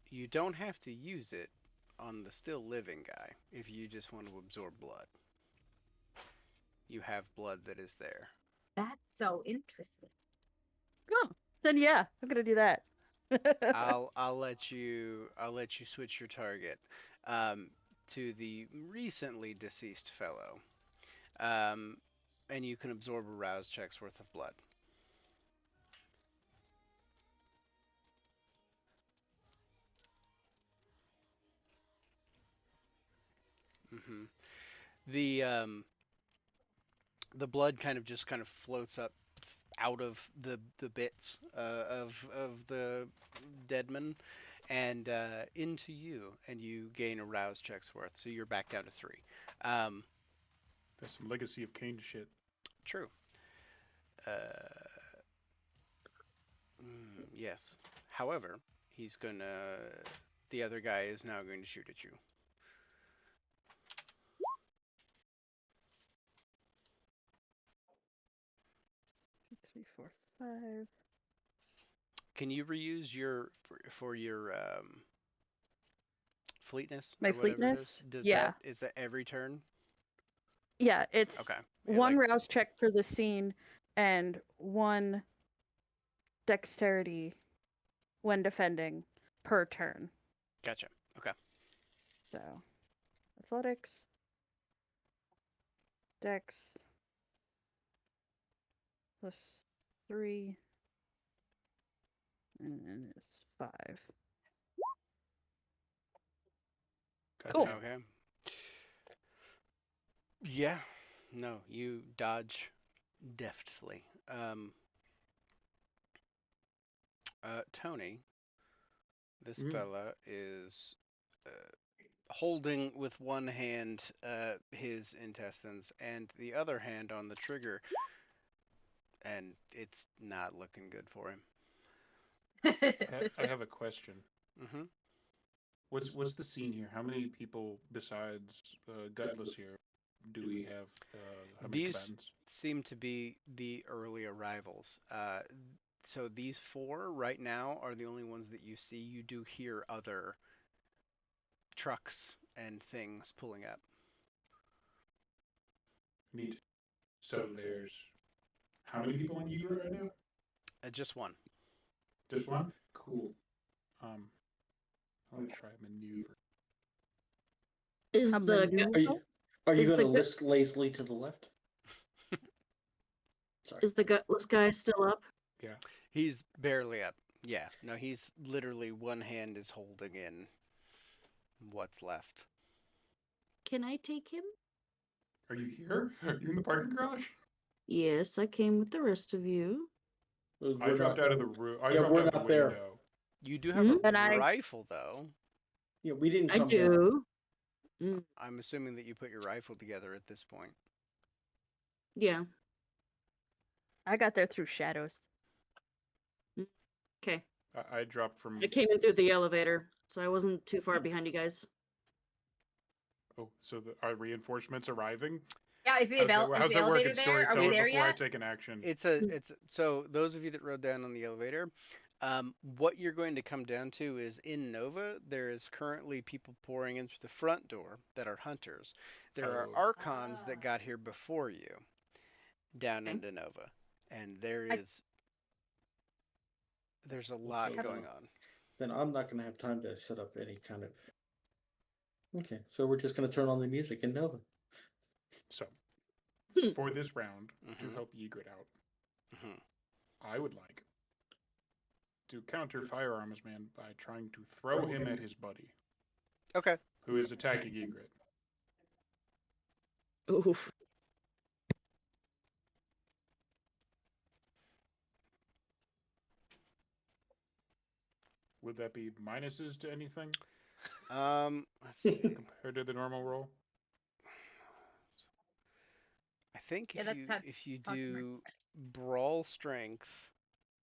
You don't have to use it on the still living guy if you just want to absorb blood. You have blood that is there. That's so interesting. Oh, then yeah, I'm gonna do that. I'll let you switch your target to the recently deceased fellow, and you can absorb a rouse check's worth of blood. hmm The blood kind of floats up out of the bits of the deadman and into you, and you gain a rouse check's worth, so you're back down to 3. That's some Legacy of Kain shit. True. Yes. However, the other guy is now going to shoot at you. 5. Can you reuse your for your fleetness My or whatever it is? fleetness? Does Yeah. is that every turn? Yeah, it's Okay. one rouse check for the scene and one dexterity when defending per turn. Gotcha. Okay. So, athletics, dex, +3, and then it's 5. Cool. Goddamn. Okay. Yeah. No, you dodge deftly. Tony, this fella is holding with one hand his intestines and the other hand on the trigger, and it's not looking good for him. I have a question. Mm-hmm. What's the scene here? How many people besides Gutless here do we have? How many These combatants? seem to be the early arrivals. So these 4 right now are the only ones that you see. You do hear other trucks and things pulling up. Neat. So there's how many people in Egret right now? Just one. Just one? Cool. I'll try maneuver. Is A the maneuver? Are you Is going to the gu- list lazily to the left? Sorry. is the gutless guy still up? Yeah. He's barely up. Yeah. No, he's literally one hand is holding in what's left. Can I take him? Are you here? Are you in the parking garage? Yes, I came with the rest of you. I dropped out of the room. I Yeah, dropped we're out the not there. window. You do have Hmm? a And I- rifle, though. Yeah, we didn't I come down. do. Mm, I'm assuming that you put your rifle together at this point. yeah. I got there through shadows. Okay. I dropped from. I came in through the elevator, so I wasn't too far behind you guys. Oh, so are reinforcements arriving? Yeah, is the, How's that, is how's the that work elevator in there? Are we storytelling there before I yet? take an action? It's so those of you that rode down on the elevator, what you're going to come down to is in Nova, there is currently people pouring in through the front door that are hunters. There are Oh. Archons that got here before you down Okay. into Nova, and there's a So lot then- going on. Then I'm not going to have time to set up any kind of. Okay, so we're just going to turn on the music in Nova. So, for this round, to help Egret out, Mhm. I would like to counter Firearms Man by trying to throw him at his buddy, Okay. who is attacking Egret. Oof. Would that be minuses to anything Let's see. compared to the normal roll? I think Yeah, that's how if you talk to Mercy do brawl strength,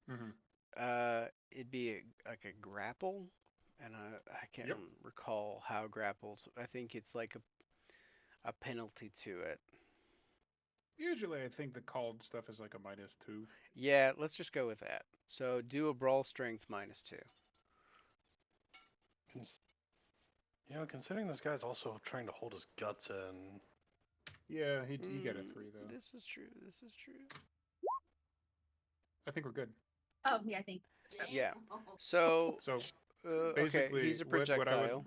Mm-hmm. it'd be like a grapple, and I can't Yep. recall how grapples. I think it's like a penalty to it. Usually, I think the called stuff is like a -2. Yeah, let's just go with that. So do a brawl strength -2. Considering this guy's also trying to hold his guts in. Yeah, he got a 3 though. This is true. This is true. I think we're good. Oh, yeah, I think. Yeah. So So okay, basically, he's a what projectile.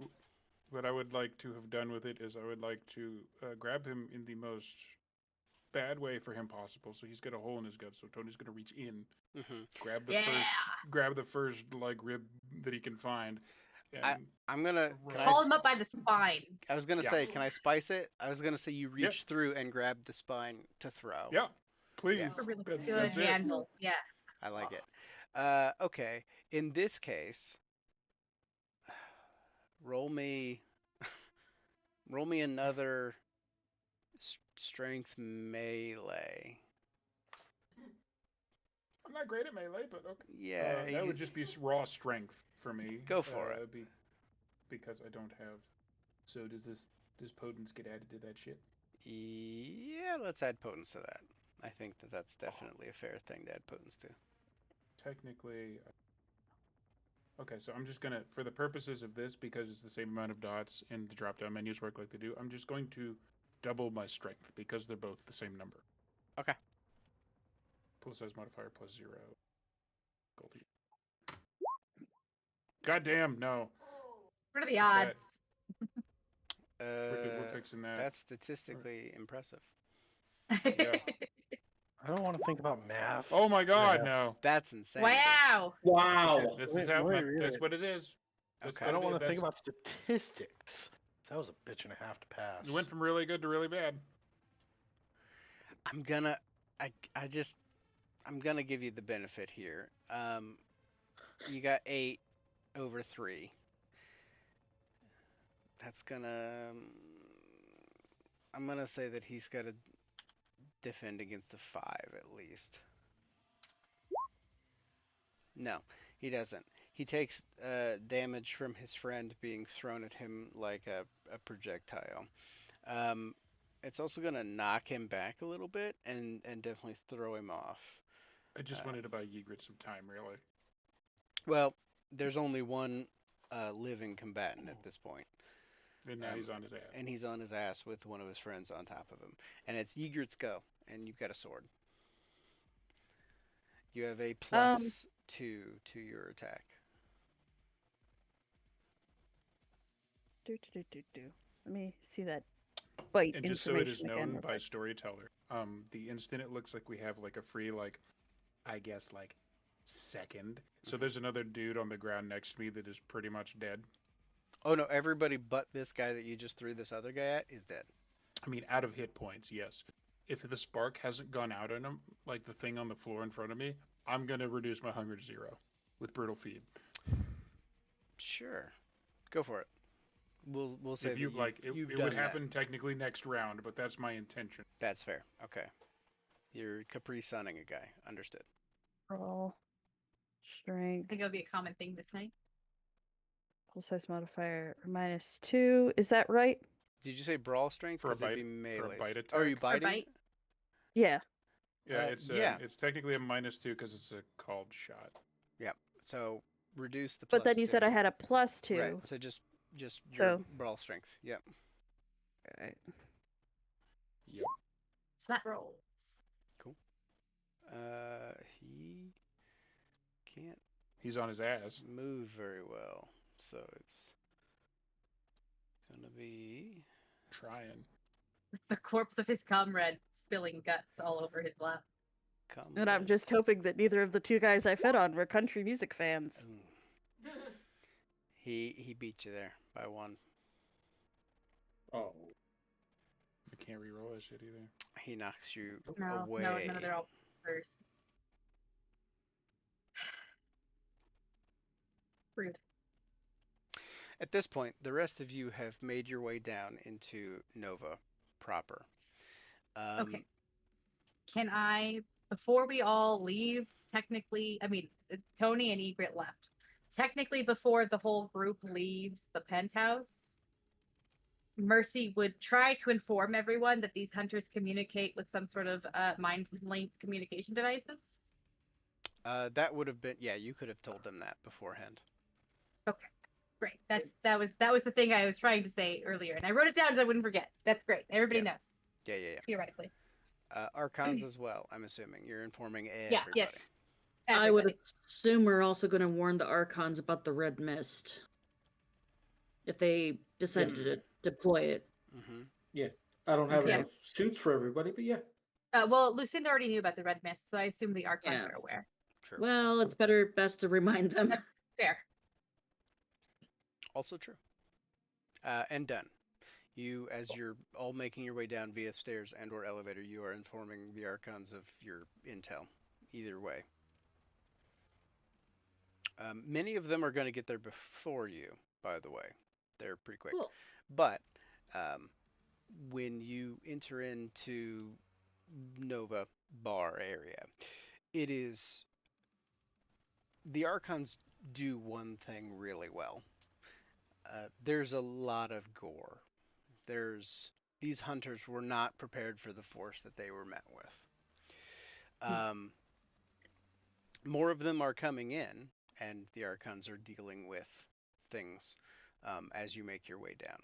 I would like to have done with it is I would like to grab him in the most bad way for him possible. So he's got a hole in his gut. So Tony's gonna reach in, hmm grab the first like rib that he can find. And I'm gonna. Can Call him up by the spine. I was gonna Yeah. say, can I spice it? I was gonna say you Yep. reach through and grab the spine to throw. Yeah, please. Yeah. A really That's good it. handle. Yeah. I like it. Okay. In this case, roll me another strength melee. I'm not great at melee, but okay. Yeah, that would just be raw strength for me. Go for it. Because I don't have. So does potence get added to that shit? Yeah, let's add potence to that. I think that's definitely a fair thing to add potence to. technically. Okay, so I'm just gonna, for the purposes of this, because it's the same amount of dots and the drop-down menus work like they do, I'm just going to double my strength because they're both the same number. Okay. Pull size modifier plus 0. Goldie. Goddamn, no. What are the What's that? odds? We're fixing that. That's statistically impressive. Yeah. I don't want to think about math. Oh my god, Yeah. no. That's insane. Wow. Wow. This Wait, is how, wait, really? that's what it is. That's Okay. I what don't it want is. to think That's- about statistics. That was a bitch and a half to pass. It went from really good to really bad. I'm gonna give you the benefit here. You got 8 over 3. That's gonna. I'm gonna say that he's got to defend against a 5 at least. No, he doesn't. He takes damage from his friend being thrown at him like a projectile. It's also gonna knock him back a little bit and definitely throw him off. I just wanted to buy Ygritte some time, really. Well, there's only one living combatant at this point. And now he's on his ass. And he's on his ass with one of his friends on top of him. And it's Ygritte's go, and you've got a sword. You have a +2 to your attack. Let me see that bite And just so it is information again known real by quick. storyteller, the instant it looks like we have like a free, like, I guess, like, second. So there's another dude on the ground next to me that is pretty much dead. Oh no, everybody but this guy that you just threw this other guy at is dead. I mean, out of hit points, yes. If the spark hasn't gone out on him, like the thing on the floor in front of me, I'm going to reduce my hunger to 0 with brutal feed. Sure. Go for it. We'll say If you that like, you've it done would that. happen technically next round, but that's my intention. That's fair. Okay. You're Capri Sunning a guy. Understood. Roll I strength. think it'll be a common thing this night. Full size modifier -2. Is that right? Did you say brawl strength? For a 'Cause it'd bite- be for a melee. bite Are you attack? For biting? bite? Yeah. Yeah, yeah. it's technically a -2 because it's a called shot. So reduce the But then +2. you said I had a +2. Right. So just your So- brawl strength. Yep. Right. Yep. Flat rolls. He can't He's on his ass. move very well, so it's gonna be Trying. With the corpse of his comrade spilling guts all over his lap. And I'm just hoping that neither of the two guys I fed on were country music fans. He beat you there by 1. Oh. I can't re-roll that shit either. He knocks you No, away. no, none of their all first. Rude. At this point, the rest of you have made your way down into Nova proper. Okay. Can I, before we all leave, technically, I mean, Tony and Egret left. Technically, before the whole group leaves the penthouse, Mercy would try to inform everyone that these hunters communicate with some sort of mind link communication devices. That would have been, yeah, you could have told them that beforehand. Okay, great. That was the thing I was trying to say earlier, and I wrote it down so I wouldn't forget. That's great. Everybody knows Yeah. theoretically. Archons as well, I'm assuming. You're informing everybody. Yeah. Yes. I would Everybody. assume we're also going to warn the Archons about the red mist if they decided to deploy it. Mm-hmm. I don't have Yeah. enough suits for everybody, but yeah. Well, Lucinda already knew about the red mist, so I assume the Archons Yeah. are aware. True. Well, it's best to remind them. Fair. Also true. And done. You, as you're all making your way down via stairs and or elevator, you are informing the Archons of your intel. Either way. Many of them are going to get there before you, by the way. They're pretty quick. Cool. But when you enter into Nova Bar area, it is... The Archons do one thing really well. There's a lot of gore. These hunters were not prepared for the force that they were met with. more of them are coming in, and the Archons are dealing with things as you make your way down.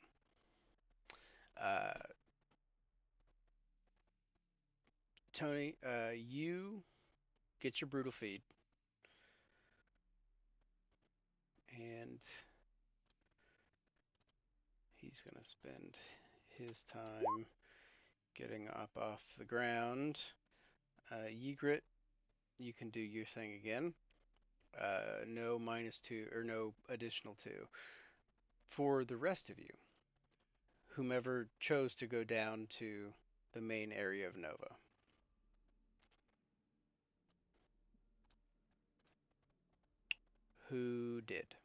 Tony, you get your brutal feed, and he's gonna spend his time getting up off the ground. Ygritte, you can do your thing again. No -2 or no additional 2. For the rest of you, whomever chose to go down to the main area of Nova. Who did?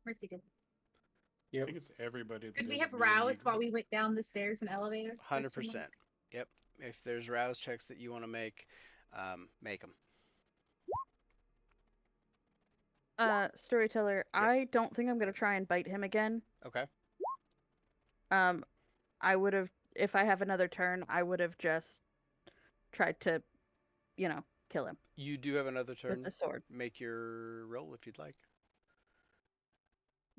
Mercy did. I Yep. think it's everybody. That Could we doesn't have be in roused while Ygritte. we went down the stairs and elevator? 100%. Yep. If there's rouse checks that you want to make them. Storyteller, Yes. I don't think I'm gonna try and bite him again. Okay. I would have, if I have another turn, I would have just tried to, kill him You do have another with turn. the sword. Make your roll if you'd like.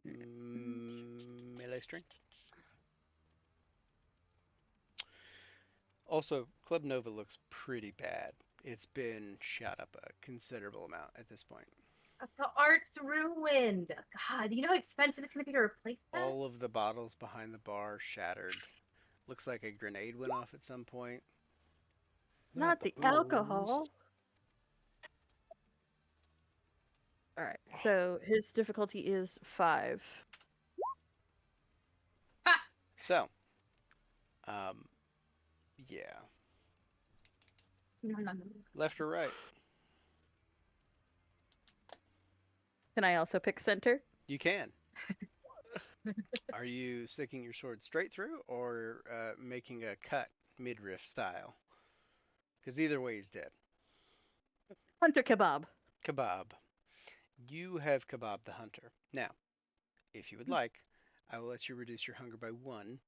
Melee strength. Also, Club Nova looks pretty bad. It's been shot up a considerable amount at this point. The art's ruined. God, you know how expensive it's gonna be to replace that? All of the bottles behind the bar shattered. Looks like a grenade went off at some point. Not the booze. alcohol. All right. So his difficulty is 5. So, yeah. No. Left or right? Can I also pick center? You can. Are you sticking your sword straight through or making a cut midriff style? Because either way, he's dead. Hunter kebab. Kebab. You have Kebab the Hunter. Now, if you would like, I will let you reduce your hunger by 1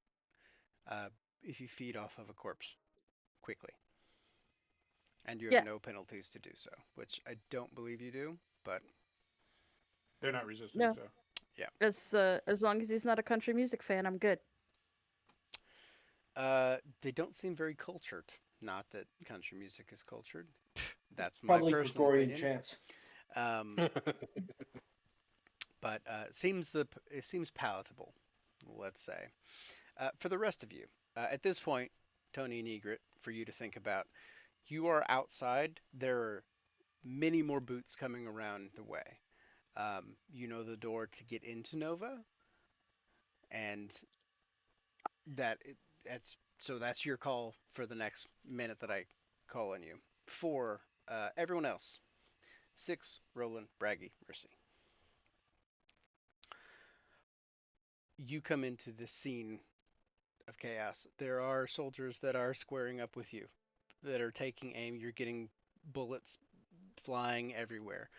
if you feed off of a corpse quickly. And you have Yeah. no penalties to do so, which I don't believe you do, but They're not resisting, No. so. As long as he's not a country music fan, I'm good. they don't seem very cultured. Not that country music is cultured. That's my Probably personal Gregorian opinion. chants. But it seems palatable, let's say. For the rest of you, at this point, Tony and Ygritte, for you to think about, you are outside. There are many more boots coming around the way. You know the door to get into Nova, and that's your call for the next minute that I call on you. For everyone else, Six, Roland, Braggy, Mercy. You come into this scene of chaos. There are soldiers that are squaring up with you, that are taking aim. You're getting bullets flying everywhere.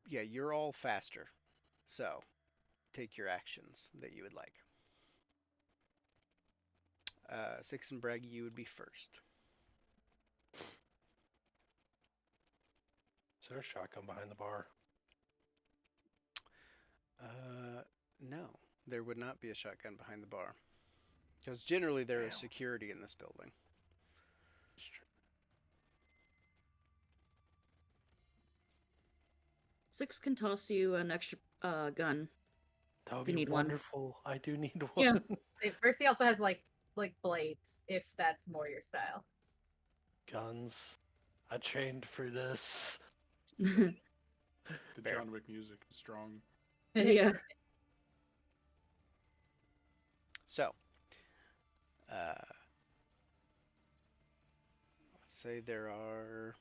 You're all faster. So, take your actions that you would like. Six and Braggy, you would be first. Is there a shotgun behind the bar? No, there would not be a shotgun behind the bar. Because generally there is Damn. security in this building. Six can toss you an extra gun. That would If you be need one. wonderful. I do need one. Yeah. Mercy also has like blades, if that's more your style. Guns. I trained for this. The Fair. John Wick music is strong. Yeah. So, let's say there are...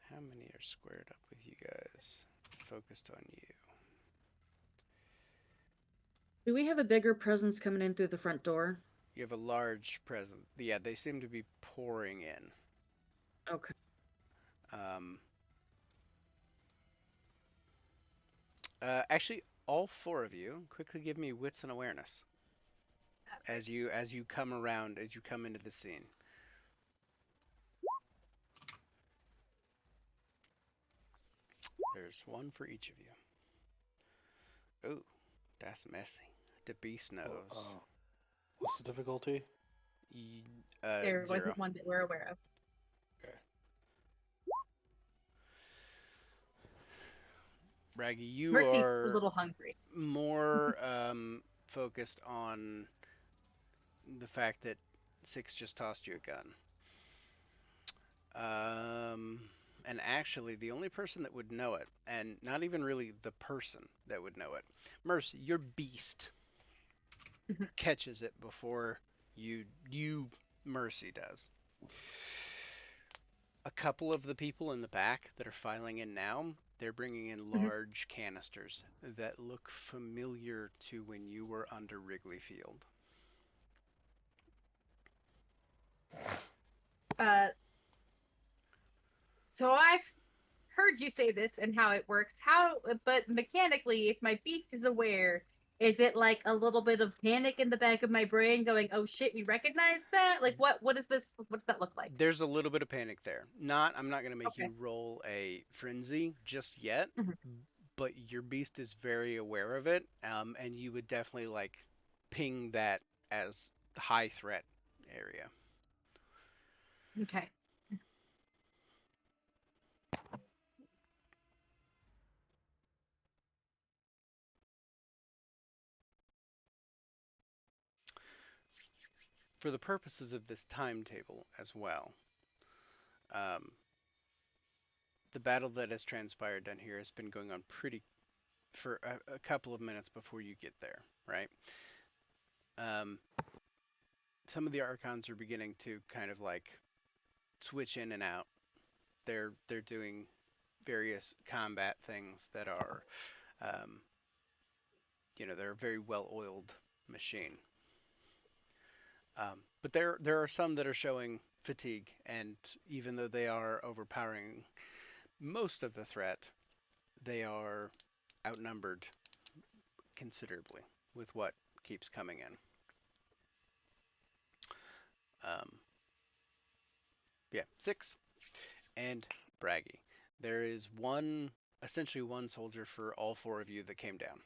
How many are squared up with you guys? Focused on you. Do we have a bigger presence coming in through the front door? You have a large presence. Yeah, they seem to be pouring in. Okay. Actually, all 4 of you, quickly give me wits and awareness. as you come around, as you come into the scene. There's one for each of you. Ooh, that's messy. The beast knows. What's the difficulty? There 0. wasn't one that we're aware of. Okay. Braggy, you Mercy's are a little hungry. more focused on the fact that Six just tossed you a gun. And actually, the only person that would know it, and not even really the person that would know it, Mercy, your beast catches it before you Mercy does. A couple of the people in the back that are filing in now, they're bringing in large canisters that look familiar to when you were under Wrigley Field. So I've heard you say this and how it works. But mechanically, if my beast is aware, is it like a little bit of panic in the back of my brain going, oh shit, we recognize that? Like what is this? What's that look like? There's a little bit of panic there. I'm not going to make Okay. you roll a frenzy just yet, but your beast is very aware of it, and you would definitely like ping that as high threat area. Okay. For the purposes of this timetable as well, the battle that has transpired down here has been going on for a couple of minutes before you get there, right? Some of the Archons are beginning to kind of like switch in and out. They're doing various combat things that are, they're a very well-oiled machine. But there are some that are showing fatigue, and even though they are overpowering most of the threat, they are outnumbered considerably with what keeps coming in. Yeah, 6 and Braggy. There is essentially one soldier for all 4 of you that came down.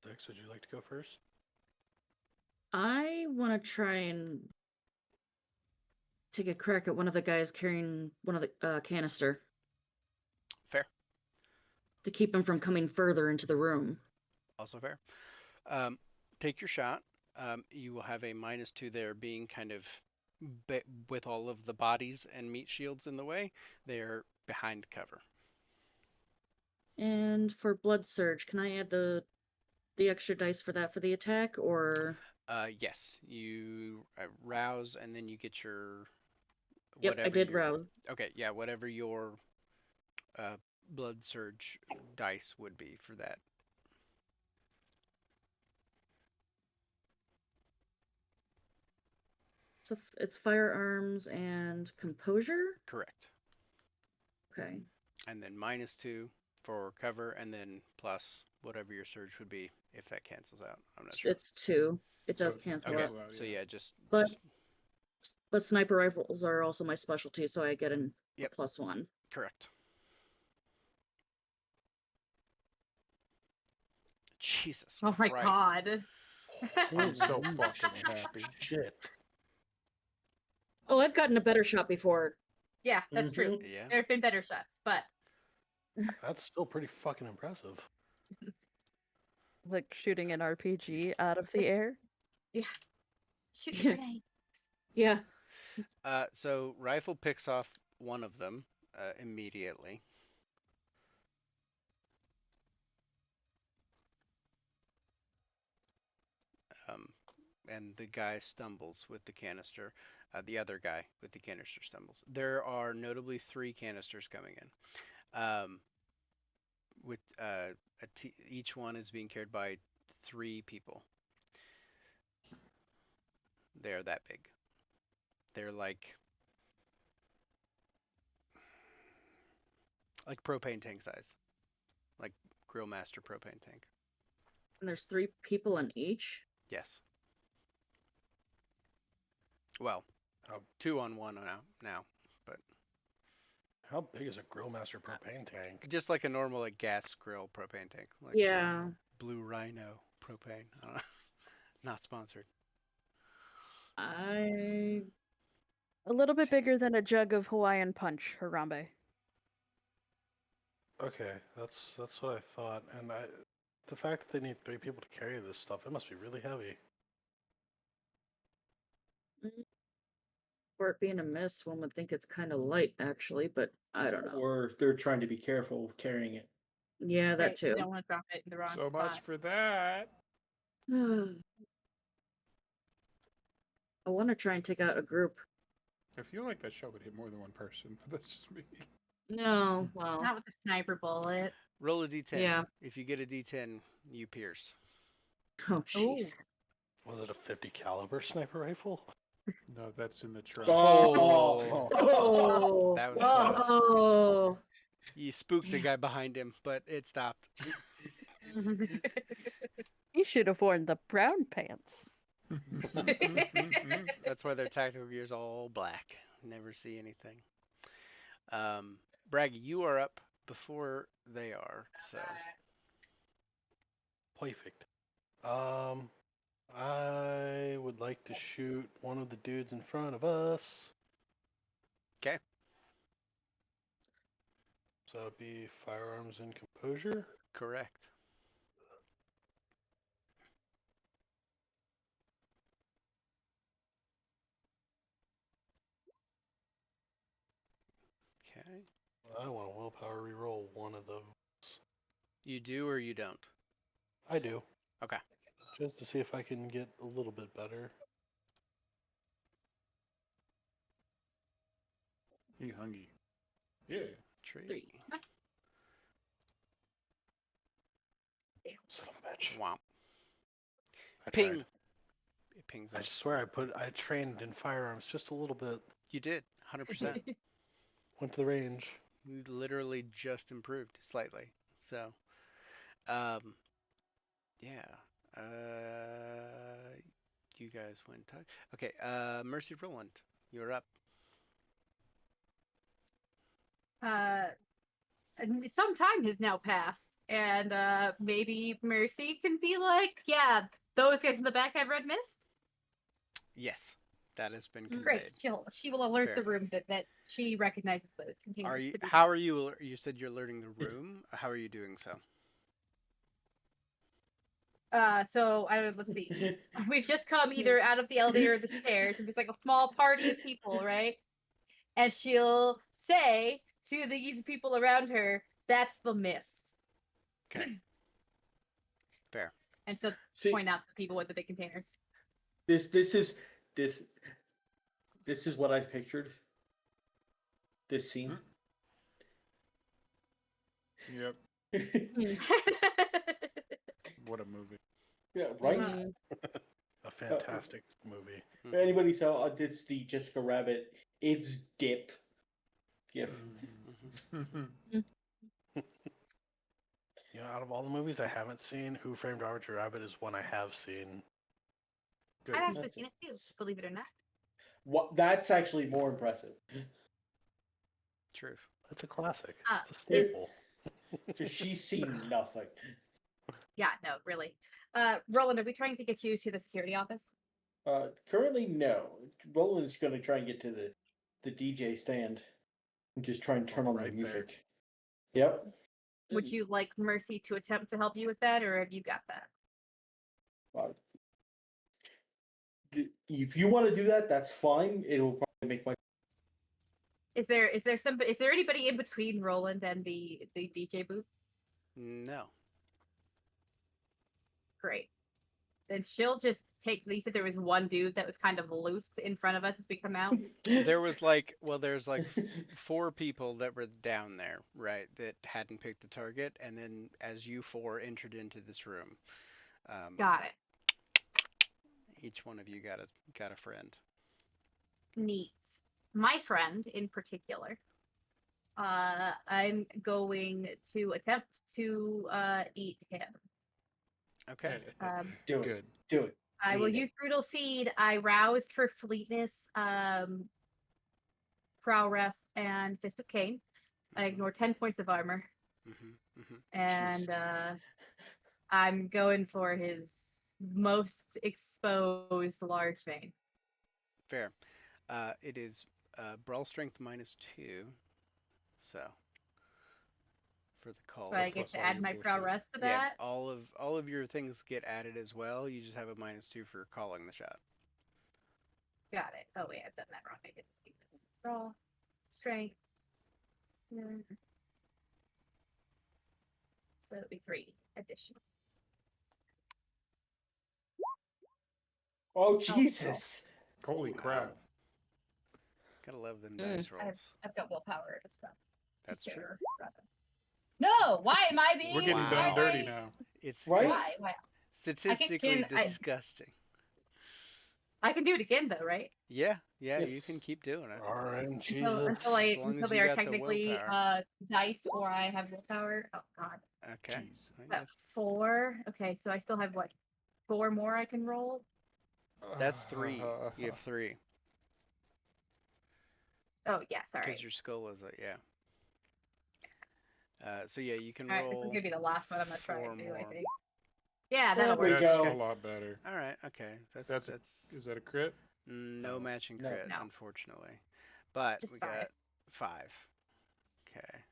Six, would you like to go first? I want to try and take a crack at one of the guys carrying one of the canister. Fair. To keep him from coming further into the room. Also fair. Take your shot. You will have a -2 there, being kind of with all of the bodies and meat shields in the way. They are behind cover. And for blood surge, can I add the extra dice for that for the attack, or? Yes, you rouse and then you get your Yep, I did rouse. Okay, yeah, whatever your blood surge dice would be for that. So it's firearms and composure? Correct. Okay. And then -2 for cover, and then plus whatever your surge would be if that cancels out. I'm not sure. It's 2. It does So cancel Okay, out. out, so yeah. yeah, just But sniper rifles are also my specialty, so I get a Yep. +1. Correct. Jesus Oh my Christ. god. I'm so fucking happy. Shit. Oh, I've gotten a better shot before. Yeah, that's true. Yeah. There have been better shots, but That's still pretty fucking impressive. Like shooting an RPG out of the air. shoot the grenade. Yeah. So rifle picks off one of them immediately. And the guy stumbles with the canister. The other guy with the canister stumbles. There are notably 3 canisters coming in. With each one is being carried by 3 people. They're that big. They're like propane tank size. like Grill Master propane tank. And there's 3 people in each. Yes. Well, How, 2 on 1 now, but how big is a Grillmaster propane tank? just like a normal like gas grill propane tank, like Yeah. Blue Rhino propane. I don't know. Not sponsored. I A little bit bigger than a jug of Hawaiian Punch, Harambe. Okay, that's what I thought. And the fact that they need 3 people to carry this stuff, it must be really heavy. for it being a mist, one would think it's kind of light actually, but I don't know. Or they're trying to be careful with carrying it. Yeah, that Right, too. You don't want to drop it in the wrong So spot. much for that. I want to try and take out a group. I feel like that shot would hit more than one person, but that's just me. No, well, Not with the sniper bullet. Roll a d10. Yeah. If you get a d10, you pierce. oh jeez. Was it a 50 caliber sniper rifle? No, that's in the truck. Oh. Oh, That was close. oh, You spooked the guy behind him, but it stopped. He should have worn the brown pants. That's why their tactical gear's all black. Never see anything. Braggy, you are up before they are, so Perfect. I would like to shoot one of the dudes in front of us. 'kay. So it'd be firearms and composure. Correct. Okay. I want to willpower reroll one of those. You do or you don't? I do. Okay. Just to see if I can get a little bit better. He hungry. Yeah. Tree. 3. Son of a bitch. Womp. I Ping. tried. It pings I up. swear I trained in firearms just a little bit. You did. 100%. Went to the range. You literally just improved slightly. So, yeah. You guys went. Okay. Mercy Roland, you're up. And some time has now passed, and maybe Mercy can be like, yeah, those guys in the back have red mist. Yes, that has been conveyed. Great, she will alert Fair. the room that she recognizes those containers. Are you? to be How are you? You said you're alerting the room. How are you doing so? So let's see. We've just come either out of the elevator or the stairs, and there's like a small party of people, right? And she'll say to these people around her, "That's the mist." Okay. Fair. And so See, point out the people with the big containers. this is what I pictured. This scene. Yep. What a movie. Yeah, right. Mhm. A fantastic movie. If anybody saw it's the Jessica Rabbit, it's dip. GIF. You know, out of all the movies I haven't seen, Who Framed Roger Rabbit is one I have seen. Good. I've actually seen it too, believe it or not. What? That's actually more impressive. Truth. It's a classic. Ah, It's a staple. Because she's seen nothing. Yeah, no, really. Roland, are we trying to get you to the security office? Currently, no. Roland's going to try and get to the DJ stand and just try and turn on the Right there. music. Yep. Would you like Mercy to attempt to help you with that, or have you got that? If you want to do that, that's fine. It'll probably make my. Is there anybody in between Roland and the DJ booth? No. Great. Then she'll just take. You said there was one dude that was kind of loose in front of us as we come out. There was like, there's like 4 people that were down there, right, that hadn't picked a target, and then as you 4 entered into this room, Got it. each one of you got a friend. Neat. My friend in particular I'm going to attempt to eat him. Okay. Do it. Good. Do it. I will Eat it. use Brutal Feed. I roused for fleetness, Prowess, and Fist of Cain. I ignore 10 points of armor. And Jesus. I'm going for his most exposed large vein. Fair. It is brawl strength -2. So for the call. So I Plus get to all add your my bullshit. Prowess to Yeah, that. all of your things get added as well. You just have a -2 for calling the shot. Got it. Oh wait, I've done that wrong. I didn't do this. Raw strength. So it'll be 3 additional. Oh Jesus! Holy crap. Gotta love them Mm. dice rolls. I've got willpower to stuff. That's true. No, why am I being? We're getting Wow. done dirty now. It's Right? Why? Why? statistically can- I- disgusting. I can do it again though, right? Yeah, you Yes. can keep doing it. RNG. Until As long until as they you are got the technically willpower. dice or I have willpower. Oh god. Okay. Jeez. I think That's 4. Okay, so I still have what? 4 more I can roll. that's 3. You have 3 Oh yeah, sorry. because your skull is yeah. So yeah, you can All right, this is roll. gonna be the last one I'm gonna try 4 and do. I more. think. Yeah, that'll There we work. That's go. a lot better. All right. Okay. That's is that a crit? no No. matching No. crit, No. unfortunately. But Just we 5. got 5. Okay.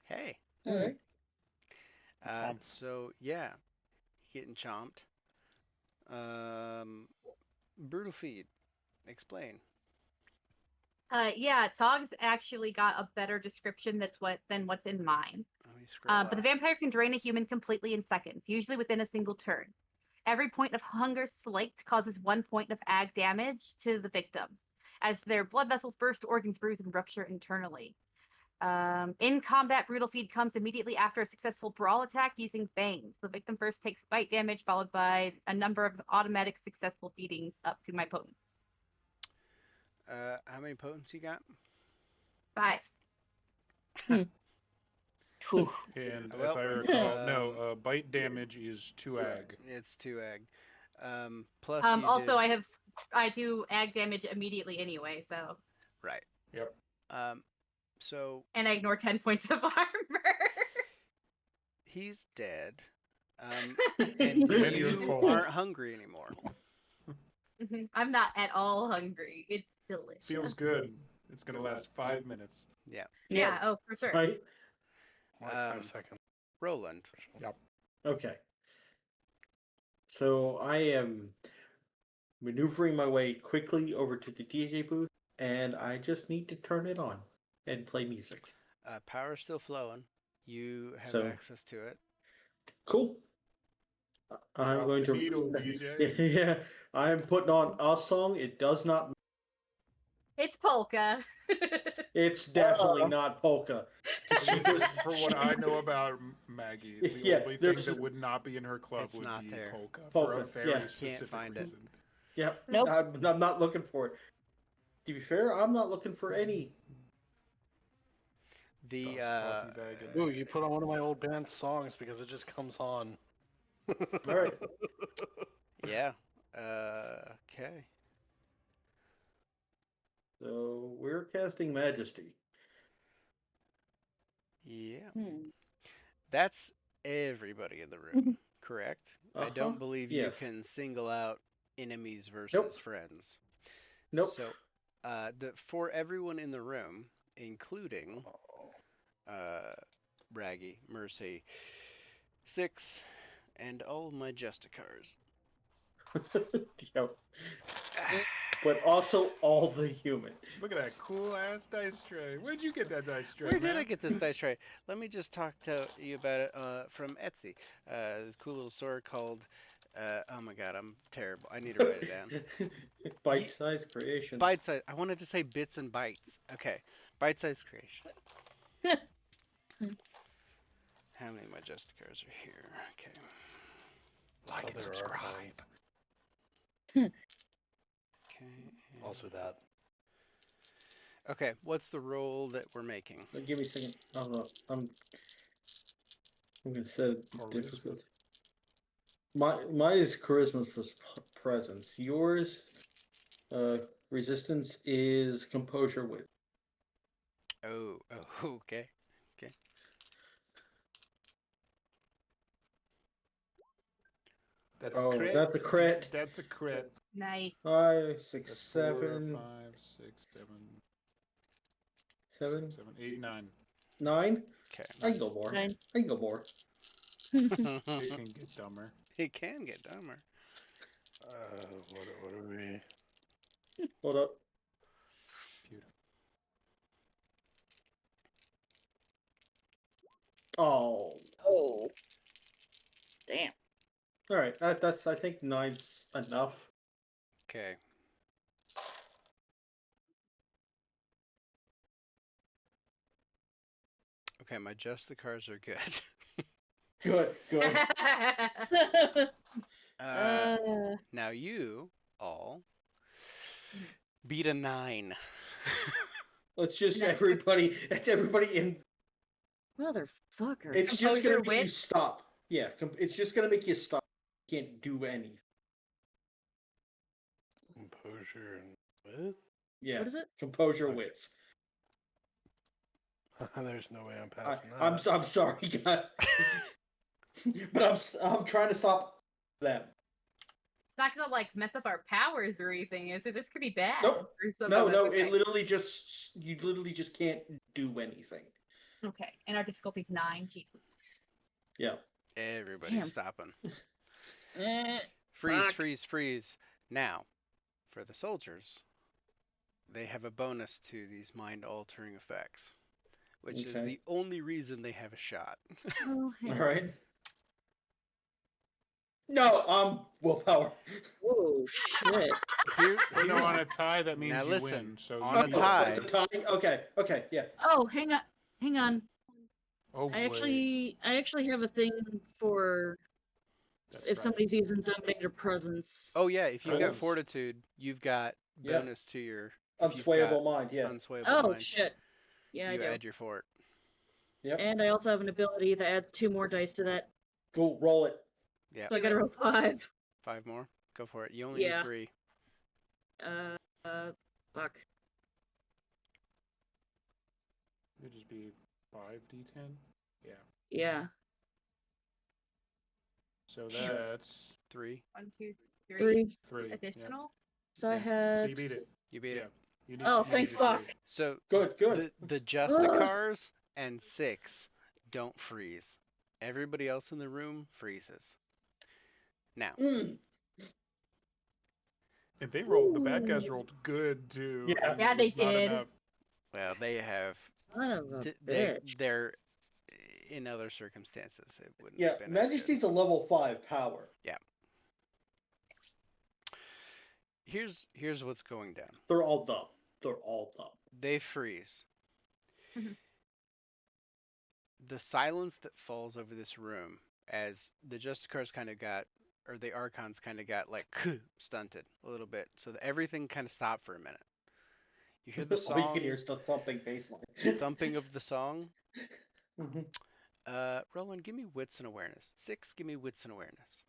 Hey. All right. Chomped. So yeah, getting chomped. Brutal feed. Explain. Yeah, Togs actually got a better description than what's in mine. Let me scroll But the up. vampire can drain a human completely in seconds, usually within a single turn. Every point of hunger slaked causes 1 point of ag damage to the victim, as their blood vessels burst, organs bruise, and rupture internally. In combat, Brutal Feed comes immediately after a successful brawl attack using fangs. The victim first takes bite damage, followed by a number of automatic successful feedings up to my potents. How many potents you got? 5. Whew. And Well, if I recall, no, bite damage is 2 ag. It's 2 ag. Plus you Also, did... I do ag damage immediately anyway, so. Right. Yep. So And I ignore 10 points of armor. he's dead. And And you're you full. aren't hungry anymore. I'm not at all hungry. It's delicious. Feels good. It's gonna last 5 minutes. Yeah. Yeah, oh, for sure. Right. Like 5 seconds. Roland. Okay. So I am maneuvering my way quickly over to the DJ booth, and I just need to turn it on and play music. Power's still flowing. You have So- access to it. Cool. I'm Drop going the to needle, DJ. Yeah, I'm putting on a song. It does not. It's polka. It's definitely not polka. She just For what I know about Maggie, the Yeah, only thing there's- that would not be in her club It's would not be there. polka, for Polka, a very yeah. specific find it. reason. Yep. Nope. I'm not looking for it. To be fair, I'm not looking for any. The Puppy wagon. Ooh, you put on one of my old band songs because it just comes on. All right. yeah. Okay. So we're casting Majesty. Yeah. Hmm. That's everybody in the room, correct? I Uh-huh, don't believe yes. you can single out enemies versus Nope. friends. Nope. So, for everyone in the room, including Raggy, Mercy, Six, and all of my Justicars. Yep. But also all the human. Look at that cool ass dice tray. Where'd you get that dice tray, Where man? did I get this dice tray? Let me just talk to you about it from Etsy. This cool little store called. Oh my god, I'm terrible. I need to write it down. Bite-sized creations. Bite size. I wanted to say bits and bytes. Okay, bite size creation. How many of my Justicars are here? Okay. Like and Other subscribe. Also that. Okay, what's the roll that we're making? Give me a second. I don't know. I'm gonna set Charisma. difficult. Mine is charisma plus presence. Yours, resistance is composure with. Oh, okay. That's Oh, crit. that's a crit. That's a crit. Nice. 5, 6, That's 7, 4, 5, 6, 7, 7, 7, 8, 9. 9. Okay. I can go more. 9. I can go more. It can get dumber. It can get dumber. What are we? Hold up. Beautiful. Oh. Oh. Damn. All right. That's. I think 9's enough. Okay. Okay, my just the cars are good. Good. Good. Now you all beat a 9. Let's just That's everybody. That's everybody in. Motherfucker. It's just gonna Composure make you with? stop. Yeah. It's just gonna make you stop. You can't do anything. Composure and wit? Yeah. What is it? Composure Okay. wits. There's no way I'm passing that. I'm sorry, guys. But I'm trying to stop them. It's not gonna like mess up our powers or anything, is it? This could be bad. Nope. For some No, of us. no, Okay. it literally just you literally just can't do anything. Okay, and our difficulty's 9. Jesus. Yeah. Everybody's Damn. stopping. Eh, Freeze, Fuck. freeze, freeze. Now, for the soldiers, they have a bonus to these mind-altering effects, which is Okay. the only reason they have a shot. oh, hang All on. right. No, willpower. Whoa, shit. Here, Well, no, here's- on a tie, that means Now you listen, win. So on you a need- tie- It's a tie. Okay, yeah. Oh, hang on. Hang on. Oh, I wait. actually have a thing for That's if right. somebody's using dominator presence. Oh yeah, if you've got Presence. fortitude, you've got Yeah. bonus to your if you've Unswayable got mind. Yeah. unswayable Oh mind. shit. Yeah, You I do. add your fort. Yep. And I also have an ability that adds 2 more dice to that. Go roll it. Yeah, So I Do gotta it. roll 5. 5 more. Go for it. You only Yeah. need 3. Fuck. It'd just be 5d10. Yeah. Yeah. So Damn. that's 3. 1, 2, 3. 3. 3. Yeah. Additional. So I Yeah. So had. you beat it. You beat Yeah. it. You need, Oh, you thank needed fuck. 3. So Good. the Justicars and 6 don't freeze. Everybody else in the room freezes. Now, Mm. And they rolled. The bad guys Ooh. rolled good too. Yeah. and Yeah, it they was not did. enough. well, they have Son of a they're bitch. in other circumstances it wouldn't Yeah. have been as good. Majesty's a level 5 power. Here's what's going down. They're all dumb. They're all dumb. They freeze. Mhm. The silence that falls over this room as the Justicars kind of got, or the Archons kind of got like stunted a little bit, so that everything kind of stopped for a minute. You hear the All you can song, hear is the thumping baseline. thumping of the song. Mhm. Roland, give me wits and awareness. 6, give me wits and awareness.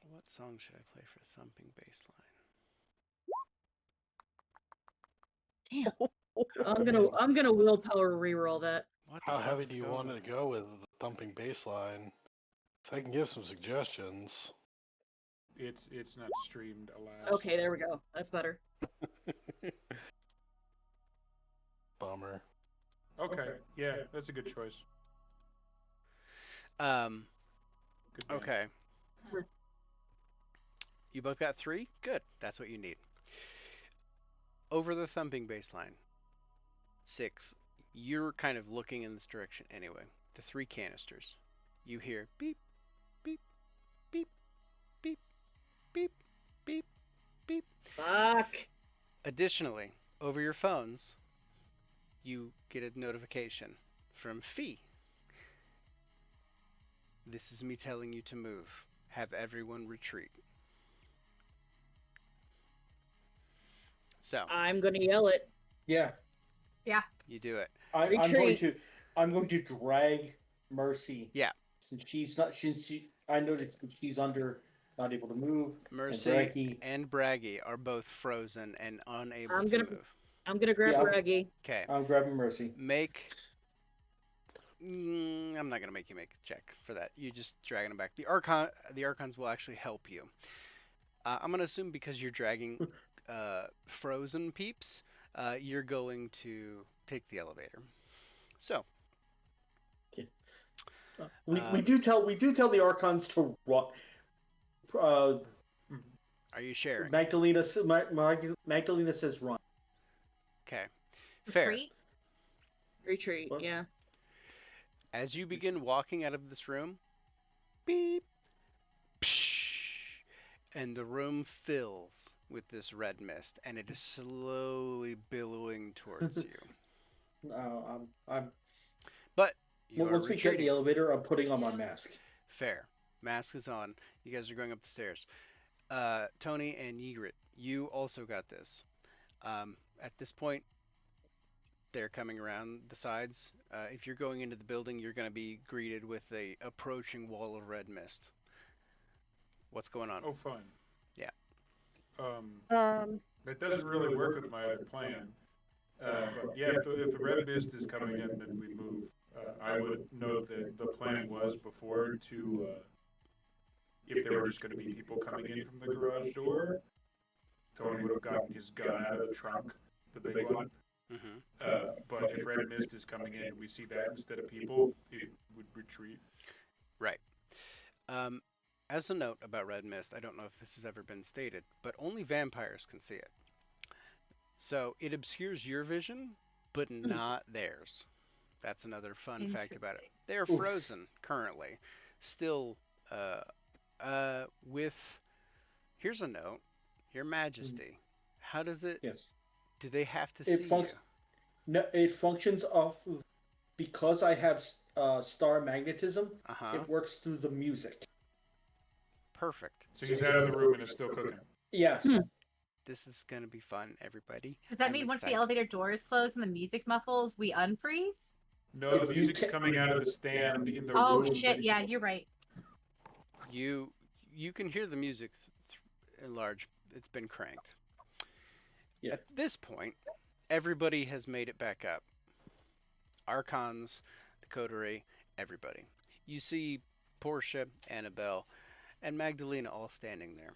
What song should I play for thumping baseline? Damn. I'm gonna willpower reroll that. What the How fuck heavy is do you going want on? it to go with the thumping bass line? If I can give some suggestions. It's not streamed, alas. Okay, there we go. That's better. Bummer. Okay. Yeah, that's a good choice. Good band. Okay. You both got 3? Good. That's what you need. Over the thumping baseline. 6. You're kind of looking in this direction anyway. The 3 canisters. You hear beep, beep, beep, beep, beep, beep, beep. Fuck. Additionally, over your phones, you get a notification. from Fee. This is me telling you to move. Have everyone retreat. So, I'm gonna yell it. Yeah, you do it. I'm going Retreat. to. I'm going to drag Mercy. Yeah. Since she's not. Since she, I noticed that she's not able to move. Mercy and Braggy are both frozen and unable I'm to gonna- move. I'm gonna grab Yeah, Raggy. Okay. I'm grabbing Mercy. I'm not gonna make you make a check for that. You just dragging them back. The Archons will actually help you. I'm gonna assume because you're dragging frozen peeps, you're going to take the elevator. So We do tell the Archons to run. Are you sharing? Magdalena says run. Okay. Fair. Retreat. Retreat. What? Yeah. As you begin walking out of this room, beep, psh, and the room fills with this red mist, and it is slowly billowing towards you. No, I'm. But you are Once we get in retreating. the elevator, I'm putting on my Yeah. mask. Fair. Mask is on. You guys are going up the stairs. Tony and Ygritte, you also got this. At this point, they're coming around the sides. If you're going into the building, you're going to be greeted with a approaching wall of red mist. What's going on? Oh, fun. Yeah. It doesn't really work with my other plan. But yeah, if the red mist is coming in, then we move. I would note that the plan was before to, if there were just going to be people coming in from the garage door, Tony would have gotten his gun out of the trunk, the big one. Mm-hmm. But if red mist is coming in and we see that instead of people, it would retreat. Right. As a note about red mist, I don't know if this has ever been stated, but only vampires can see it. So it obscures your vision, but not theirs. That's another fun fact about it. They are frozen currently. Still, with... Here's a note. Your Majesty. How does it... Yes. Do they have to see you? No, it functions off of, because I have star magnetism. It works through the music. Perfect. So he's out of the room and it's still cooking. Yes. This is gonna be fun, everybody. Does that I'm mean once the excited. elevator doors close and the music muffles, we unfreeze? No, the music's coming out of the stand in the room. Oh shit! Yeah, you're right. You can hear the music in large. It's been cranked. Yeah. At this point, everybody has made it back up. Archons, the coterie, everybody. You see Portia, Annabelle, and Magdalena all standing there.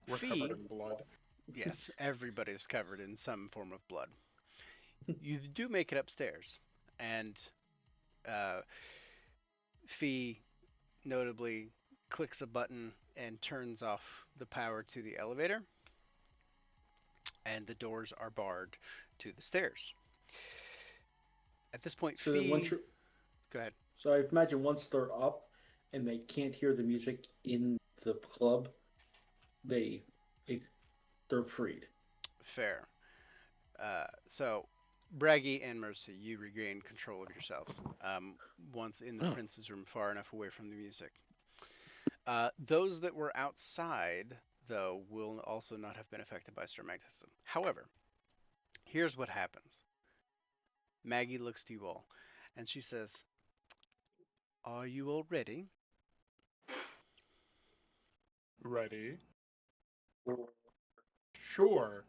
We're Fee, covered in blood. yes, everybody's covered in some form of blood. You do make it upstairs, and Fee notably clicks a button and turns off the power to the elevator, and the doors are barred to the stairs. At this point, So Fee... once you're... Go ahead. So I imagine once they're up and they can't hear the music in the club, they're freed. Fair. So, Braggy and Mercy, you regain control of yourselves once in the prince's room, far enough away from the music. Those that were outside, though, will also not have been affected by star magnetism. However, here's what happens. Maggie looks to you all, and she says, "Are you all ready?" Ready? Sure.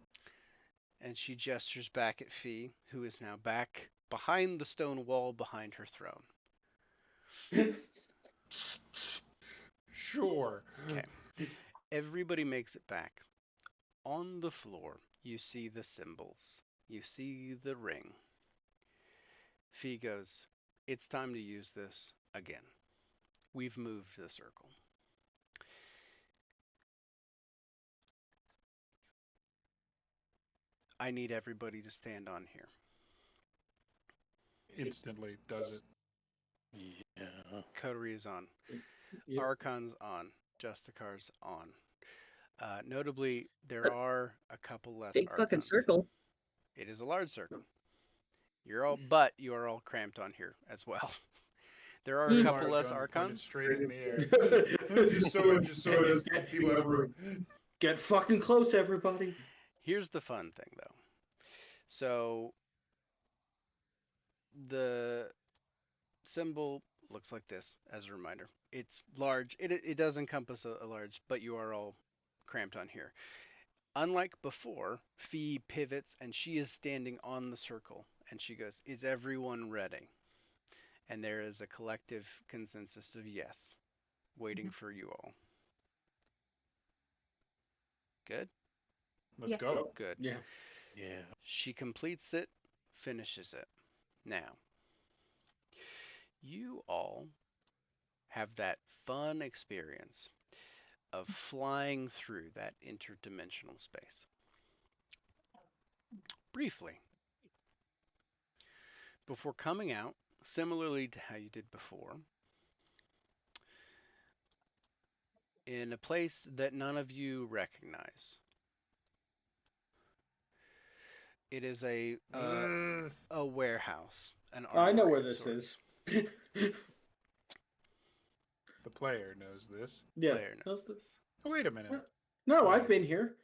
And she gestures back at Fee, who is now back behind the stone wall behind her throne. Sure. Okay. Everybody makes it back. On the floor, you see the symbols. You see the ring. Fee goes, "It's time to use this again. We've moved the circle." I need everybody to stand on here. Instantly does it. Yeah. Coterie is on. Yep. Archon's on. Justicar's on. Notably, there are a couple less Big fucking Archons. circle. It is a large circle. but you are all cramped on here as well. There are a Mm. couple Mark less gun pointed archons. straight in the air. just so as people have room. Get fucking close, everybody. Here's the fun thing, though. So the symbol looks like this as a reminder. It's large. It does encompass a large, but you are all cramped on here. Unlike before, Fee pivots and she is standing on the circle and she goes, "Is everyone ready?" And there is a collective consensus of yes, waiting for you all. Good? Let's Yes. go. Good. Yeah. Yeah. She completes it, finishes it. Now, you all have that fun experience of flying through that interdimensional space. Briefly, before coming out, similarly to how you did before, in a place that none of you recognize. It is a warehouse, an I know armory where of this sorts. is. The player knows this. Yeah. Player knows this. Oh, wait a minute. No, I've been here.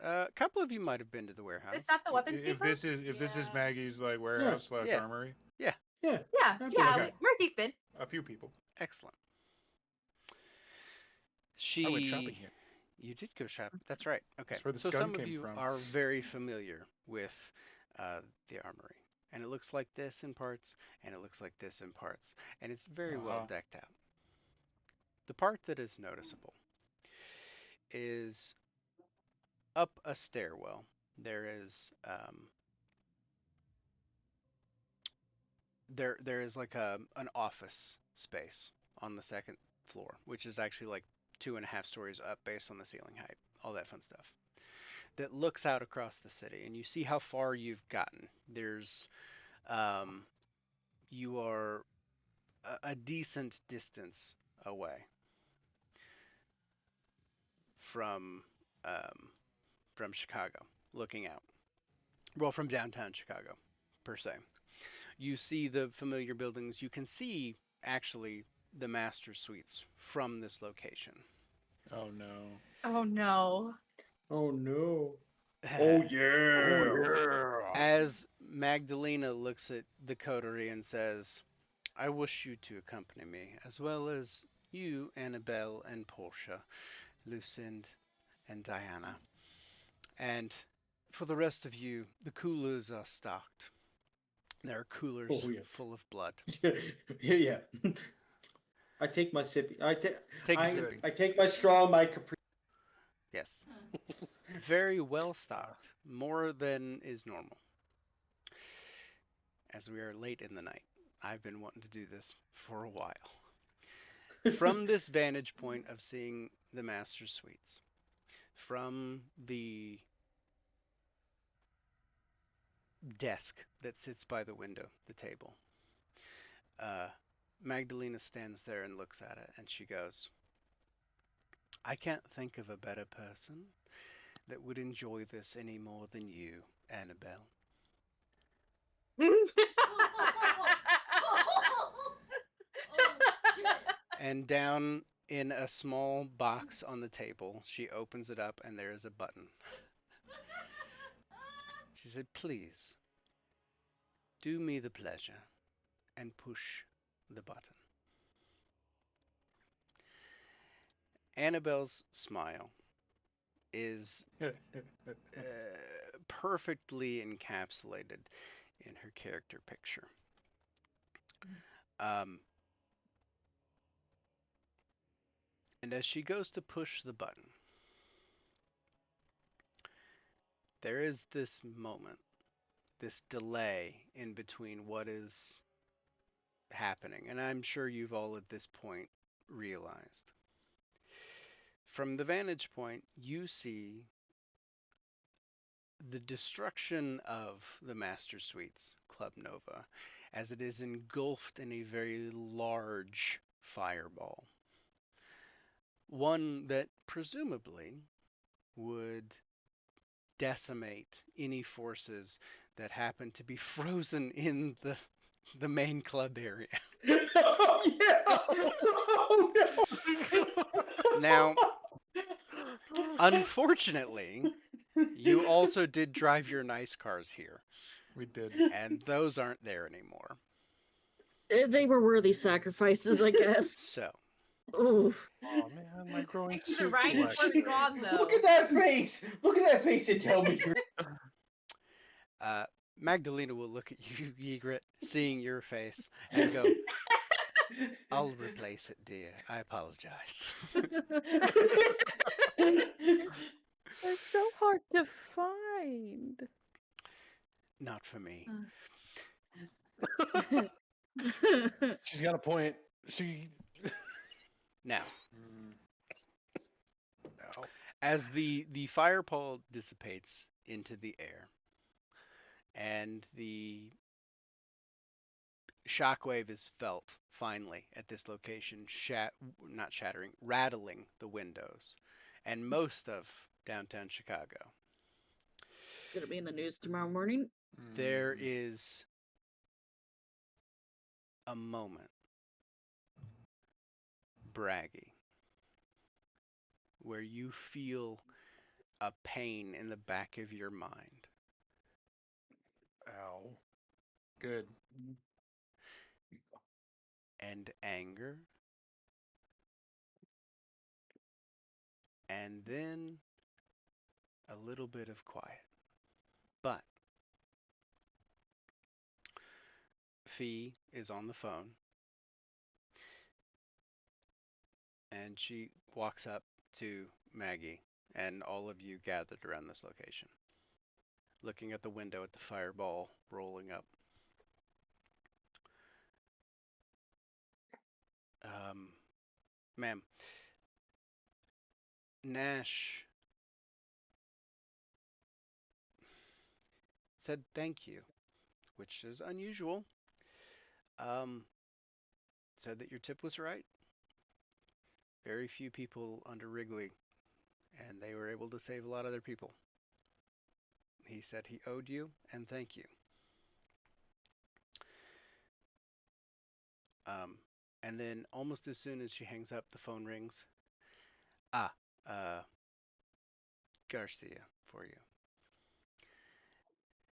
A couple of you might have been to the warehouse. Is that the weapons If depot? this is Maggie's like warehouse / Yeah. armory, Yeah. Yeah, I've been yeah. Okay. Mercy's been. a few people. Excellent. I went shopping here. You did go shop. That's right. Okay. That's where this So gun some of came you from. are very familiar with the armory. And it looks like this in parts, and it looks like this in parts. And it's very well Uh-huh. decked out. The part that is noticeable is up a stairwell. There is there is like an office space on the second floor, which is actually like 2.5 stories up based on the ceiling height, all that fun stuff. That looks out across the city, and you see how far you've gotten. There's you are a decent distance away from Chicago, looking out. Well, from downtown Chicago, per se. You see the familiar buildings. You can see actually the master suites from this location. Oh no. Oh no. Oh no. Oh yeah. As Magdalena looks at the coterie and says, "I wish you to accompany me, as well as you, Annabelle and Portia, Lucinda and Diana. And for the rest of you, the coolers are stocked. There are coolers Oh, yeah. full of blood." Yeah. I take my sippy. Take a sippy. I take my straw, my Capri. Yes. Very well stocked, more than is normal. As we are late in the night, I've been wanting to do this for a while. From this vantage point of seeing the master's suites, from the desk that sits by the window, the table, Magdalena stands there and looks at it, and she goes, "I can't think of a better person that would enjoy this any more than you, Annabelle." And down in a small box on the table, she opens it up and there is a button. She said, "Please, do me the pleasure and push the button." Annabelle's smile is perfectly encapsulated in her character picture. And as she goes to push the button, there is this moment, this delay in between what is happening. And I'm sure you've all at this point realized. From the vantage point, you see the destruction of the Master Suites, Club Nova, as it is engulfed in a very large fireball. One that presumably would decimate any forces that happen to be frozen in the main club area. Oh, yeah! Oh, no! Now, unfortunately, you also did drive your nice cars here, We did. and those aren't there anymore. They were worthy sacrifices, I guess. So, Ooh. Oh man, my growing Actually, the suit riding collection. was gone though. Look at that face! Look at that face and tell me you're. Magdalena will look at you, Ygritte, seeing your face, and go, I'll replace it, dear. I apologize. They're so hard to find. Not for me. She's got a point. She. Now, Mm. Ow. as the fire pole dissipates into the air, and the shockwave is felt finally at this location, not shattering, rattling the windows, and most of downtown Chicago. It's gonna be in the news tomorrow morning. There Mm. is a moment, Braggy, where you feel a pain in the back of your mind. Ow. Good. And anger, and then a little bit of quiet. But Fee is on the phone, and she walks up to Maggie and all of you gathered around this location, looking at the window at the fireball rolling up. Ma'am, Nash said thank you, which is unusual. Said that your tip was right. Very few people under Wrigley, and they were able to save a lot of other people. He said he owed you, and thank you. And then almost as soon as she hangs up, the phone rings. Ah, Garcia for you.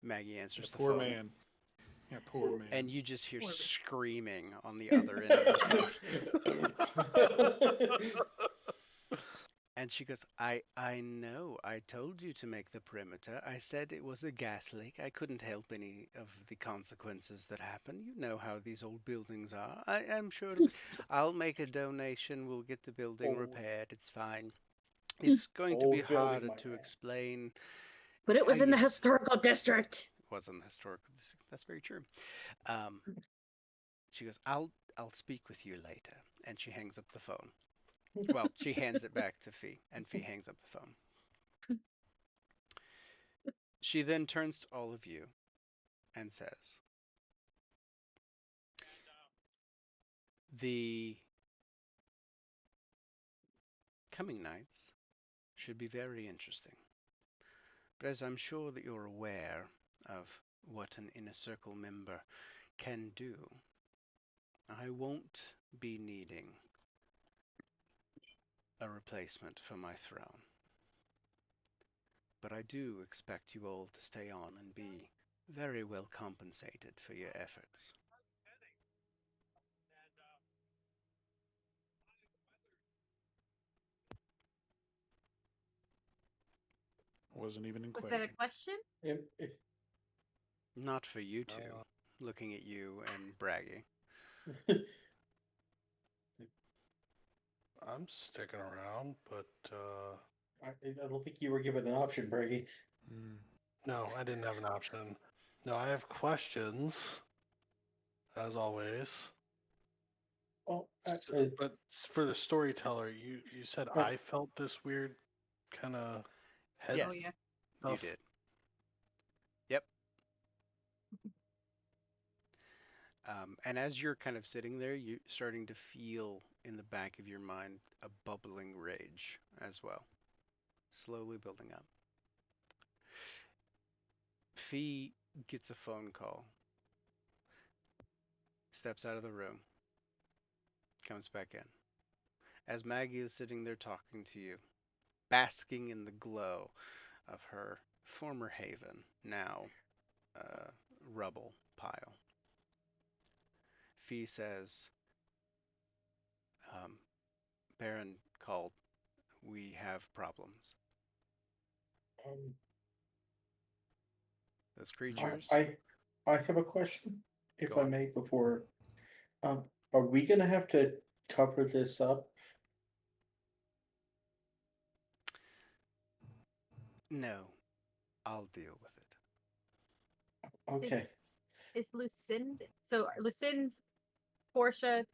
Maggie answers the Poor phone. man. Yeah, poor man. And you just hear Poor man. screaming on the other end of the phone. And she goes, I know. I told you to make the perimeter. I said it was a gas leak. I couldn't help any of the consequences that happen. You know how these old buildings are. I'm sure I'll make a donation. We'll get the building Oh. repaired. It's fine. It's going to be Old building, harder my to man. explain. But it was How in the you- historical district. Wasn't historical. That's very true. She goes, I'll speak with you later. And she hangs up the phone. Well, she hands it back to Fee, and Fee hangs up the phone. She then turns to all of you and says, the coming nights should be very interesting. But as I'm sure that you're aware of what an Inner Circle member can do, I won't be needing a replacement for my throne. But I do expect you all to stay on and be very well compensated for your efforts. Wasn't even in Was question. that a question? Not for you two, looking at you and bragging. I'm sticking around, but I don't think you were given an option, Brady. Mm. no, I didn't have an option. No, I have questions, as always. Oh, But for the storyteller, you said I felt this weird kind of head Yes, Oh yeah. you stuff. did. Yep. And as you're kind of sitting there, you're starting to feel in the back of your mind a bubbling rage as well, slowly building up. Fee gets a phone call, steps out of the room, comes back in. As Maggie is sitting there talking to you, basking in the glow of her former haven, now rubble pile, Fee says, Baron called. We have problems. Um, Those I, creatures? I have a question, if Go I on. may, before. Are we gonna have to cover this up? No, I'll deal with it. Okay. Is Lucinda? So Lucinda, Portia,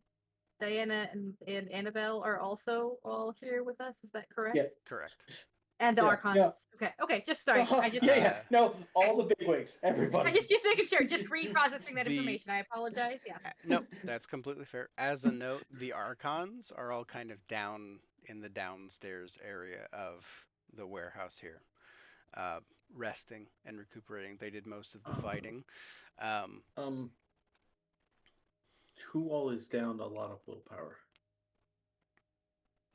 Diana, and Annabelle are also all here with us. Is that correct? Yeah. Correct. And the Yeah, Archons. yeah. Okay. Okay. Just sorry. I just. yeah. No, all the bigwigs, everybody. I just making sure. Just reprocessing that The- information. I apologize. Yeah. Nope, that's completely fair. As a note, the Archons are all kind of down in the downstairs area of the warehouse here, resting and recuperating. They did most of the fighting. Who all is down a lot of willpower?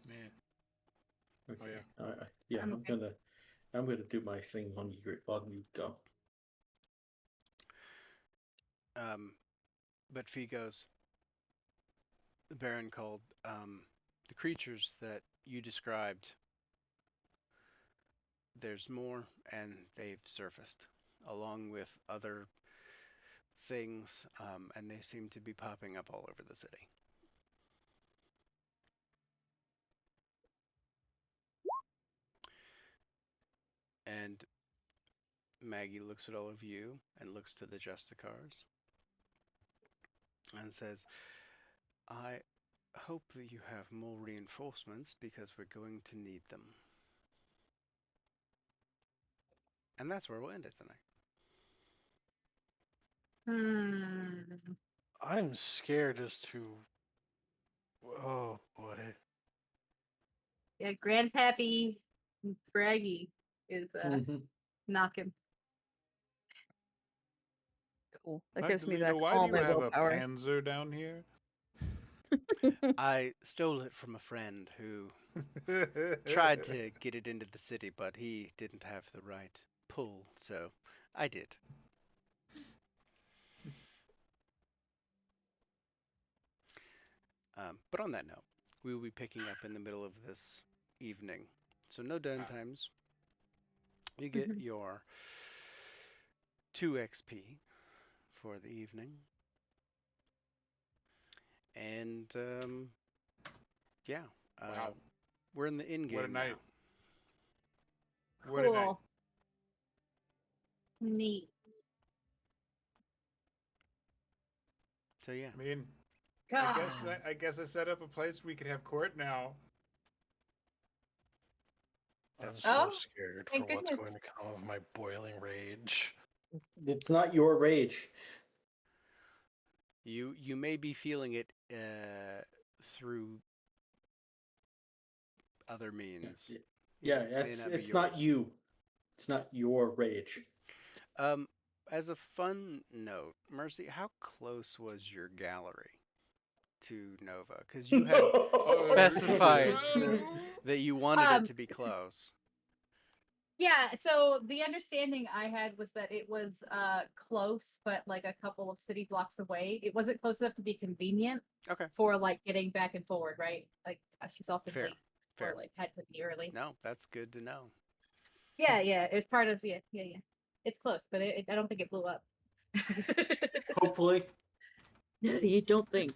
Man. Okay. yeah. Yeah, I'm okay. I'm gonna do my thing on you go. But Fee goes, the Baron called. The creatures that you described, there's more, and they've surfaced, along with other things, and they seem to be popping up all over the city. And Maggie looks at all of you and looks to the Justicars and says, I hope that you have more reinforcements because we're going to need them. And that's where we'll end it tonight. I'm scared as to. Oh boy. Yeah. Grandpappy Braggy is Mhm. knocking. Cool. That gives me Magdalena, back why all do you my have a willpower. Panzer down here? I stole it from a friend who tried to get it into the city, but he didn't have the right pull, so I did. But on that note, we will be picking up in the middle of this evening. So no downtimes. You get your 2 XP for the evening. And yeah, Wow. we're in the in game What a night. now. What a night. Cool. Neat. So yeah, I mean, God. I guess I set up a place we could have court now. I'm That's so Oh, scared for thank what's goodness. going to come of my boiling rage. It's not your rage. you may be feeling it through other means. Yeah, It may it's not be it's not yours. you. It's not your rage. As a fun note, Mercy, how close was your gallery to Nova? Because you had specified that you wanted it to be close. Yeah, so the understanding I had was that it was close, but like a couple of city blocks away. It wasn't close enough to be convenient Okay, for like getting back and forward, right? Like she's often fair, late fair. or like had to be early. No, that's good to know. Yeah, it's part of yeah. It's close, but I don't think it blew up. Hopefully. You don't think?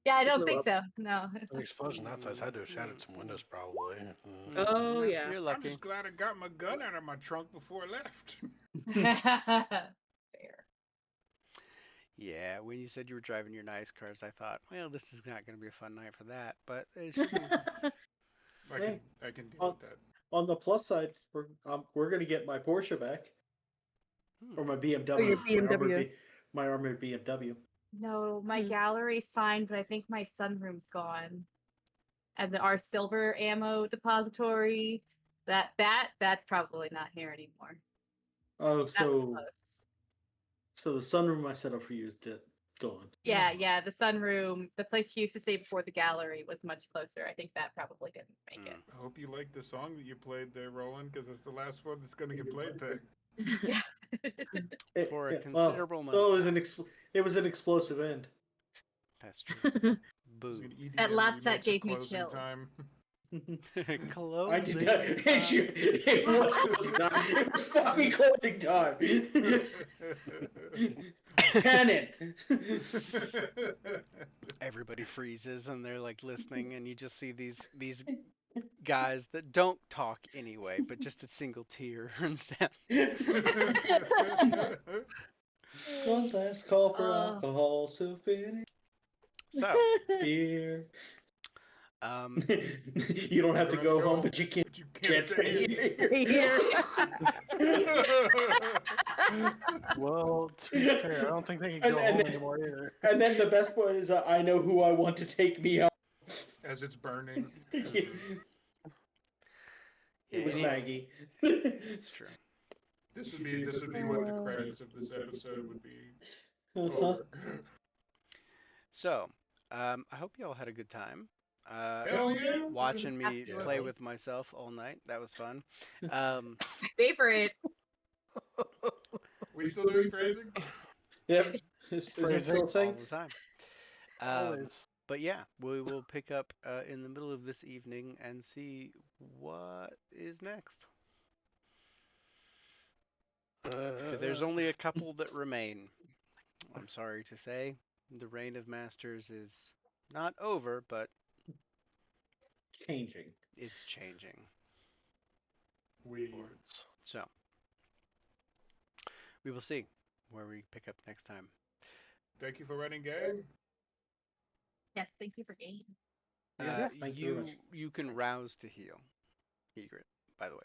Yeah, I It don't blew think up. so. No. An explosion that size had to have shattered some windows, probably. Oh, No, yeah. you're I'm lucky. just glad I got my gun out of my trunk before I left. Fair. Yeah, when you said you were driving your nice cars, I thought, well, this is not going to be a fun night for that, but it should be. I can deal Oh. with that. On the plus side, we're gonna get my Porsche back or my BMW. Oh, your BMW. My armored BMW. No, my Hmm. gallery's fine, but I think my sunroom's gone. And our silver ammo depository, that's probably not here anymore. Oh, That was so close. the sunroom I set up for you is gone. Yeah, the sunroom, the place she used to stay before the gallery was much closer. I think that probably didn't make it. I hope you like the song that you played there, Roland, because it's the last one that's going to get played there. Yeah. For a Well, considerable amount it of was time. it was an explosive end. That's true. It's Boo. an EDM That last set remix of gave me Closing chills. Time. I did Closing not. time. It was closing time. It was fucking closing time. Cannon. Everybody freezes and they're like listening, and you just see these guys that don't talk anyway, but just a single tear runs down. One last call for Oh. alcohol, so finish So, beer. um, You don't have to go home, but you but you can't stay here. Here. Well, to be fair, I don't think they can And- go and home then- anymore either. And then the best part is, I know who I want to take me home. As it's burning. It was Yeah, Maggie. it's true. This would be what the credits of this episode would be. Uh-huh. Over. So, I hope you all had a good time. Hell yeah! Watching me play Absolutely. with myself all night. That was fun. Um, Favorite. We still doing phrasing? Yep. Is it still a all thing? the time. Always. But yeah, we will pick up in the middle of this evening and see what is next. 'Cause there's only a couple that remain. I'm sorry to say, the reign of Masters is not over, but Changing. it's changing. Words. So, we will see where we pick up next time. Thank you for running game. Yes, thank you for game. Yes, thank you very much. You can rouse to heal, Egret, by the way,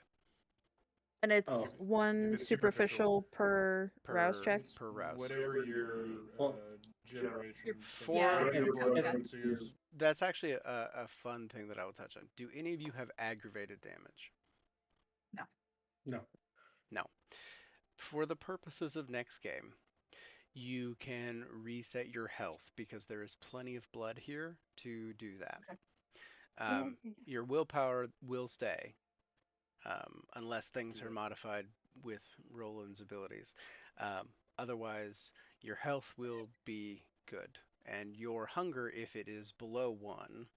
And it's Oh. one If it's superficial. superficial per rouse check. It's per rouse. Whatever your Well, generation. For- whatever your and- blood and- potency is. That's actually a fun thing that I will touch on. Do any of you have aggravated damage? No. No. For the purposes of next game, you can reset your health because there is plenty of blood here to do that. Your willpower will stay unless things are modified with Roland's abilities. Otherwise, your health will be good, and your hunger, if it is below 1,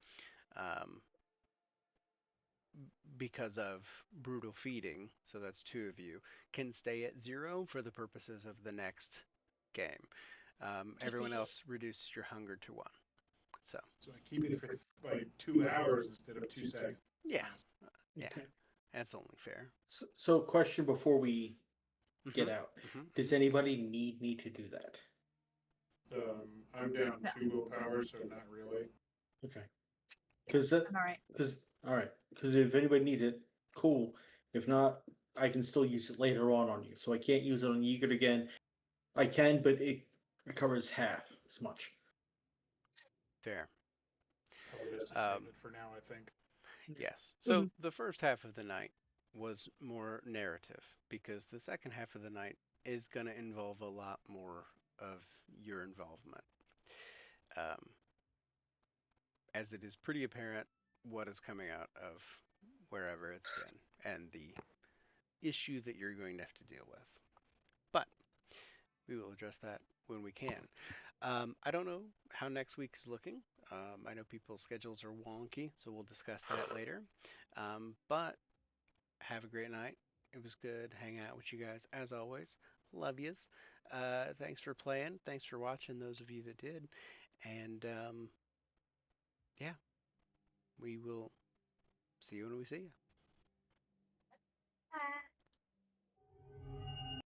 because of brutal feeding, so that's 2 of you, can stay at 0 for the purposes of the next game. Everyone else reduces your hunger to 1. So So I keep it for like 2 hours instead of 2 seconds. yeah, yeah, Okay. that's only fair. So, question before we get Mhm, out: mhm. does anybody need me to do that? I'm down No. 2 willpower, so not really. Okay. Because I'm all right. all right. Because if anybody needs it, cool. If not, I can still use it later on you. So I can't use it on Yeager again. I can, but it recovers half as much. Fair. Probably best to save it for now, I think. Yes. So the first half of the night was more narrative because the second half of the night is going to involve a lot more of your involvement. As it is pretty apparent what is coming out of wherever it's been and the issue that you're going to have to deal with. But we will address that when we can. I don't know how next week is looking. I know people's schedules are wonky, so we'll discuss that later. But have a great night. It was good hanging out with you guys as always. Love yous. Thanks for playing. Thanks for watching, those of you that did. And yeah, we will see you when we see you.